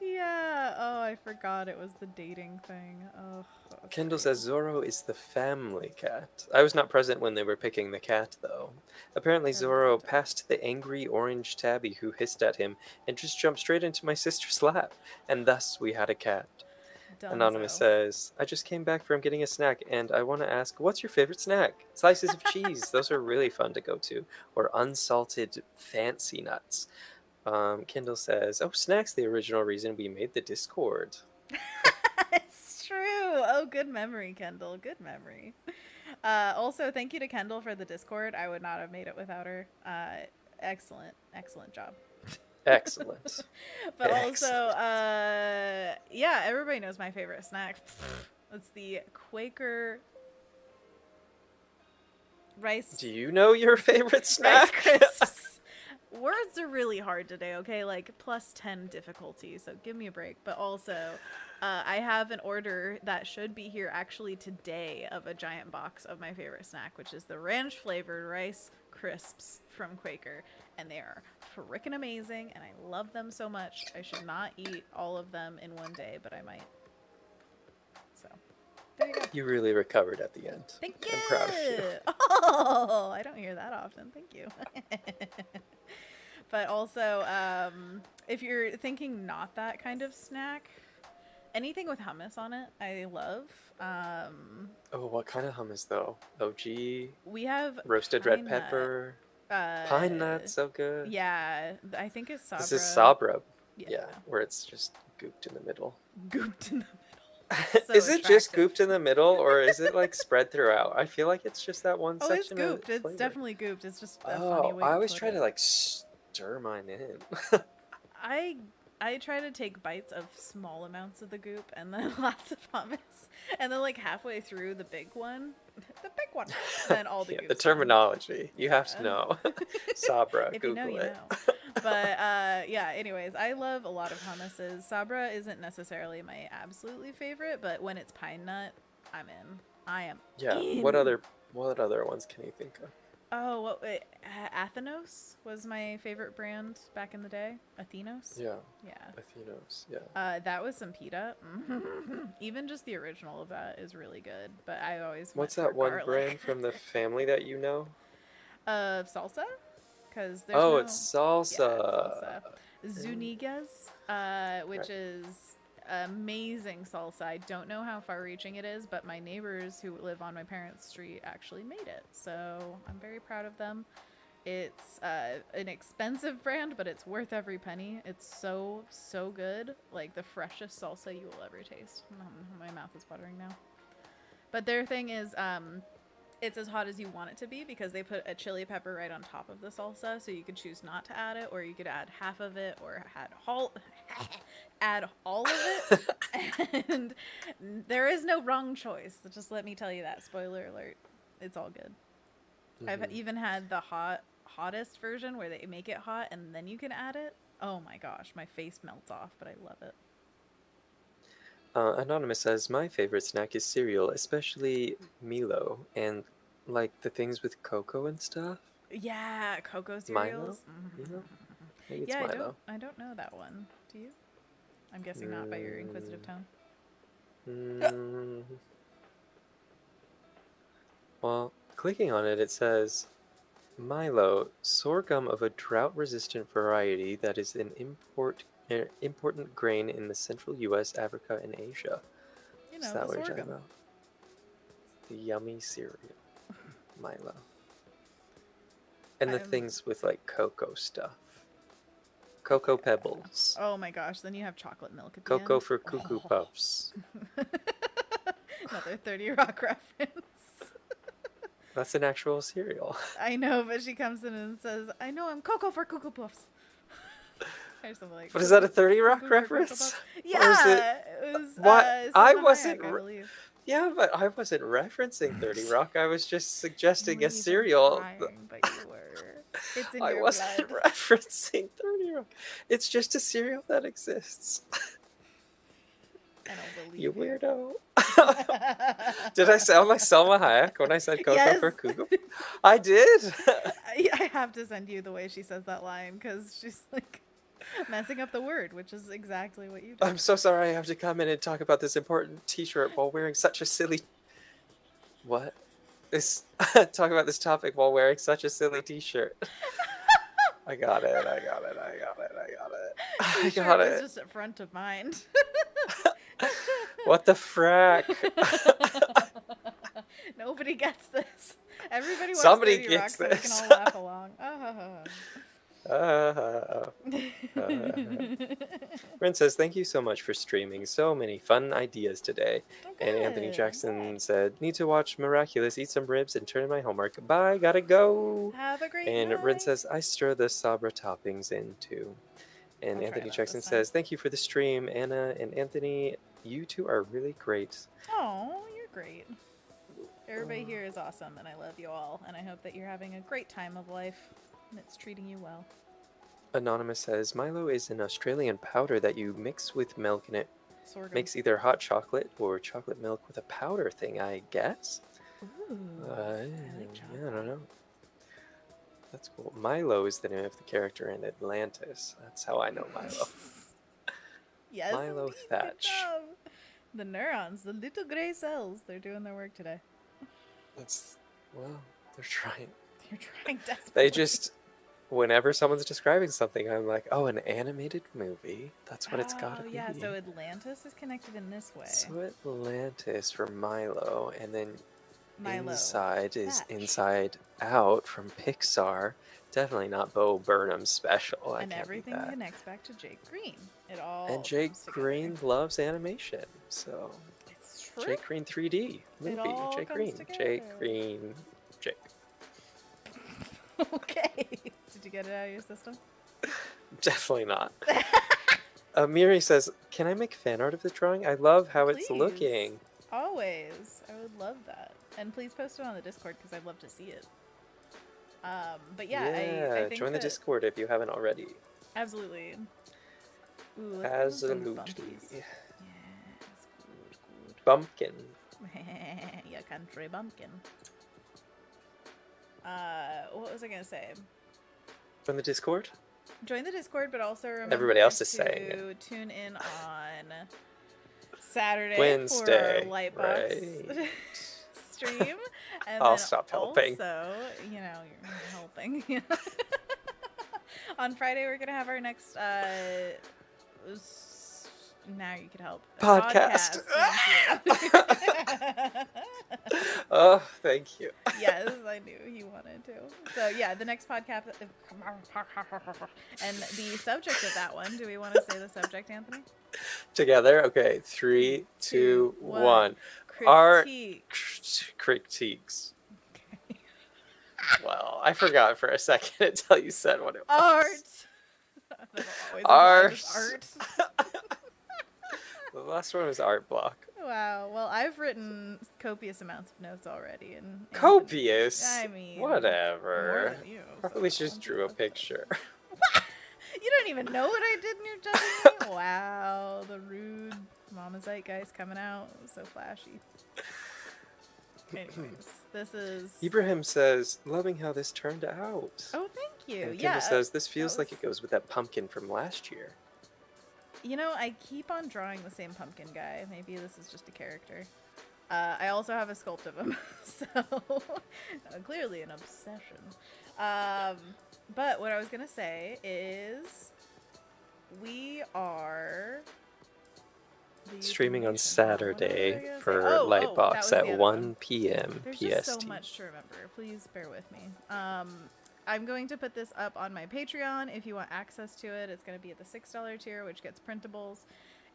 Yeah. Oh, I I forgot it was the dating thing. Oh, that was Kendall great. says Zorro is the family cat. I was not present when they were picking the cat, though. Apparently, That was a good Zorro time. passed the angry orange tabby who hissed at him and just jumped straight into my sister's lap, and thus we had a cat. Anonymous Dunzo. says, I just came back from getting a snack, and I want to ask, what's your favorite snack? Slices of cheese. Those are really fun to go to. Or unsalted fancy nuts. Kendall says, oh, snacks, the original reason we made the Discord. It's true. Oh, good memory, Kendall. Good memory. Also, thank you to Kendall for the Discord. I would not have made it without her. Excellent job. Excellent. But Excellent. also, yeah, everybody knows my favorite snack. It's the Quaker rice. Do you know your favorite snack? Rice Crisps. Words are really hard today, okay? Like +10 difficulty, so give me a break. But also, I have an order that should be here actually today of a giant box of my favorite snack, which is the ranch flavored Rice Crisps from Quaker. And they are freaking amazing, and I love them so much. I should not eat all of them in one day, but I might. So, there you go. You really recovered at the end. Thank you. I'm proud of you. Oh, I don't hear that often. Thank you. But also, if you're thinking not that kind of snack, anything with hummus on it, I love. Oh, what kind of hummus though? OG, We have roasted red pepper, pine nuts, so good. Yeah, I think it's Sabra. This is Sabra. Yeah. Yeah, where it's just gooped in the middle. Gooped in the middle. So is it just attractive. gooped in the middle, or is it like spread throughout? I feel like it's just that one Oh, it's section. gooped. Of It's flavor. definitely gooped. It's just a funny Oh, way I to always put try it. to like stir mine in. I try to take bites of small amounts of the goop and then lots of hummus, and then like halfway through the big one, then all the Yeah, goop's the gone. terminology you have to Yeah. know. Sabra, If Google you know, you it. know. But yeah. Anyways, I love a lot of hummuses. Sabra isn't necessarily my absolutely favorite, but when it's pine nut, I'm in. I am. Yeah. in. What other ones can you think of? Oh, what? Athenos was my favorite brand back in the day. Athenos. Yeah, Yeah. Athenos. Yeah. That was some pita. Even just the original of that is really good. But I always What's went that for one garlic. brand from the family that you know? Salsa, because there's Oh, no... it's salsa. Yeah, it's salsa. Zuniga's, which Right. is amazing salsa. I don't know how far-reaching it is, but my neighbors who live on my parents' street actually made it, so I'm very proud of them. It's an expensive brand, but it's worth every penny. It's so good, like the freshest salsa you will ever taste. My mouth is watering now. But their thing is, it's as hot as you want it to be because they put a chili pepper right on top of the salsa, so you could choose not to add it, or you could add half of it, or add all of it. And there is no wrong choice. So just let me tell you that. Spoiler alert. It's all good. I've even had the hottest version where they make it hot and then you can add it. Oh my gosh, my face melts off, but I love it. Anonymous says, my favorite snack is cereal, especially Milo, and like the things with cocoa and stuff. Yeah, cocoa cereals. Milo? Maybe it's Yeah, Milo. I don't know that one. Do you? I'm guessing not by your inquisitive tone. Well, clicking on it, it says, Milo, sorghum of a drought-resistant variety that is an important grain in the central U.S., Africa, and Asia. You know, Is that the what you're sorghum. talking about? The yummy cereal, Milo. And the things with like cocoa stuff. Cocoa pebbles. Oh my gosh, then you have chocolate milk at the Cocoa end. for Cuckoo Puffs. Another 30 Rock reference. That's an actual cereal. I know, but she comes in and says, I know I'm Cocoa for Cuckoo Puffs. Or something like But is that a 30 Rock Cuckoo for Cuckoo reference? Puffs. Or Yeah, is it was. What? I Salma wasn't. Hayek, I believe. Yeah, but I wasn't referencing 30 Rock. I was just suggesting You a weren't even cereal. trying, but you were. It's in I your wasn't blood. referencing 30 Rock. It's just a cereal that exists. I don't believe You weirdo. Did I sound like Selma Hayek when I said Cocoa Yes. for Cuckoo? I did. I have to send you the way she says that line because she's like, Messing up the word, which is exactly what you did. I'm so sorry I have to come in and talk about this important t-shirt while wearing such a silly... What? Talk about this topic while wearing such a silly t-shirt. I got it. T-shirt was just at front of mind. What the frack? Nobody gets this. Everybody watch Somebody 30 gets Rock this. So we can all laugh along. Brent says, thank you so much for streaming. So many fun ideas today. Okay, And Anthony Jackson said, need to watch Miraculous, eat some ribs, and turn in my homework. Bye, gotta go. Have a great And night. Brent says, I stir the Sabra toppings in too. And I'll Anthony try that Jackson this time. says, thank you for the stream, Anna and Anthony. You two are really great. Oh, you're great. Everybody here is awesome, and I love you all. And I hope that you're having a great time of life, and it's treating you well. Anonymous says, Milo is an Australian powder that you mix with milk and it Sort of. makes either hot chocolate or chocolate milk with a powder thing, I guess. Ooh, I like chocolate. Yeah, I don't know. That's cool. Milo is the name of the character in Atlantis. That's how I know Milo. Yes, Milo indeed, Thatch. good job. The neurons, the little gray cells, they're doing their work today. Well, they're trying. They're trying desperately. They just, whenever someone's describing something, I'm like, oh, an animated movie? That's what it's gotta be. Yeah, so Atlantis is connected in this way. So Atlantis for Milo, and then Milo Inside is Thatch. Inside Out from Pixar. Definitely not Bo Burnham's special. And everything connects back to Jake Green. It all And Jake comes together. Green loves animation, so It's true. Jake Green 3D movie. all Jake comes Green. together. Jake Green. Jake. Okay. Did you get it out of your system? Definitely not. Miri says, "Can I make fan art of the drawing? I love how it's Please. looking." Always. I would love that. And please post it on the Discord because I'd love to see it. But yeah, I think join the Discord if you haven't already. Absolutely. Ooh, let's do some Absolutely. bumpies. Yes, good. Bumpkin. Yeah, country bumpkin. What was I gonna say? From the Discord? Join the Discord, but also remember Everybody else is to saying it. tune in on Saturday Wednesday, for our Lightbox right. stream. And I'll then stop helping. Also, you're helping. On Friday, we're gonna have our next. Now you can help. Podcast. Thank you. Oh, thank you. Yes, I knew he wanted to. So yeah, the next podcast. And the subject of that one. Do we want to say the subject, Anthony? Together? Okay. 3, 2, 1. Critiques. Okay. Well, I forgot for a second until you said what it was. Art. Art. The last one was art block. Wow. Well, I've written copious amounts of notes already. And Copious? I mean, whatever. more than you, Probably so just drew a picture. You don't even know what I did and you're judging me? Wow, the rude Mama Zeitgeist coming out. So flashy. Anyways, this is... Ibrahim says, loving how this turned out. Oh, thank you. And Yeah. Kendall says, this feels like it goes with that pumpkin from last year. You know, I keep on drawing the same pumpkin guy. Maybe this is just a character. I also have a sculpt of him, so clearly an obsession. But what I was gonna say is we are streaming on Saturday for that Lightbox was the at other 1 p.m. There's PST. just so much to remember. Please bear with me. I'm going to put this up on my Patreon if you want access to it. It's going to be at the $6 tier, which gets printables,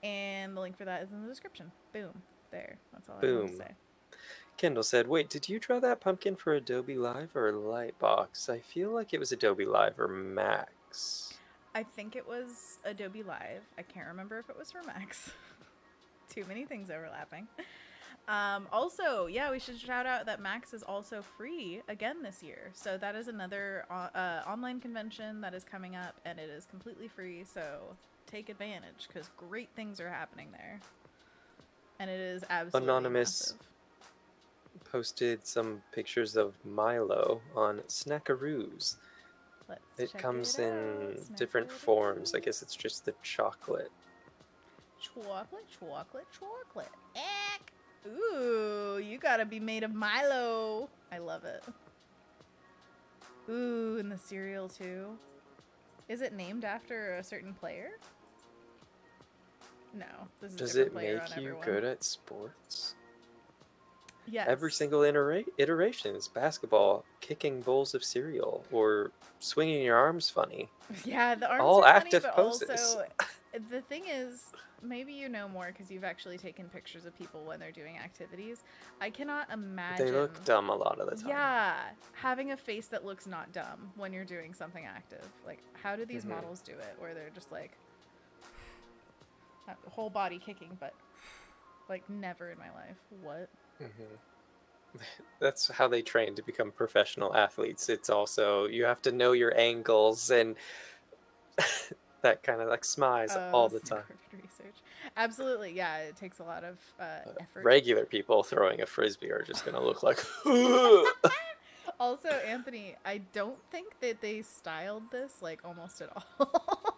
and the link for that is in the description. Boom. There. That's all I want to say. Kendall said, wait, did you draw that pumpkin for Adobe Live or Lightbox? I feel like it was Adobe Live or Max. I think it was Adobe Live. I can't remember if it was for Max. Too many things overlapping. Also, yeah, we should shout out that Max is also free again this year. So that is another online convention that is coming up, and it is completely free. So take advantage because great things are happening there. And it is absolutely Anonymous massive. posted some pictures of Milo on Snackaroos. Let's It check comes it in out. different Snap forms. I photos. guess it's just the chocolate. Chocolate. Eck. Ooh, you gotta be made of Milo. I love it. Ooh, and the cereal too. Is it named after a certain player? No, this is a Does different it player make on you everyone. good at sports? Yes. Every single iteration is basketball, kicking bowls of cereal, or swinging your arms funny. Yeah, the arms All are funny, active but poses. also the thing is, maybe you know more because you've actually taken pictures of people when they're doing activities. I cannot imagine. They look dumb a lot of the time. Yeah, having a face that looks not dumb when you're doing something active. Like, how do these models do it? Where they're just like whole body kicking, but like never in my life. What? That's how they train to become professional athletes. It's also, you have to know your angles and that kind of like smize all the time. Research. Absolutely, yeah. It takes a lot of effort. Regular people throwing a frisbee are just gonna look like. Also, Anthony, I don't think that they styled this like almost at all.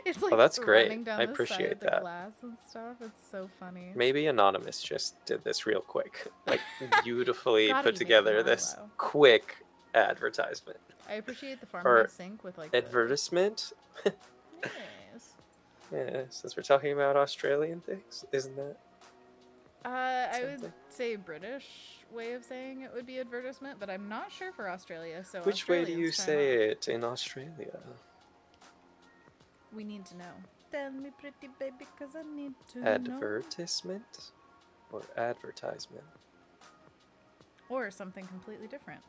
It's like that's great. running down I the side appreciate of the that. glass and stuff. It's so funny. Maybe Anonymous just did this real quick, like beautifully Gotta put be together Milo. this quick advertisement I appreciate the or farmhouse sink with like advertisement. Yes. Yeah, since we're talking about Australian things, isn't that? I would something? say British way of saying it would be advertisement, but I'm not sure for Australia. So Which way do you Australians, chime say off. it in Australia? We need to know. Tell me, pretty baby, cause I need to know. Advertisement or advertisement? Or something completely different.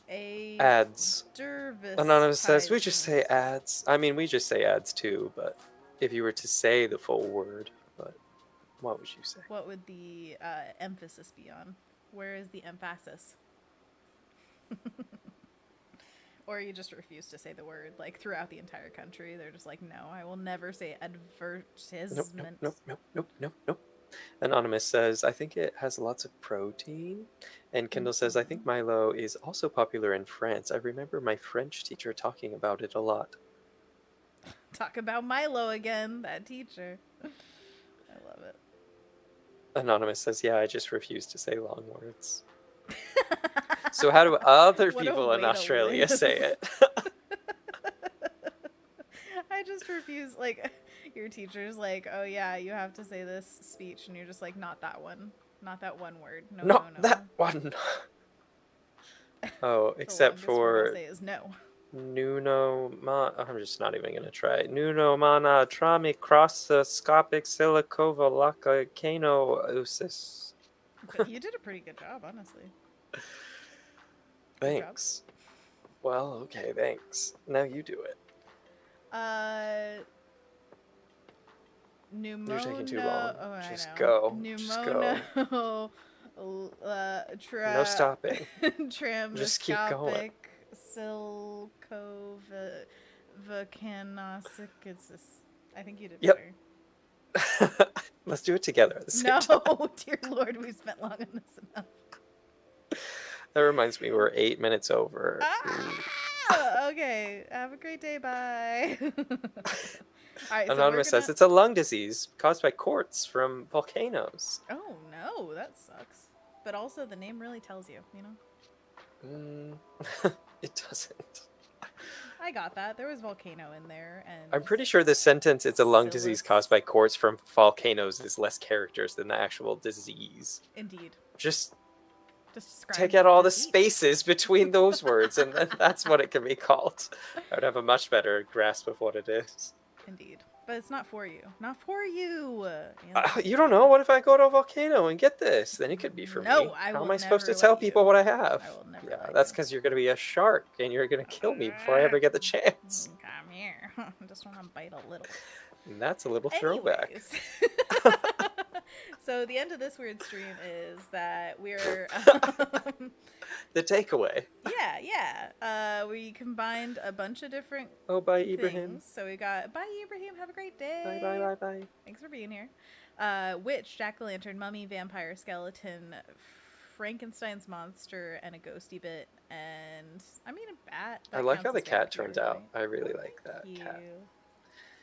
Ads. Anonymous says we just say Advertisement. ads. I mean, we just say ads too, but if you were to say the full word, what would you say? What would the emphasis be on? Where is the emphasis? Or you just refuse to say the word, like throughout the entire country. They're just like, no, I will never say advertisement. Nope. Anonymous says, I think it has lots of protein. And Kendall says, I think Milo is also popular in France. I remember my French teacher talking about it a lot. Talk about Milo again, that teacher. I love it. Anonymous says, yeah, I just refuse to say long words. So how do other people in Australia say it? I just refuse. Like, your teacher's like, oh yeah, you have to say this speech, and you're just like, not that one. Not that one word. No. That one. Oh, except for... I'll say is no. Nuno I'm just not even gonna try it. Nuno mana trami crossoscopic silicova laka kano usis. You did a pretty good job, honestly. Thanks. Well, okay, thanks. Now you do it. Pneumono. You're taking too long. Oh, just I know. go. Pneumono. No stopping. Just keep going. Silcovacanosic. I think you did better. Let's do it together at the same time. No, dear Lord, we've spent long on this enough. That reminds me, we're 8 minutes over. Okay, have a great day. Bye. All right, Anonymous says it's a lung disease caused by quartz from volcanoes. Oh no, that sucks. But also, the name really tells you, you know? It doesn't. I got that. There was volcano in there, and I'm pretty sure the sentence "it's a lung disease caused by quartz from volcanoes" is less characters than the actual disease. Indeed. Just take out all the spaces between those words, and then that's what it can be called. I would have a much better grasp of what it is. Indeed. But it's not for you. Not for you. You don't know. What if I go to a volcano and get this? Then it could be for me. How am I supposed to tell people what I have? I will never. Yeah, that's because you're going to be a shark and you're going to kill me before I ever get the chance. Come here. I just want to bite a little. And that's a little throwback. So the end of this weird stream is that we're the takeaway. Yeah. We combined a bunch of different bye Ibrahim. Things. So we got bye Ibrahim, have a great day. Bye. Thanks for being here. Witch, jack-o'-lantern, mummy, vampire, skeleton, Frankenstein's monster and a ghosty bit, and I mean a bat. I That like counts how the as cat vampire, turned out. right? I really like that Thank cat. you.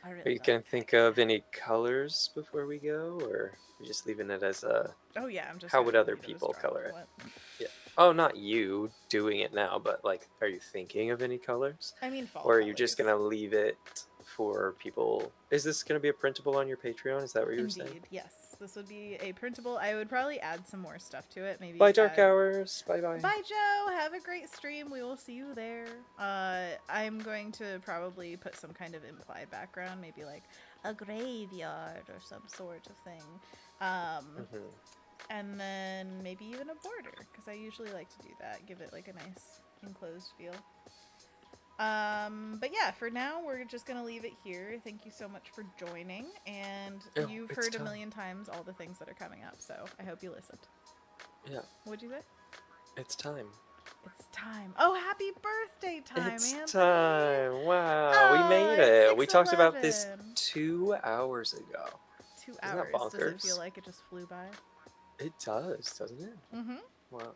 I really Are you love going to that think cat. of any colors before we go, or are you just leaving it as a... Oh yeah, I'm just. How gonna would other leave it as people drawing. color it? What? Yeah. Oh, not you doing it now, but like, are you thinking of any colors? I mean fall Or are colors. you just going to leave it for people? Is this going to be a printable on your Patreon? Is that what you were saying? Indeed, yes. This would be a printable. I would probably add some more stuff to it. Maybe Bye, Dark add... Hours. Bye-bye. Bye, Joe. Have a great stream. We will see you there. I'm going to probably put some kind of implied background, maybe like a graveyard or some sort of thing. And then maybe even a border, because I usually like to do that. Give it like a nice enclosed feel. But yeah, for now, we're just going to leave it here. Thank you so much for joining. And you've heard a million times all the things that are coming up, so I hope you listened. Yeah. What'd you say? It's time. It's time. Oh, happy birthday time, It's Anthony. time. Wow. Oh, we made it. We talked about 6:11. this 2 hours ago. 2 Isn't that hours. Does it bonkers? feel like it just flew by? It does, doesn't it? Mm-hmm. Wow.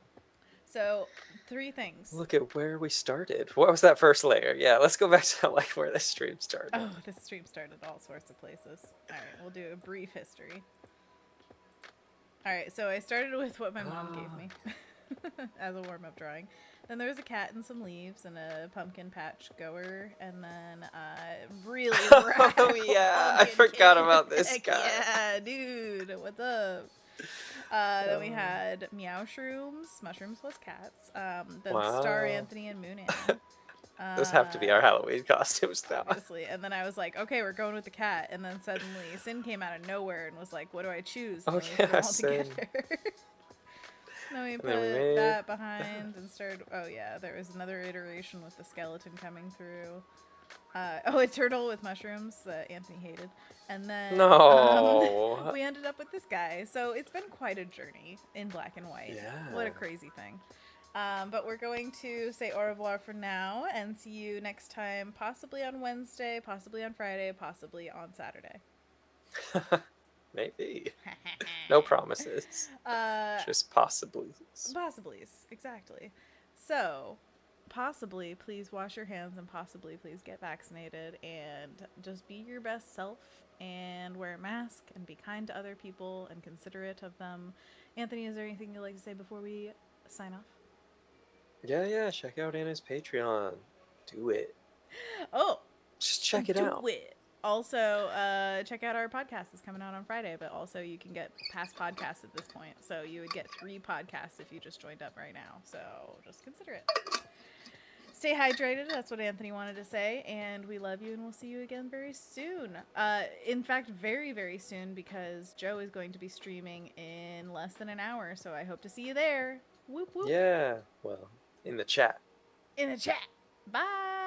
So, 3 things. Look at where we started. What was that first layer? Yeah, let's go back to like where the stream started. Oh, this stream started all sorts of places. Alright, we'll do a brief history. Alright, so I started with what my mom gave me as a warm-up drawing. Then there was a cat and some leaves and a pumpkin patch goer, and then really Oh yeah, I forgot about this Heck guy. yeah, dude, what's up? Then we had meow shrooms, mushrooms plus cats. Then Wow. Star Anthony and Moon Ann. Those have to be our Halloween costumes now. Obviously. And then I was like, okay, we're going with the cat. And then suddenly Sin came out of nowhere and was like, what do I choose? And Oh, then we put them yeah, all Sin. together. Then we And put then we made- that behind and started. Oh yeah, there was another iteration with the skeleton coming through. A turtle with mushrooms that Anthony hated, and then No. we ended up with this guy. So it's been quite a journey in black and white. Yeah. What a crazy thing. But we're going to say au revoir for now and see you next time, possibly on Wednesday, possibly on Friday, possibly on Saturday. Maybe. No promises. Just possibly. Possiblies, exactly. So, possibly, please wash your hands and possibly, please get vaccinated and just be your best self and wear a mask and be kind to other people and considerate of them. Anthony, is there anything you'd like to say before we sign off? Yeah, check out Anna's Patreon. Do it. Oh! Just check it out. Do it! Also, check out our podcast. It's coming out on Friday, but also you can get past podcasts at this point. So you would get 3 podcasts if you just joined up right now. So just consider it. Stay hydrated. That's what Anthony wanted to say. And we love you and we'll see you again very soon. In fact, very, very soon because Joe is going to be streaming in less than an hour. So I hope to see you there. Whoop, whoop. Yeah. Well, in the chat. In the chat. Bye.